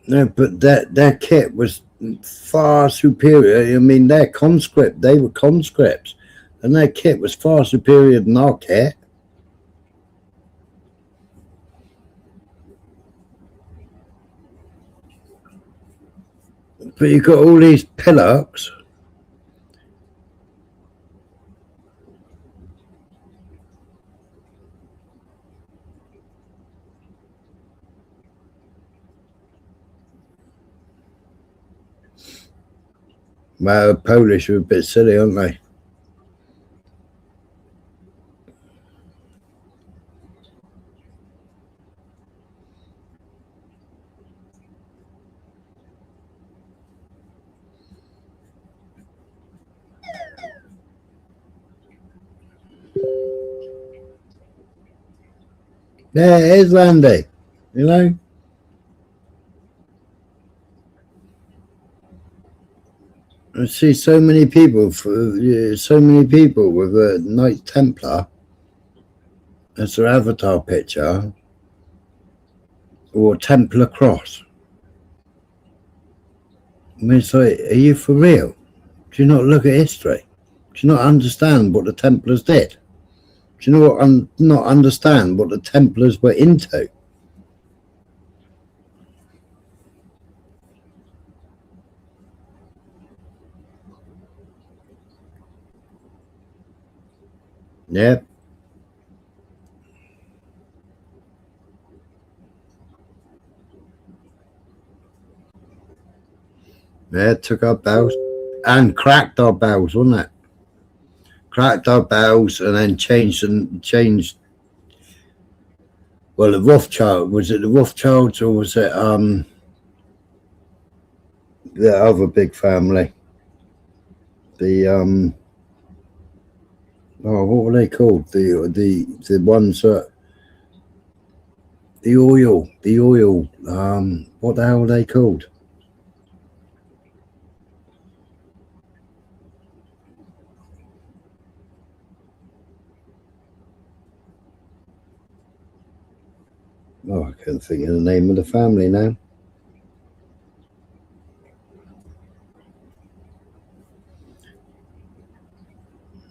No, but their kit was far superior. I mean, they were conscripts, and their kit was far superior than our kit. But you got all these pillocks. Well, Polish are a bit silly, aren't they? Yeah, it is, Landy. You know? I see so many people with a Knight Templar as their avatar picture, or Templar cross. I mean, it's like, are you for real? Do you not look at history? Do you not understand what the Templars did? Do you not understand what the Templars were into? Yep. Yeah, took our bells and cracked our bells, wasn't it? Cracked our bells and then changed. Well, the Rothschild, was it the Rothschilds or was it the other big family? The oh, what were they called? The ones that the oil. What the hell were they called? Oh, I can't think of the name of the family now.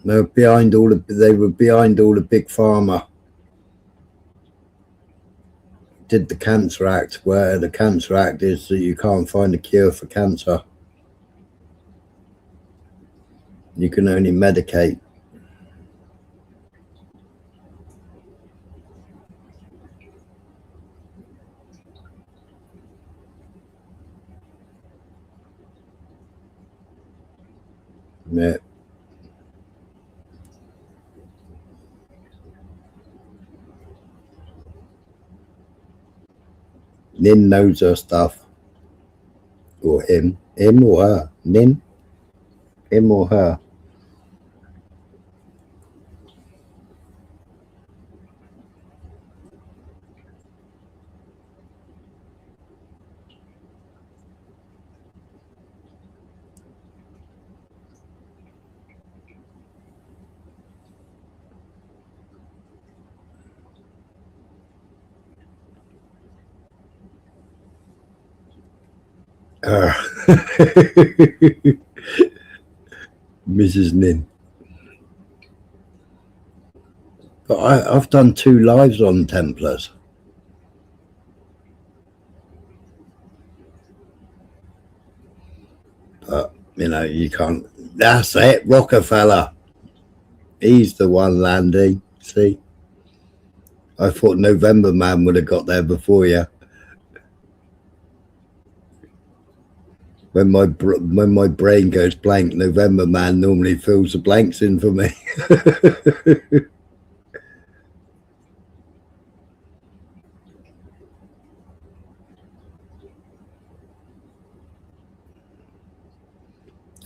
They were behind all the big pharma. Did the Cancer Act, where the Cancer Act is that you can't find a cure for cancer. You can only medicate. Yeah. Nin knows her stuff. Or him. Him or her. Nin? Him or her. Mrs. Nin. But I've done 2 lives on Templars. But, you know, you can't. That's it, Rockefeller. He's the one, Landy. See? I thought November Man would have got there before you. When my brain goes blank, November Man normally fills the blanks in for me.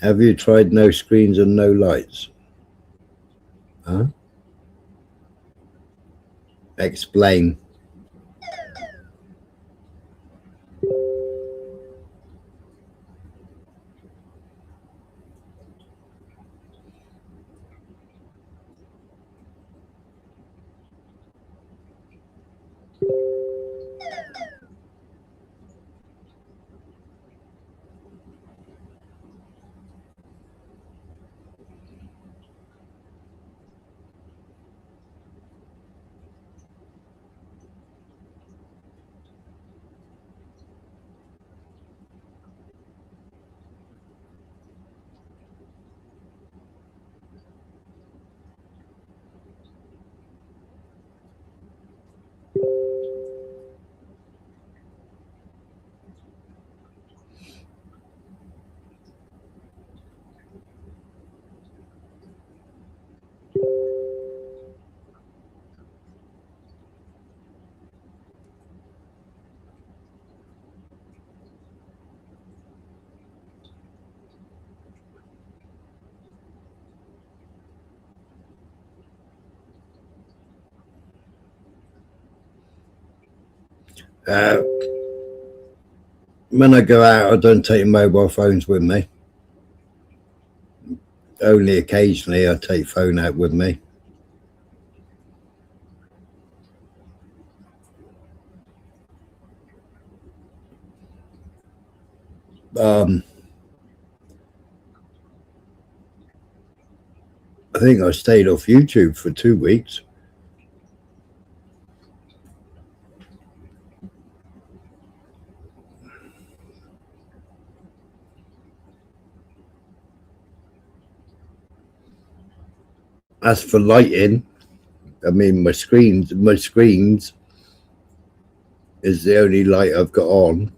Have you tried no screens and no lights? Huh? Explain. When I go out, I don't take mobile phones with me. Only occasionally I take phone out with me. I think I stayed off YouTube for 2 weeks. As for lighting, I mean my screens is the only light I've got on.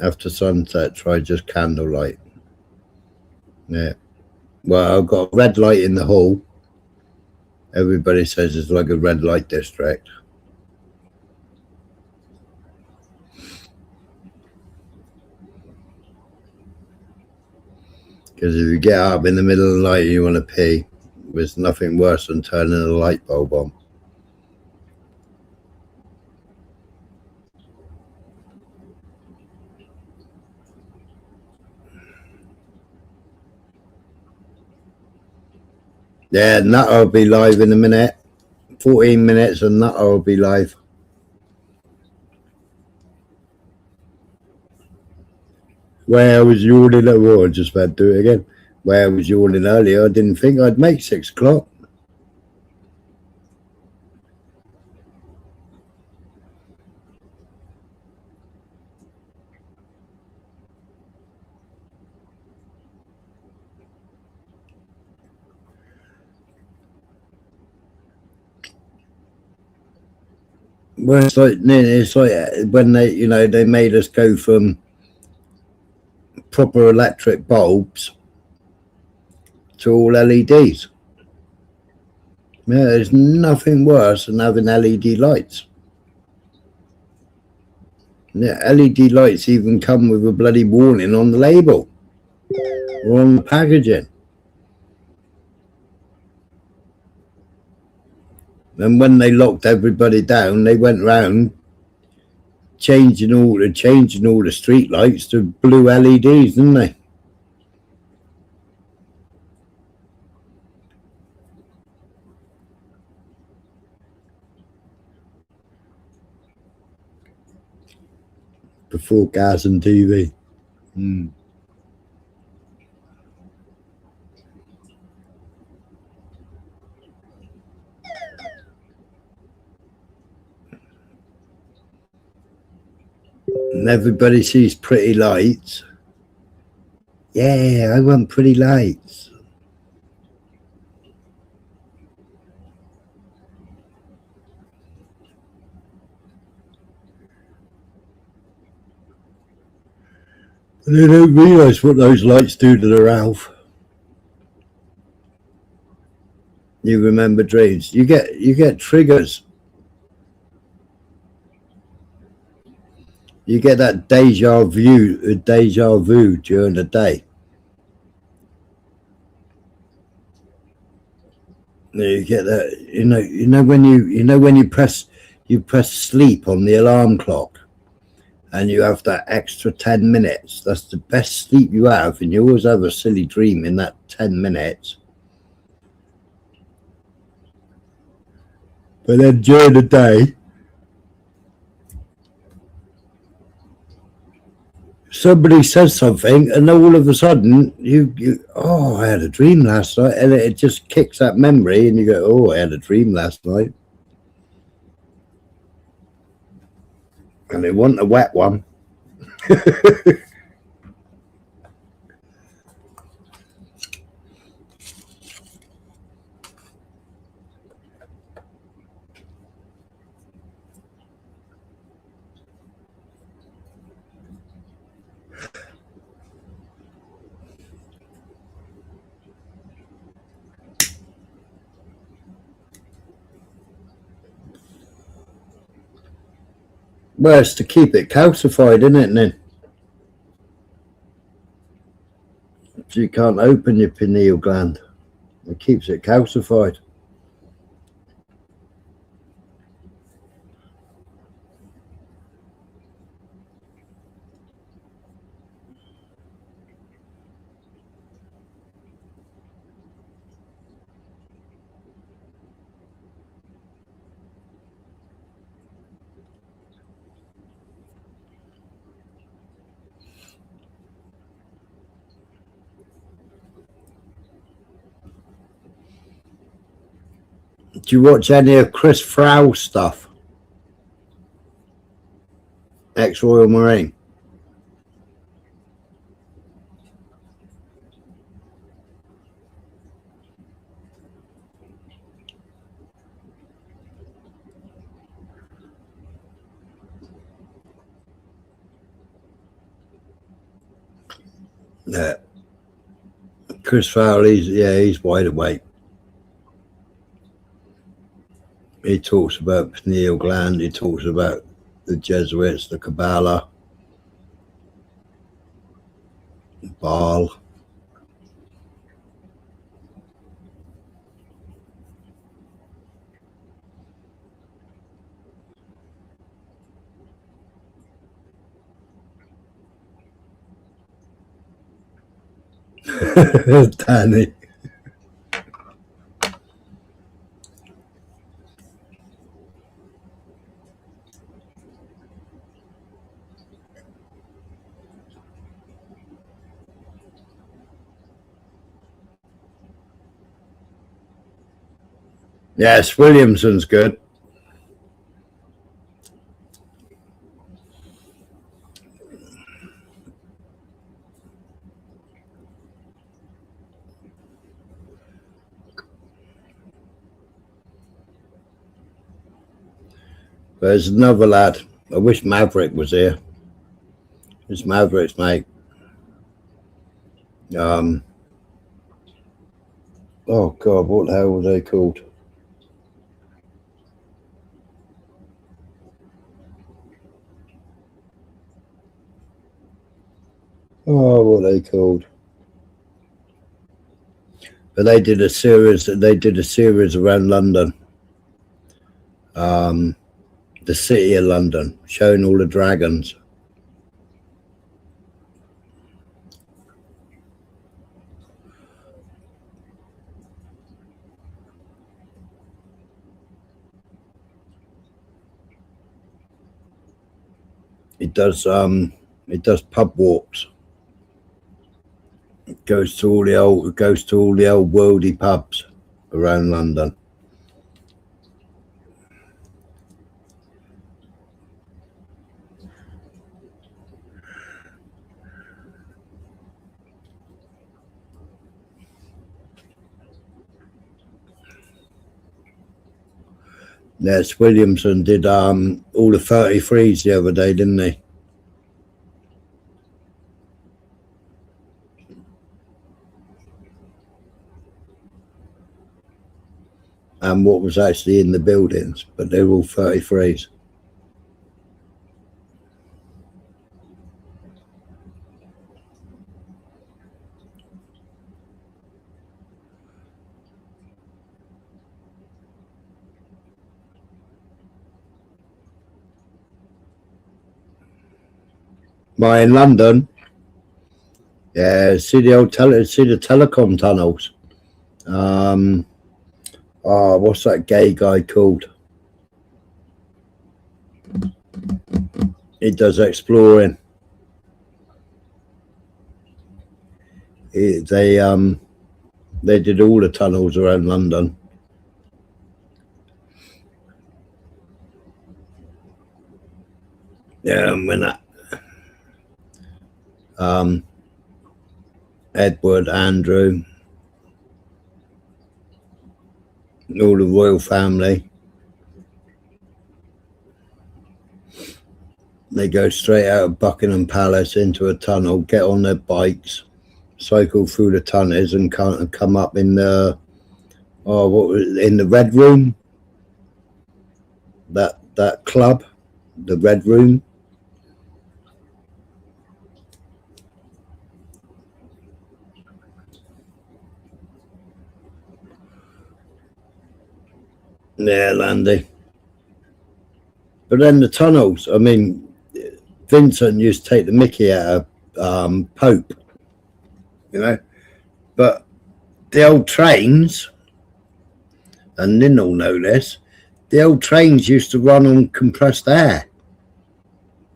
After sunset, try just candlelight. Yeah. Well, I've got a red light in the hall. Everybody says it's like a red light district. Because if you get up in the middle of the night and you want to pee, there's nothing worse than turning a light bulb on. Yeah, Nutter will be live in a minute. 14 minutes and Nutter will be live. Where I was yawning, I just about to do it again. Where I was yawning earlier, I didn't think I'd make 6 o'clock. Well, it's like when they, you know, they made us go from proper electric bulbs to all LEDs. Yeah, there's nothing worse than having LED lights. Yeah, LED lights even come with a bloody warning on the label or on the packaging. And when they locked everybody down, they went round changing all the street lights to blue LEDs, didn't they? Before gas and TV. And everybody sees pretty lights. Yeah, I want pretty lights. And they don't realise what those lights do to the Ralph. You remember dreams. You get triggers. You get that deja vu during the day. You get that, you know when you press sleep on the alarm clock, and you have that extra 10 minutes. That's the best sleep you have, and you always have a silly dream in that 10 minutes. But then during the day, somebody says something, and all of a sudden oh, I had a dream last night, and it just kicks that memory, and you go, oh, I had a dream last night. And it wasn't a wet one. Well, it's to keep it calcified, isn't it, then? So you can't open your pineal gland. It keeps it calcified. Do you watch any of Chris Frow's stuff? Ex-Royal Marine. Yeah. Chris Farrell, he's wide awake. He talks about pineal gland, he talks about the Jesuits, the Kabbalah, Baal. Danny. Yes, Williamson's good. There's another lad. I wish Maverick was here. It's Maverick's mate. Oh God, what the hell were they called? Oh, what are they called? But they did a series. They did a series around London, the city of London, showing all the dragons. It does pub walks. It goes to all the old worldy pubs around London. Yes, Williamson did all the 33s the other day, didn't he? And what was actually in the buildings, but they're all 33s. By in London, yeah, see the telecom tunnels. Oh, what's that gay guy called? He does exploring. They did all the tunnels around London. Yeah, and when that Edward, Andrew, all the royal family, they go straight out of Buckingham Palace into a tunnel, get on their bikes, cycle through the tunnels, and come up in the in the Red Room. That club, the Red Room. Yeah, Landy. But then the tunnels, I mean, Vincent used to take the mickey out of Pope, you know, but the old trains, and Lynn will know this, the old trains used to run on compressed air.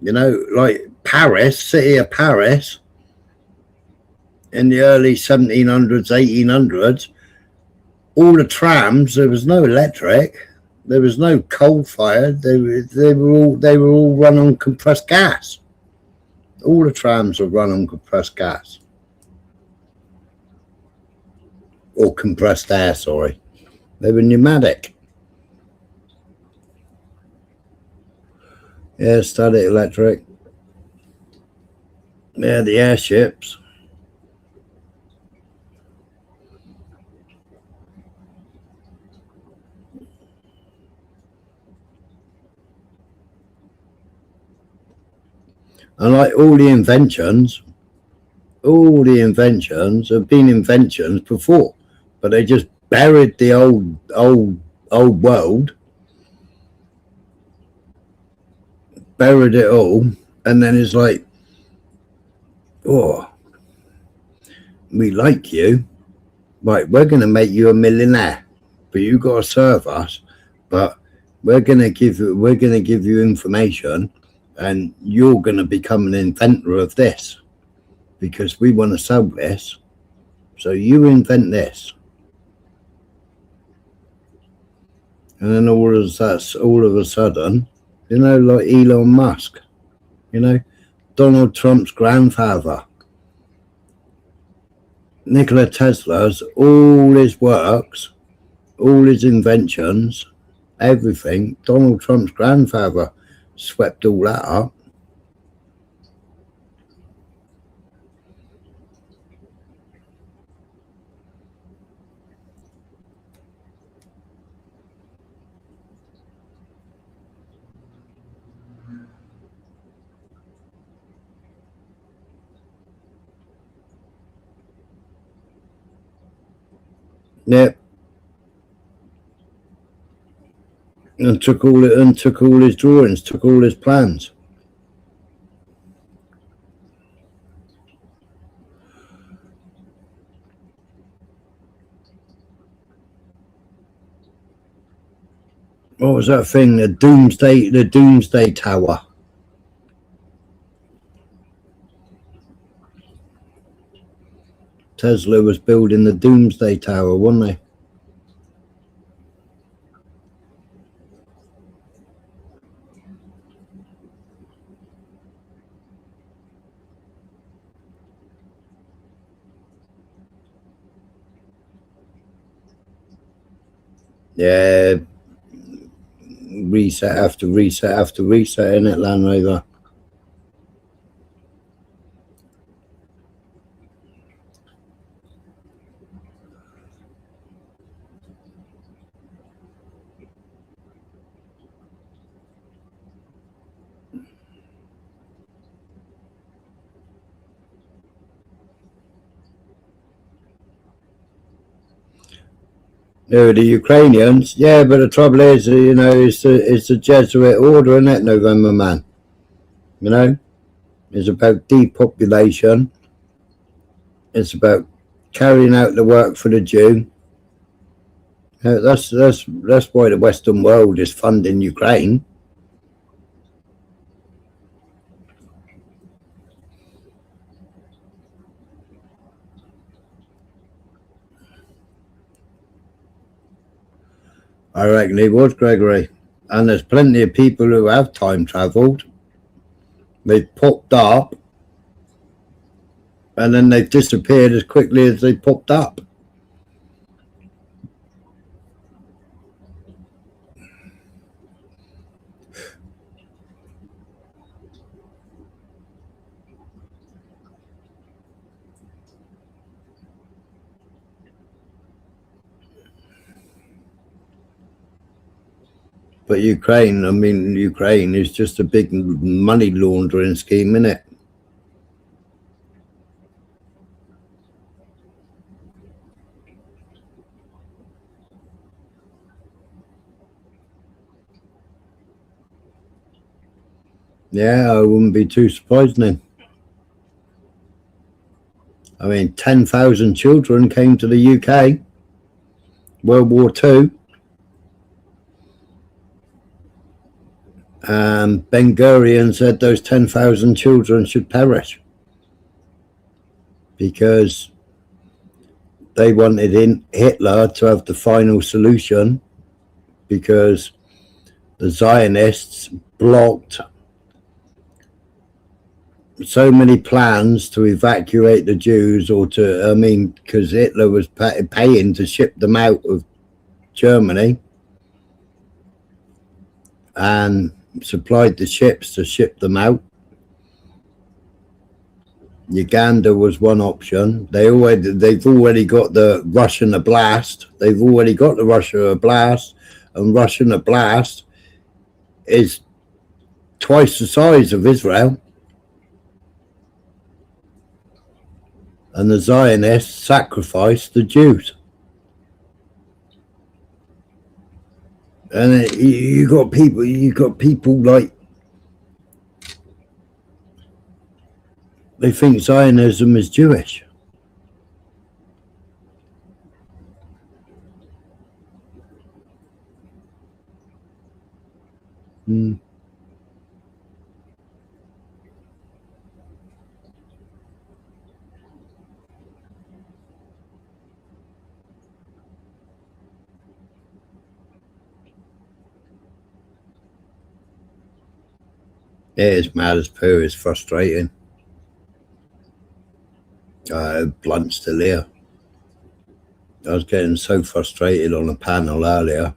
You know, like Paris, city of Paris, in the early 1700s, 1800s, all the trams, there was no electric, there was no coal-fired, they were all run on compressed gas. All the trams were run on compressed gas. Or compressed air, sorry. They were pneumatic. Yeah, static electric. Yeah, the airships. And like all the inventions have been inventions before, but they just buried the old world, buried it all, and then it's like, oh, we like you, right? We're going to make you a millionaire, but you got to serve us. But we're going to give you information, and you're going to become an inventor of this because we want to sell this. So you invent this. And then all of a sudden, you know, like Elon Musk, you know, Donald Trump's grandfather, Nikola Tesla's, all his works, all his inventions, everything, Donald Trump's grandfather swept all that up. Yep. And took all his drawings, took all his plans. What was that thing? The Doomsday Tower. Tesla was building the Doomsday Tower, wasn't they? Yeah, reset after reset after reset in it, Land Rover. The Ukrainians, yeah, but the trouble is, you know, it's the Jesuit order, isn't it, November Man? You know, it's about depopulation. It's about carrying out the work for the Jew. That's why the Western world is funding Ukraine. I reckon he was, Gregory. And there's plenty of people who have time travelled. They've popped up and then they've disappeared as quickly as they popped up. But Ukraine is just a big money laundering scheme, isn't it? Yeah, I wouldn't be too surprised then. I mean, 10,000 children came to the UK, World War II. Ben Gurion said those 10,000 children should perish because they wanted Hitler to have the final solution, because the Zionists blocked so many plans to evacuate the Jews, or because Hitler was paying to ship them out of Germany and supplied the ships to ship them out. Uganda was one option. They've already got the Russian Oblast. They've already got the Russian Oblast, and Russian Oblast is twice the size of Israel. And the Zionists sacrificed the Jews. And you got people like, they think Zionism is Jewish. Mm. It is mad as poo. It's frustrating. Blunt's still here. I was getting so frustrated on a panel earlier.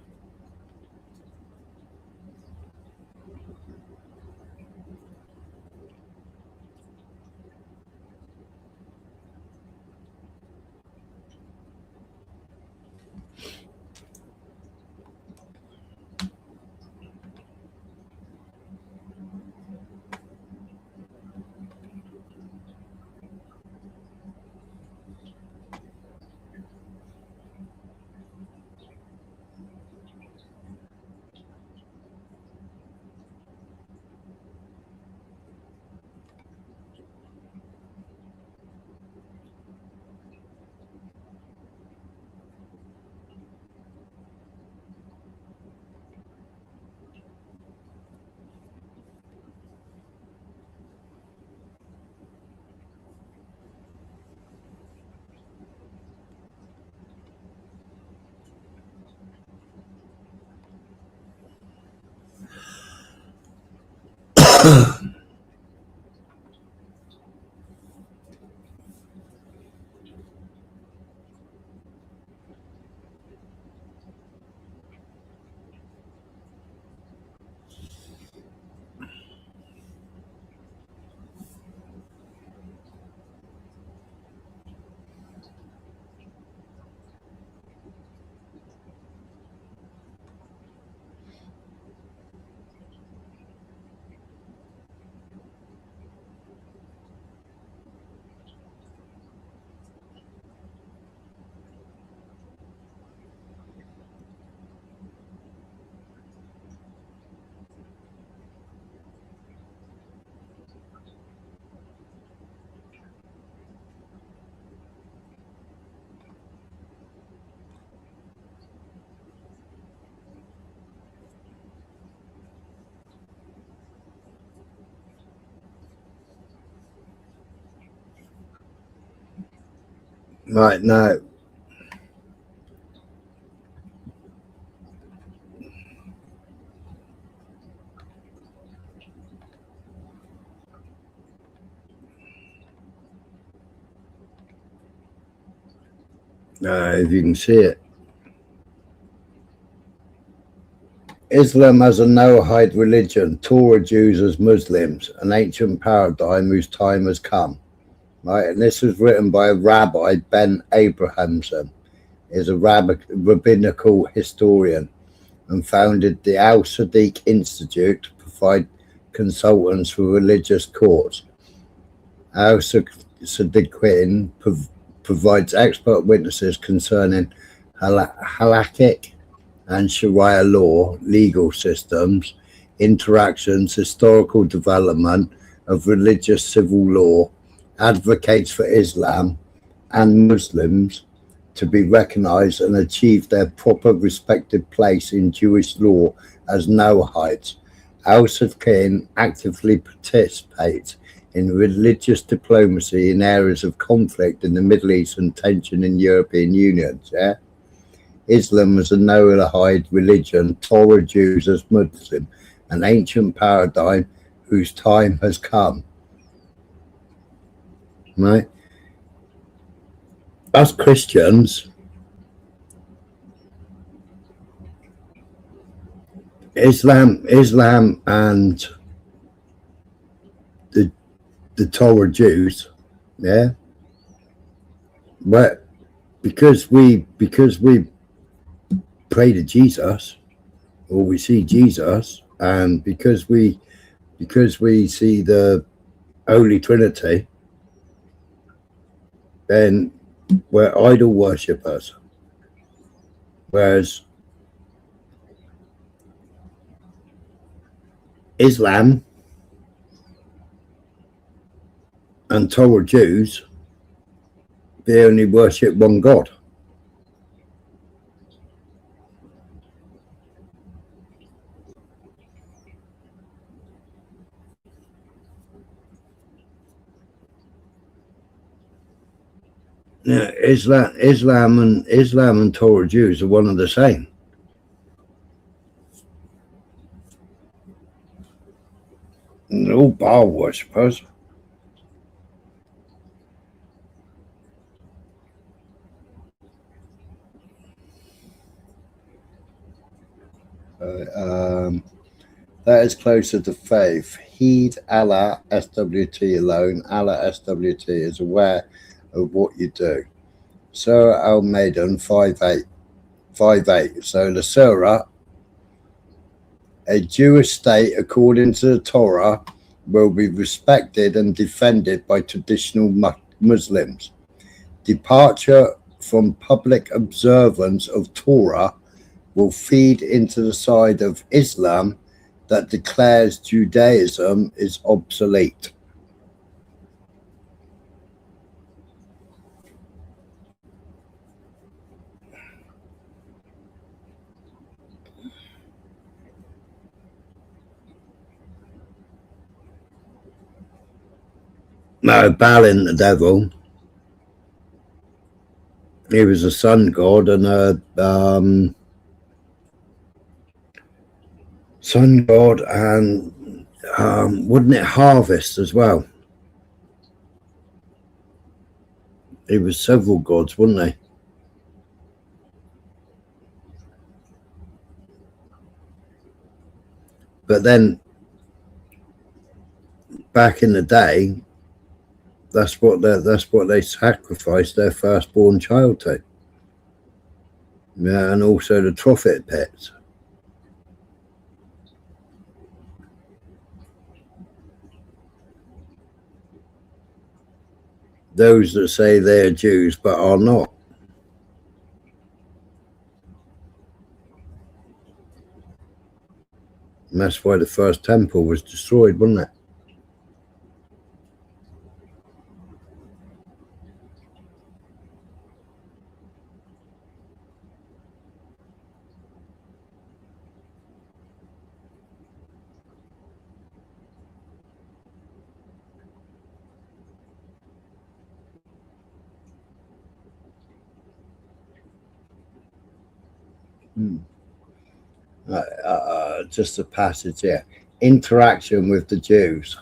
Right, no. If you can see it. Islam as a Noahide religion, Torah Jews as Muslims, an ancient paradigm whose time has come. Right, and this was written by a rabbi, Ben Abrahamson, is a rabbinical historian, and founded the Al Sadiq Institute to provide consultants for religious courts. Al Sadiq provides expert witnesses concerning halakhic and Sharia law, legal systems, interactions, historical development of religious civil law, advocates for Islam and Muslims to be recognized and achieve their proper respective place in Jewish law as Noahites. Al-Sadiq actively participates in religious diplomacy in areas of conflict in the Middle East and tension in European unions. Yeah? Islam as a Noahide religion, Torah Jews as Muslim, an ancient paradigm whose time has come. Right? Us Christians, Islam and the Torah Jews, yeah, but because we pray to Jesus, or we see Jesus, and because we see the Holy Trinity, then we're idol worshippers. Whereas Islam and Torah Jews, they only worship one God. Yeah, Islam and Torah Jews are one and the same. all Baal worshippers. That is closer to faith. Heed Allah SWT alone. Allah SWT is aware of what you do. Surah Al-Maiden 5:8. So the Surah, a Jewish state according to the Torah, will be respected and defended by traditional Muslims. Departure from public observance of Torah will feed into the side of Islam that declares Judaism is obsolete. No, Balin the devil. He was a sun god and a sun god, and wouldn't it harvest as well? He was several gods, wouldn't he? But then back in the day, that's what they sacrificed their firstborn child to. Yeah, and also the Tophet pits. Those that say they're Jews but are not. And that's why the first temple was destroyed, wasn't it? Just a passage here. Interaction with the Jews.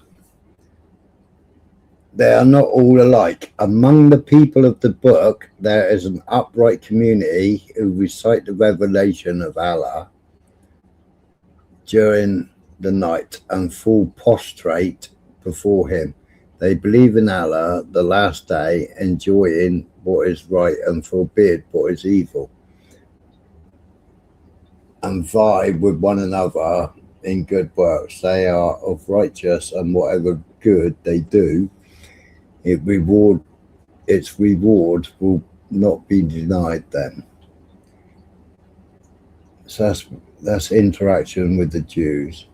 They are not all alike. Among the people of the book, there is an upright community who recite the revelation of Allah during the night and fall prostrate before him. They believe in Allah, the last day, enjoying what is right and forbid what is evil, and vibe with one another in good works. They are of righteous, and whatever good they do, its reward will not be denied them. So that's interaction with the Jews.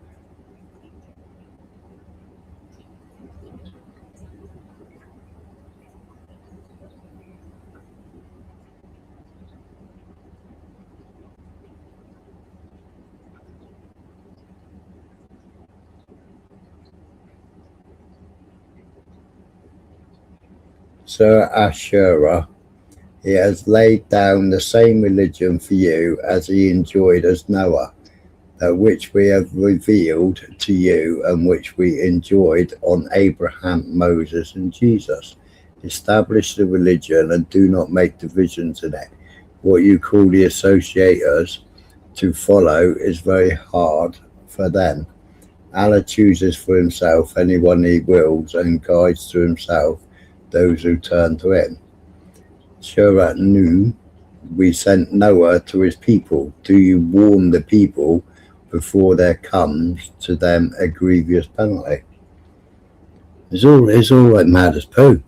Sir Ashura, he has laid down the same religion for you as he enjoyed as Noah, that which we have revealed to you and which we enjoyed on Abraham, Moses, and Jesus. Establish the religion and do not make divisions in it. What you call the associators to follow is very hard for them. Allah chooses for himself anyone he wills and guides to himself those who turn to him. Surat Nuh, we sent Noah to his people. Do you warn the people before there comes to them a grievous penalty? It's all like mad as poo.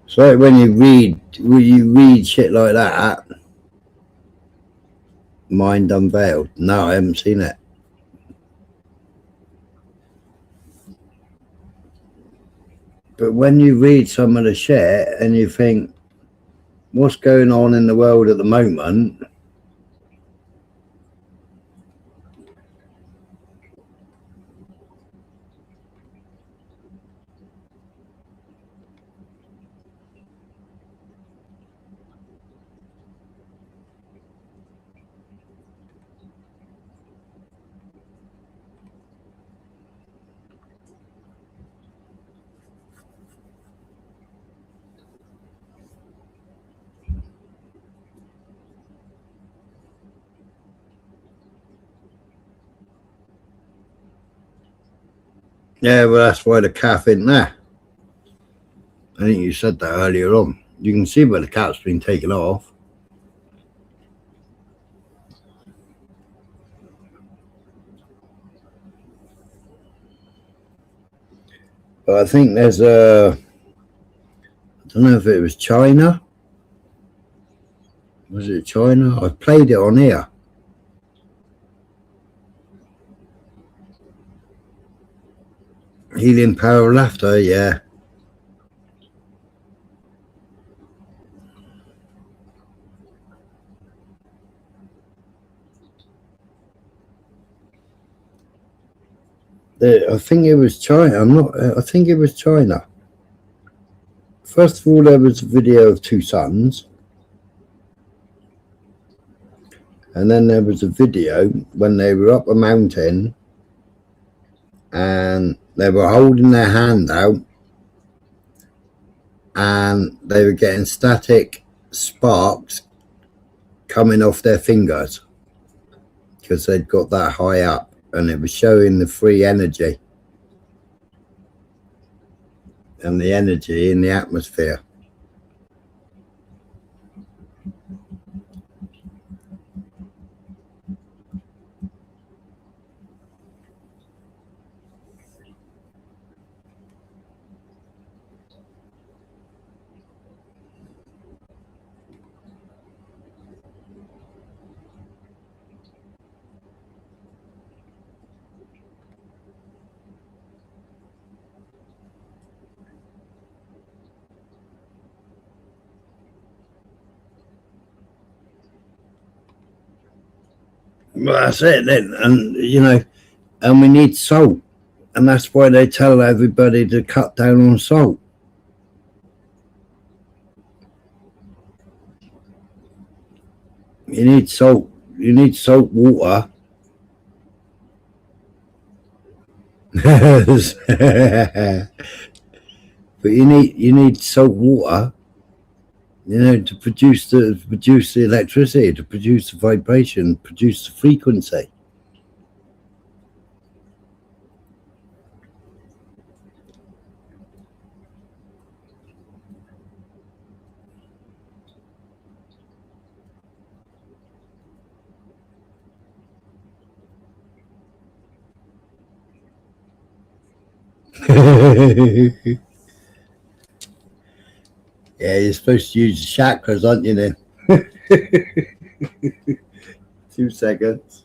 So when you read shit like that, Mind Unveiled. No, I haven't seen it. But when you read some of the shit and you think, what's going on in the world at the moment? Yeah, well, that's why the calf isn't there. I think you said that earlier on. You can see where the cat's been taken off. But I think there's a... I don't know if it was China. Was it China? I played it on here. Healing Power of Laughter, yeah. I think it was China. I think it was China. First of all, there was a video of two suns. And then there was a video when they were up a mountain and they were holding their hand out and they were getting static sparks coming off their fingers because they'd got that high up, and it was showing the free energy and the energy in the atmosphere. Well, that's it then. And you know, and we need salt, and that's why they tell everybody to cut down on salt. You need salt. You need salt water. But you need salt water, you know, to produce the electricity, to produce the vibration, produce the frequency. Yeah, you're supposed to use the chakras, aren't you then? 2 seconds.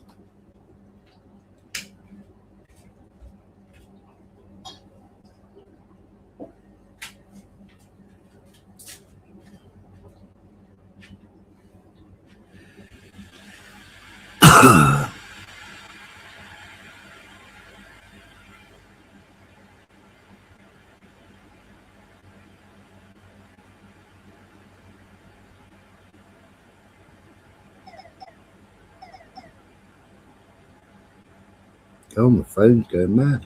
Oh, my phone's going mad.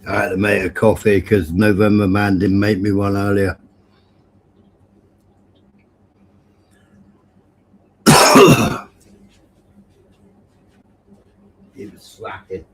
I had to make a coffee because November Man didn't make me one earlier. He was slacking.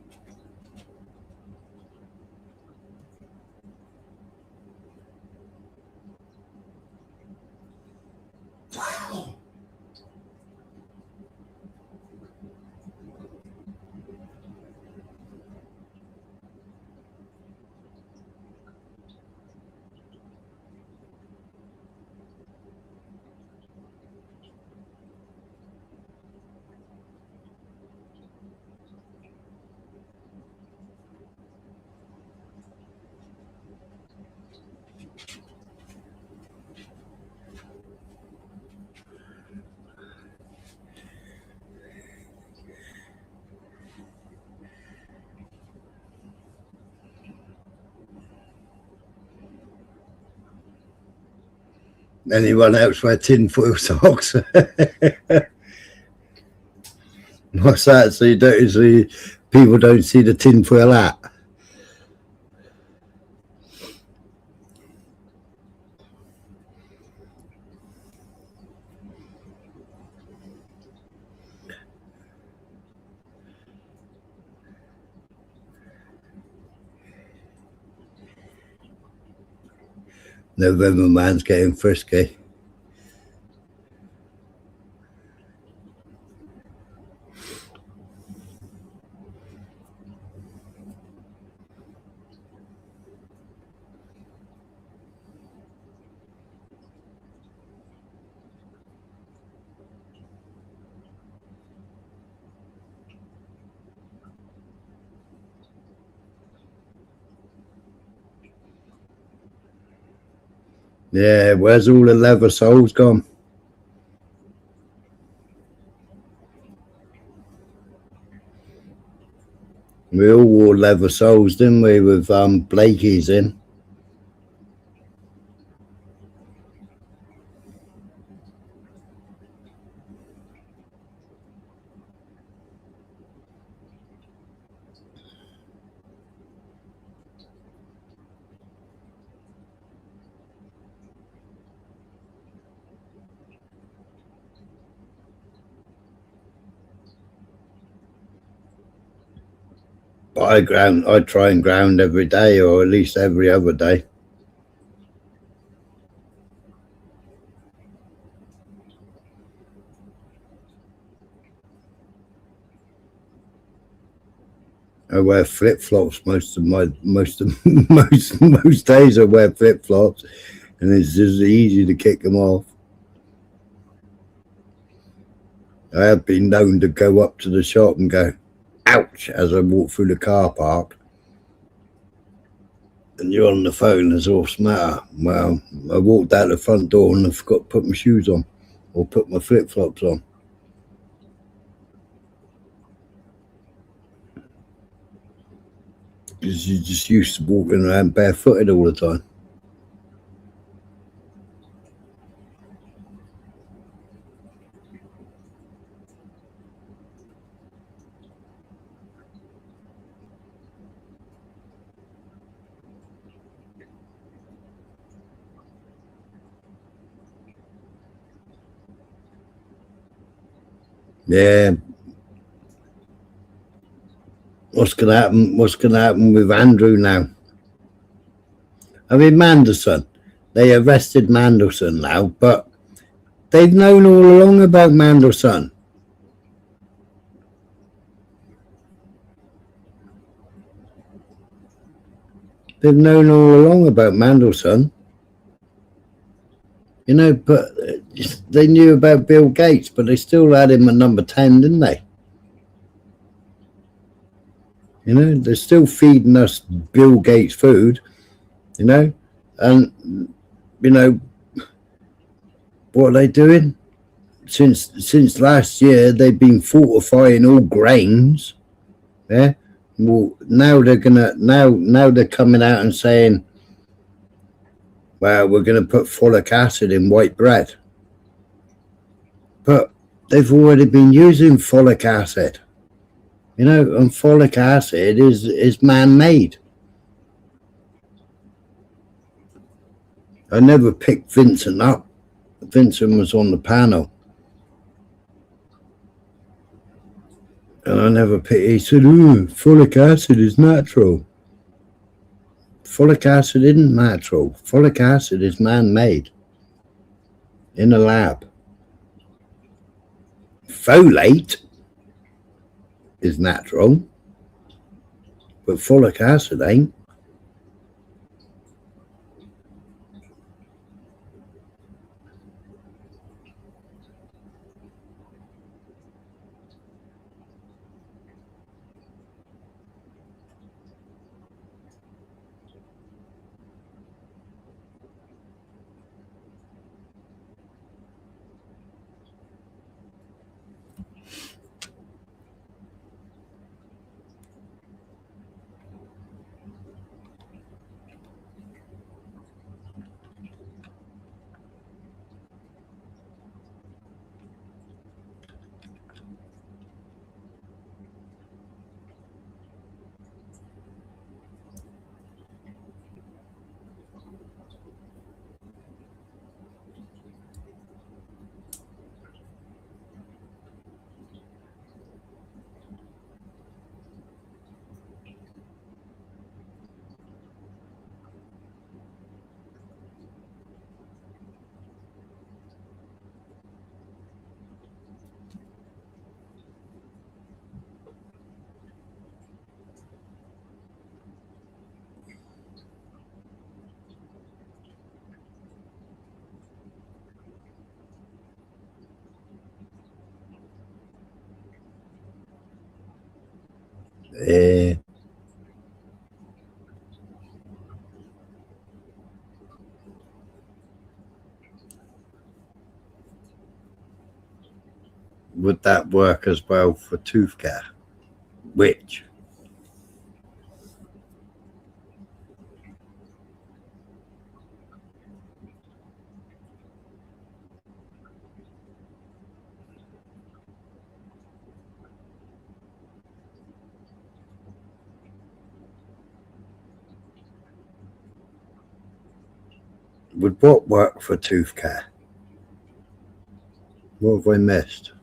Anyone else wear tinfoil socks? What's that? So you don't see people don't see the tinfoil hat. November Man's getting frisky. Yeah, where's all the leather soles gone? We all wore leather soles, didn't we, with Blakey's in? I try and ground every day, or at least every other day. I wear flip flops most days. I wear flip flops, and it's just easy to kick them off. I have been known to go up to the shop and go, ouch, as I walk through the car park. And you're on the phone, as what's the matter? Well, I walked out the front door and I forgot to put my shoes on or put my flip flops on. Because you're just used to walking around barefooted all the time. Yeah. What's gonna happen? What's gonna happen with Andrew now? I mean, Mandelson. They arrested Mandelson now, but they've known all along about Mandelson. They've known all along about Mandelson. You know, but they knew about Bill Gates, but they still had him at number 10, didn't they? You know, they're still feeding us Bill Gates food, you know, and, you know, what are they doing? Since last year, they've been fortifying all grains. Yeah. Well, now they're coming out and saying, well, we're going to put folic acid in white bread. But they've already been using folic acid. You know, and folic acid is man-made. I never picked Vincent up. Vincent was on the panel. And I never picked, he said, ooh, folic acid is natural. Folic acid isn't natural. Folic acid is man-made in a lab. Folate is natural, but folic acid ain't. Would that work as well for tooth care? Which? Would what work for tooth care? What have I missed?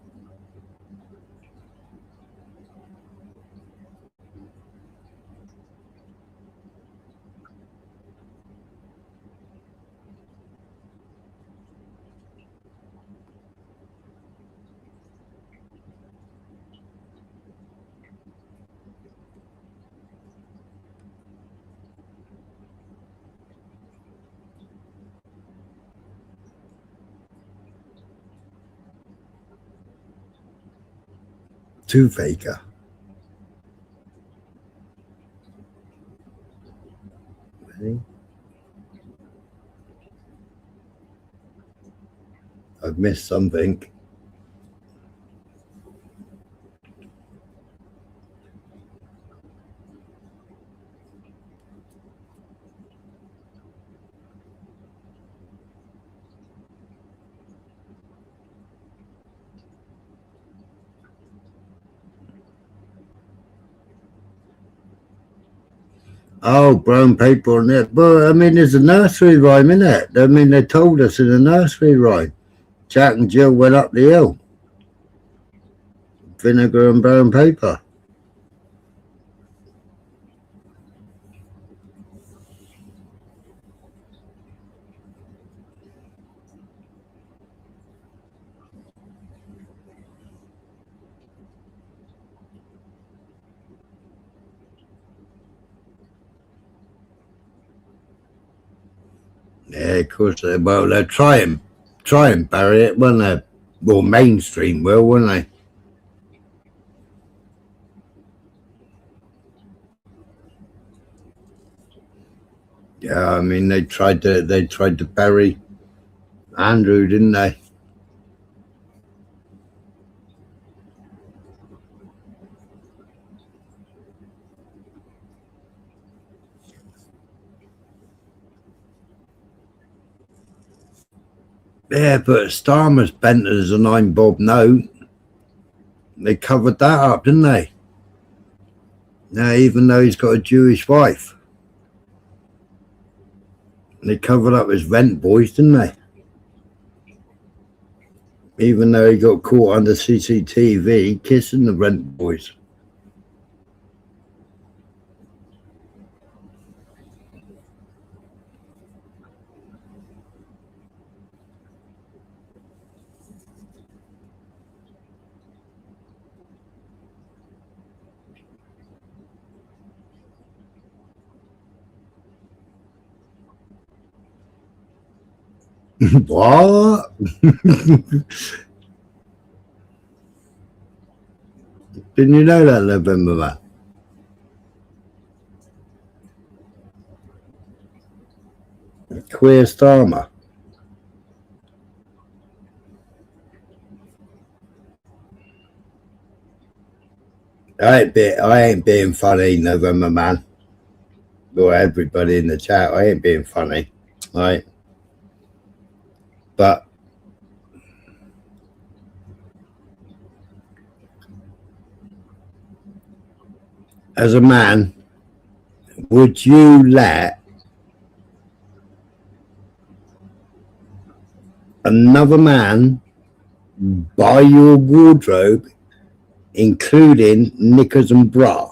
Toothacher. Really? I've missed something. Oh, brown paper on it. But I mean, there's a nursery rhyme in it. I mean, they told us in a nursery rhyme. Jack and Jill went up the hill. Vinegar and brown paper. Yeah, of course. Well, they'll try and bury it, won't they? Well, mainstream will, won't they? Yeah, I mean, they tried to bury Andrew, didn't they? Yeah, but Starmer's bent as a 9-bob note. They covered that up, didn't they? Now, even though he's got a Jewish wife. They covered up his rent boys, didn't they? Even though he got caught under CCTV kissing the rent boys. What? Didn't you know that, November man? Queer Starmer. I ain't being funny, November man. Or everybody in the chat, I ain't being funny. Right? But as a man, would you let another man buy your wardrobe, including knickers and bra?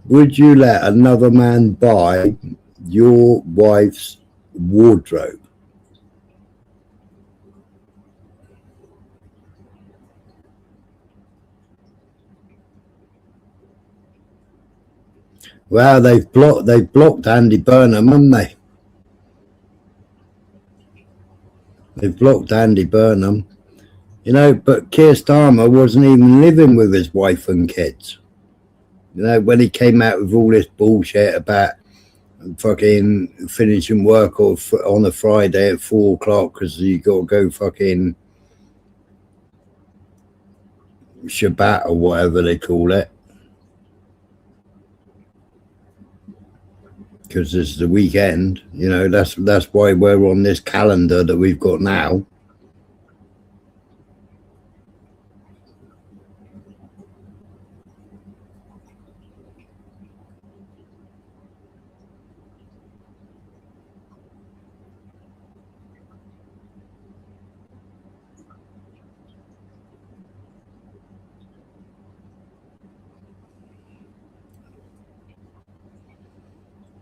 Would you let another man buy your wife's wardrobe? Well, they've blocked Andy Burnham, haven't they? They've blocked Andy Burnham. You know, but Keir Starmer wasn't even living with his wife and kids. You know, when he came out with all this bullshit about fucking finishing work on a Friday at 4 o'clock because you got to go fucking Shabbat or whatever they call it. Because it's the weekend, you know, that's why we're on this calendar that we've got now.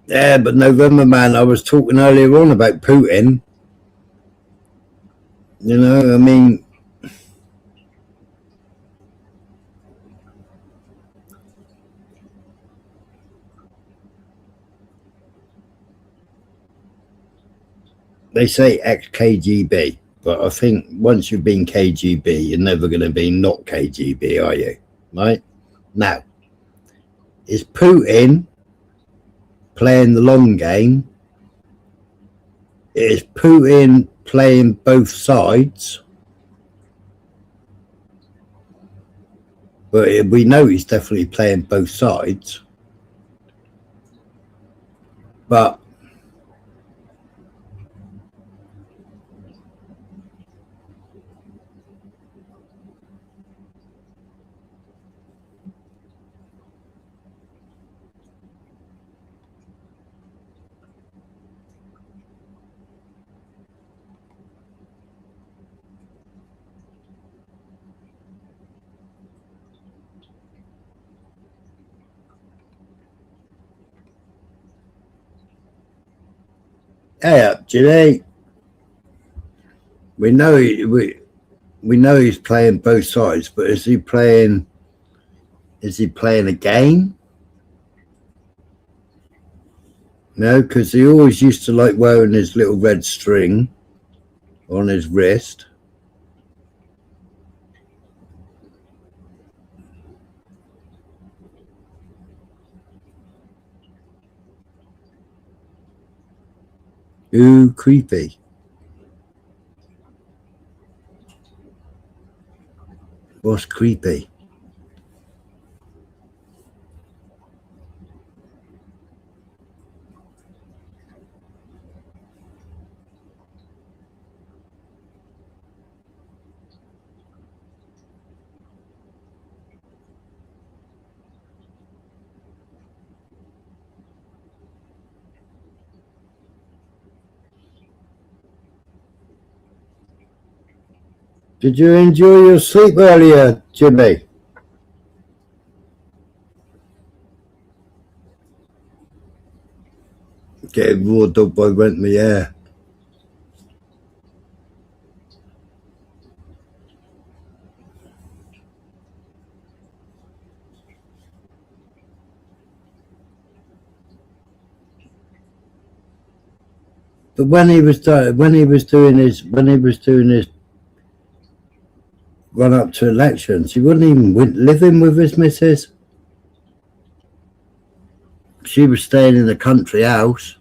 Yeah, but November man, I was talking earlier on about Putin. You know, I mean, they say ex-KGB, but I think once you've been KGB, you're never going to be not KGB, are you? Right? Now, is Putin playing the long game? Is Putin playing both sides? But we know he's definitely playing both sides. But hey up, Janae. We know he's playing both sides, but is he playing a game? No, because he always used to like wearing his little red string on his wrist. Ooh, creepy. What's creepy? Did you enjoy your sleep earlier, Jimmy? Getting roared up by Rent Me Air. But when he was doing his run up to elections, he wasn't even living with his missus. She was staying in a country house.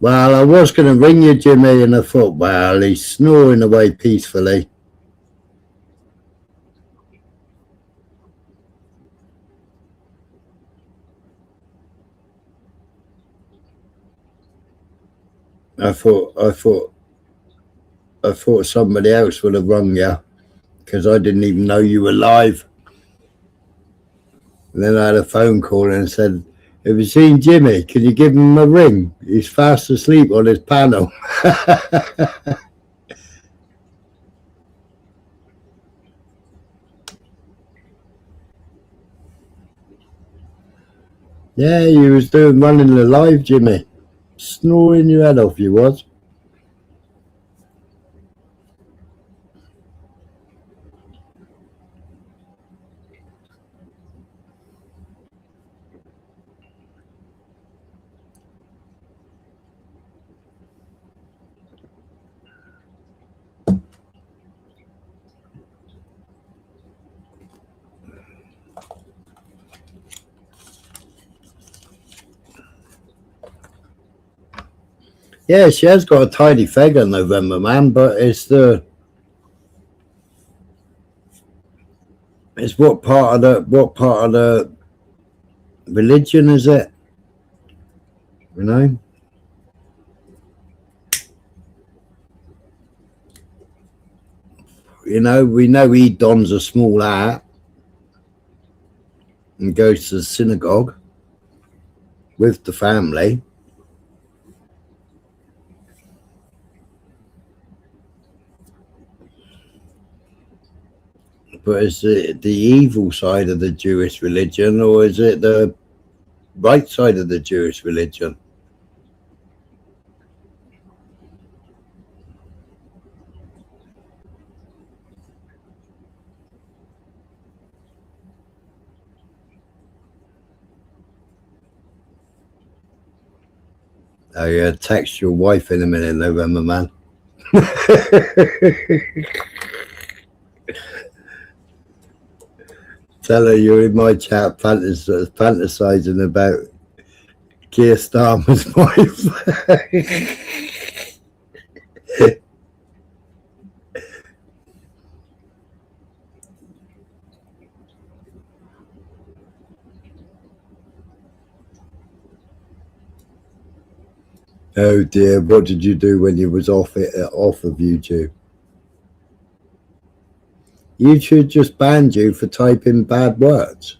Well, I was going to ring you, Jimmy, and I thought, well, he's snoring away peacefully. I thought somebody else would have rung you because I didn't even know you were live. And then I had a phone call and said, have you seen Jimmy? Can you give him a ring? He's fast asleep on his panel. Yeah, you was running the live, Jimmy. Snoring your head off, you was. Yeah, she has got a tidy figure, November Man, but it's what part of the religion is it? You know? You know, we know he dons a small hat and goes to the synagogue with the family. But is it the evil side of the Jewish religion, or is it the right side of the Jewish religion? Oh yeah, text your wife in a minute, November Man. Tell her you're in my chat fantasizing about Keir Starmer's wife. Oh dear, what did you do when you was off of YouTube? YouTube just banned you for typing bad words.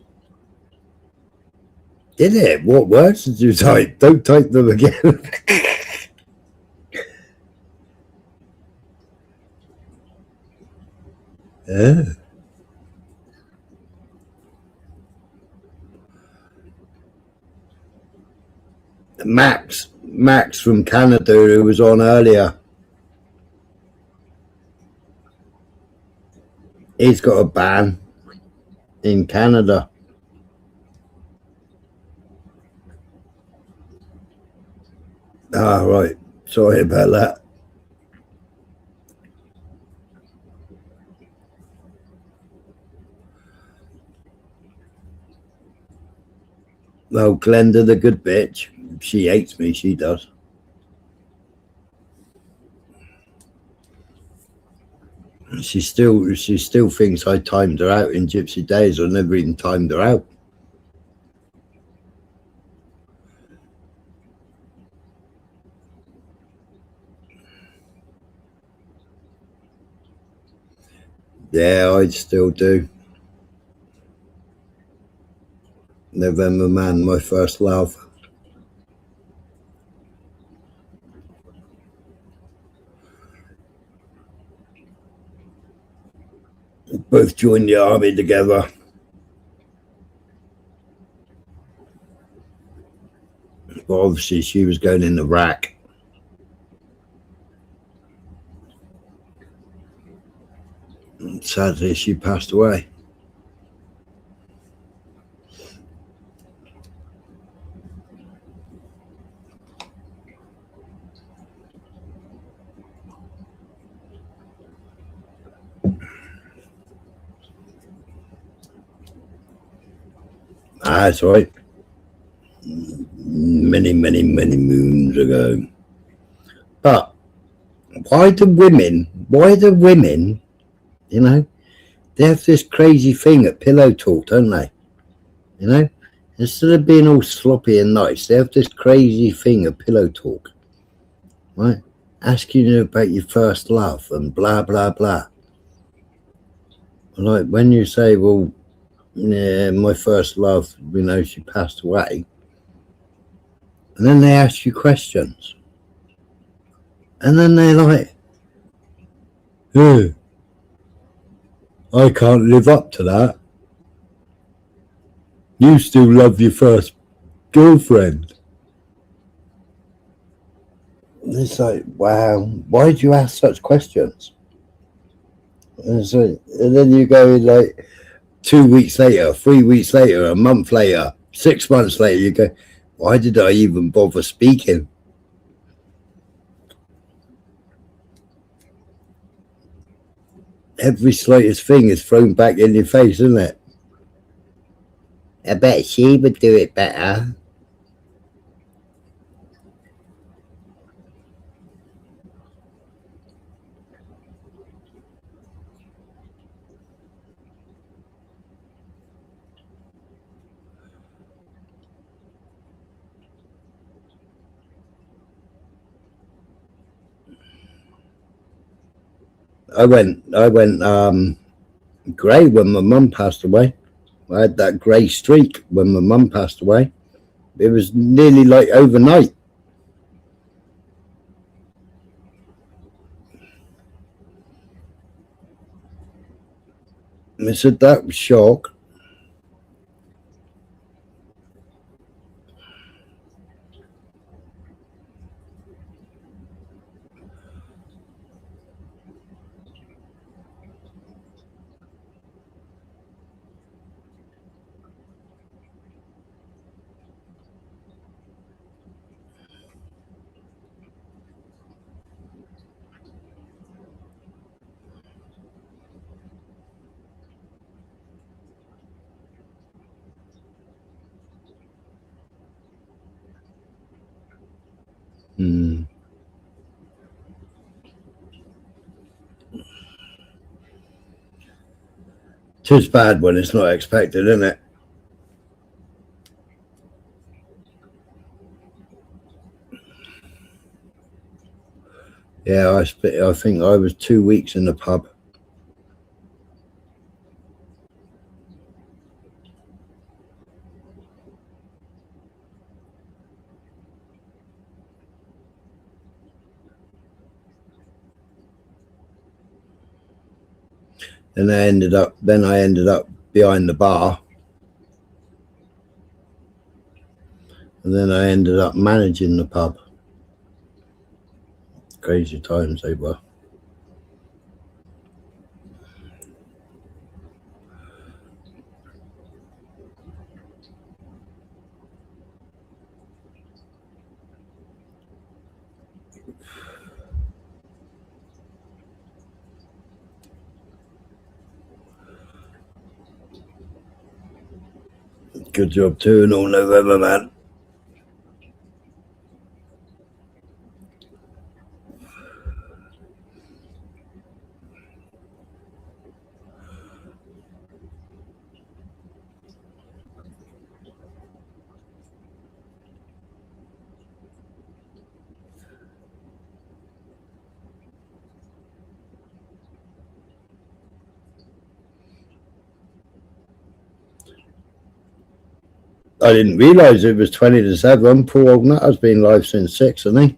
Did it? What words did you type? Don't type them again. Yeah. Max from Canada, who was on earlier, he's got a ban in Canada. Ah, right. Sorry about that. Well, Glenda the good bitch. She hates me, she does. She still thinks I timed her out in Gypsy Days. I never even timed her out. Yeah, I still do. November Man, my first love. both joined the army together. But obviously she was going in Iraq. And sadly, she passed away. That's right. Many, many, many moons ago. But why do women, you know, they have this crazy thing at Pillow Talk, don't they? You know, instead of being all sloppy and nice, they have this crazy thing at Pillow Talk, right? Asking you about your first love and blah, blah, blah. Like when you say, well, yeah, my first love, you know, she passed away. And then they ask you questions. And then they're like, hey, I can't live up to that. You still love your first girlfriend. And it's like, wow, why do you ask such questions? And then you go like 2 weeks later, 3 weeks later, a month later, 6 months later, you go, why did I even bother speaking? Every slightest thing is thrown back in your face, isn't it? I bet she would do it better. I went grey when my mum passed away. I had that grey streak when my mum passed away. It was nearly like overnight. I said that was shock. Tis bad when it's not expected, isn't it? Yeah, I think I was 2 weeks in the pub. And I ended up behind the bar. And then I ended up managing the pub. Crazy times they were. Good job too, and all November, man. I didn't realise it was 20 to 7. Poor old Nut has been live since 6, hasn't he?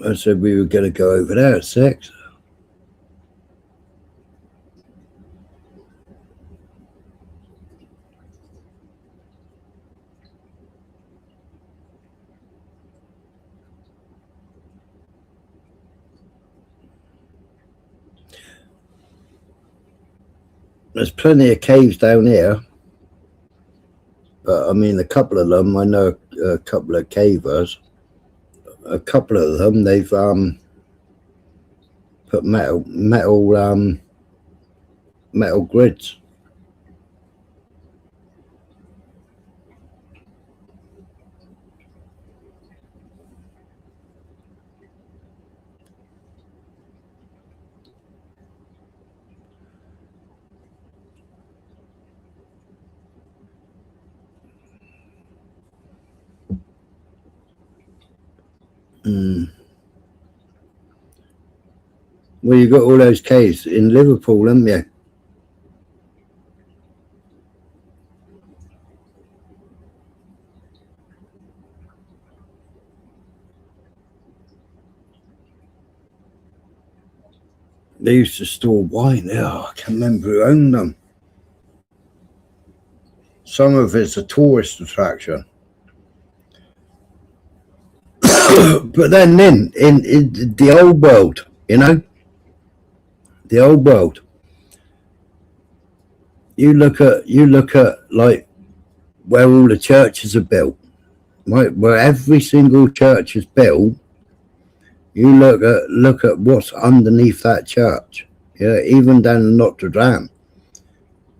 I said we were going to go over there at 6. There's plenty of caves down here, but I mean, a couple of them, I know a couple of cavers. A couple of them, they've put metal grids. Well, you got all those caves in Liverpool, haven't you? They used to store wine. Oh, I can't remember who owned them. Some of it's a tourist attraction. But then in the old world, you know, the old world, you look at like where all the churches are built, right? Where every single church is built, you look at what's underneath that church. Yeah, even down in Notre Dame,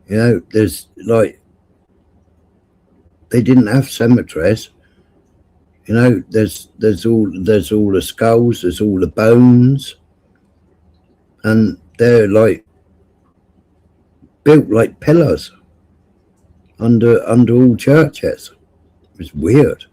you know, there's like, they didn't have cemeteries. You know, there's all the skulls, there's all the bones, and they're like built like pillars under all churches. It's weird.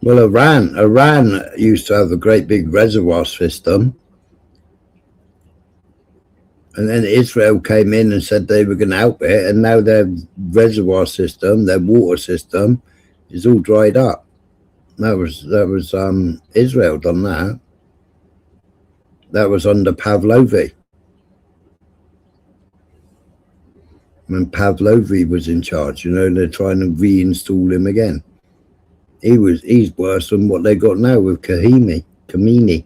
Well, Iran used to have a great big reservoir system, and then Israel came in and said they were going to help it, and now their reservoir system, their water system, is all dried up. That was Israel done that. That was under Pavlovi. When Pavlovi was in charge, you know, they're trying to reinstall him again. He's worse than what they got now with Khamenei.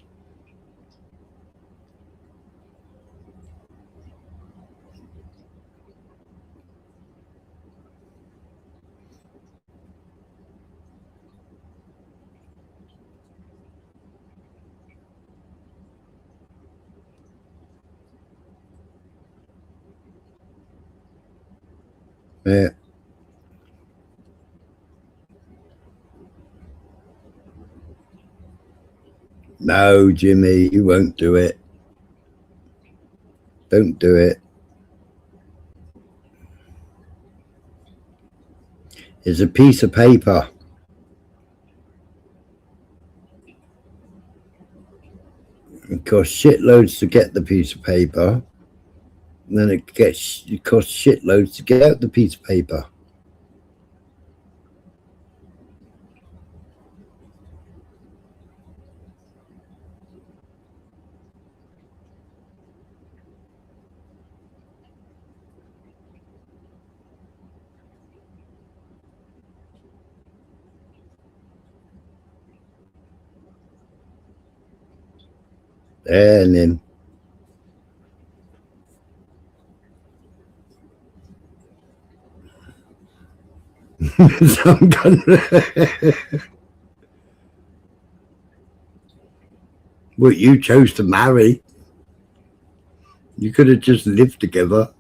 Yeah. No, Jimmy, you won't do it. Don't do it. It's a piece of paper. It costs shitloads to get the piece of paper. And then it costs shitloads to get out the piece of paper. And then some well, you chose to marry. You could have just lived together.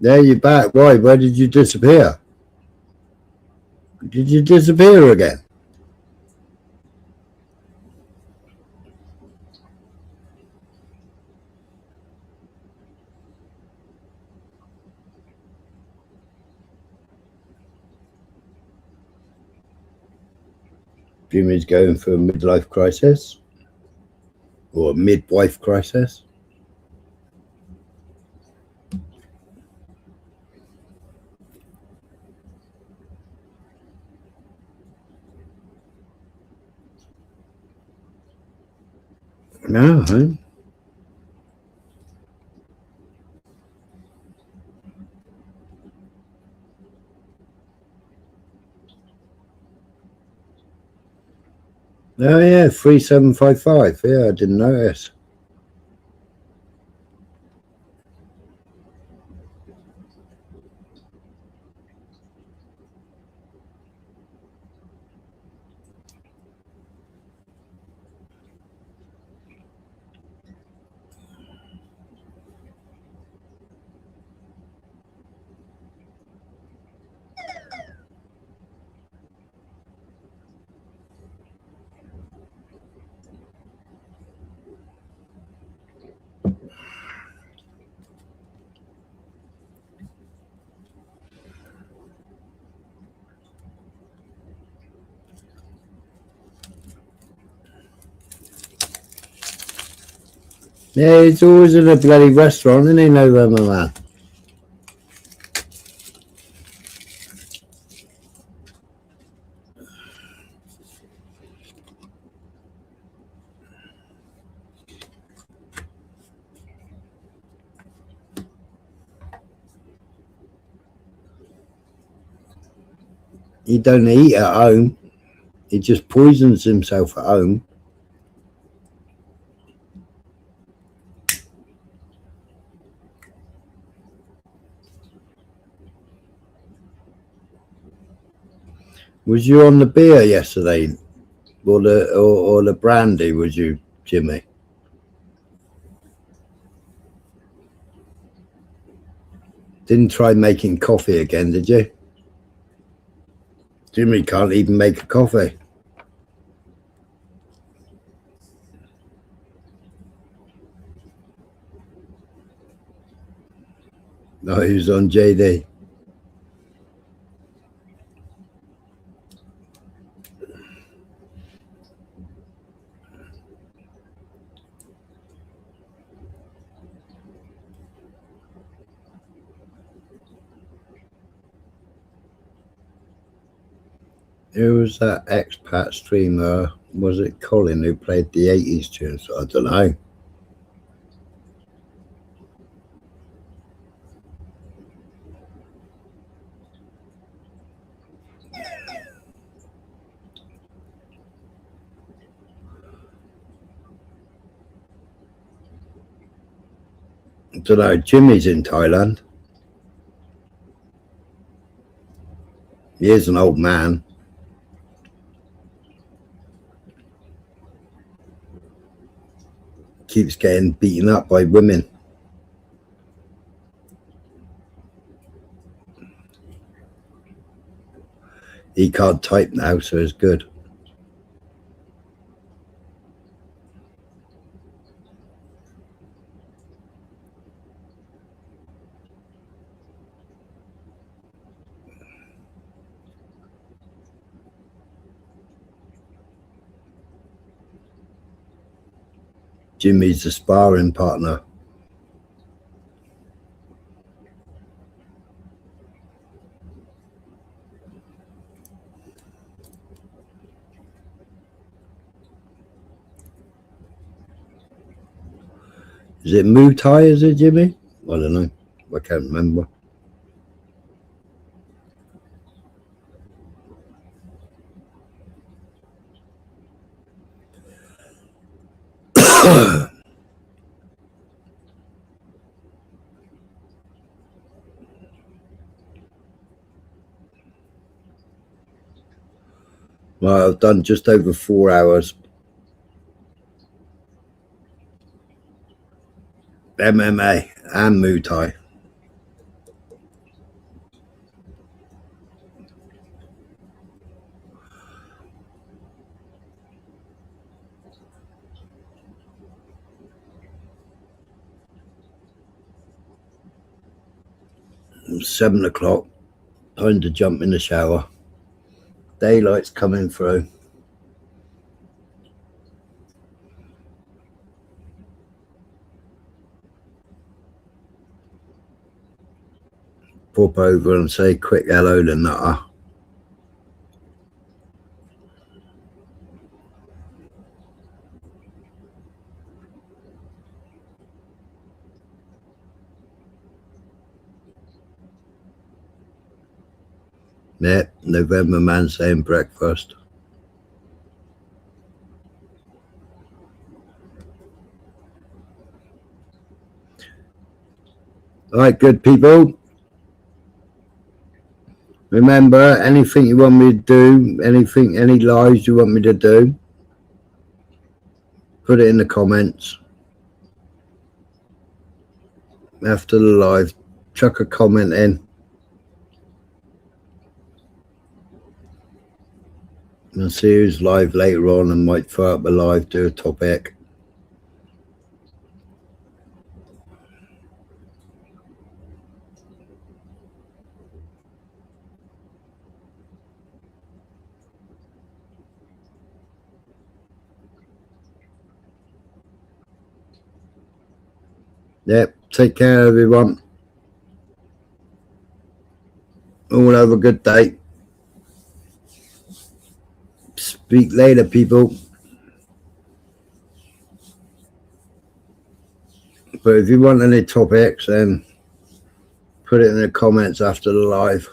There you're back. Why? Where did you disappear? Did you disappear again? Jimmy's going for a midlife crisis or a midwife crisis. No, huh? Oh yeah, 3755. Yeah, I didn't notice. Yeah, he's always in a bloody restaurant, isn't he, November Man? He don't eat at home. He just poisons himself at home. Was you on the beer yesterday, or the brandy? Was you, Jimmy? Didn't try making coffee again, did you? Jimmy can't even make a coffee. No, he was on JD. Who was that expat streamer? Was it Colin who played the 80s tunes? I don't know. I don't know. Jimmy's in Thailand. He is an old man. Keeps getting beaten up by women. He can't type now, so it's good. Jimmy's the sparring partner. Is it Muay Thai, is it, Jimmy? I don't know. I can't remember. Well, I've done just over 4 hours. MMA and Muay Thai. It's 7 o'clock. Time to jump in the shower. Daylight's coming through. pop over and say quick hello to Nutter. Yep, November man saying breakfast. All right, good people. Remember, anything you want me to do, anything, any lives you want me to do, put it in the comments. After the live, chuck a comment in. And see who's live later on and might throw up a live, do a topic. Yep, take care everyone. All have a good day. Speak later, people. But if you want any topics, then put it in the comments after the live.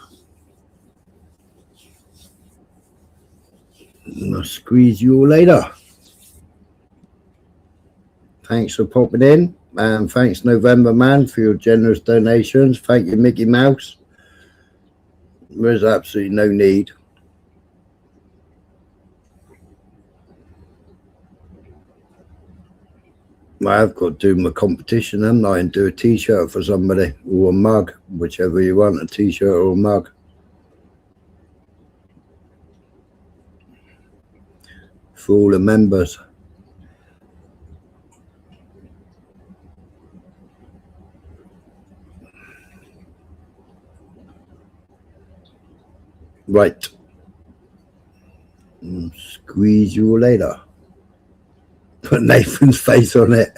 And I'll squeeze you all later. Thanks for popping in. And thanks, November Man, for your generous donations. Thank you, Mickey Mouse. There's absolutely no need. I've got to do my competition, haven't I, and do a t-shirt for somebody, or a mug, whichever you want, a t-shirt or a mug. For all the members. Right. Squeeze you all later. Put Nathan's face on it.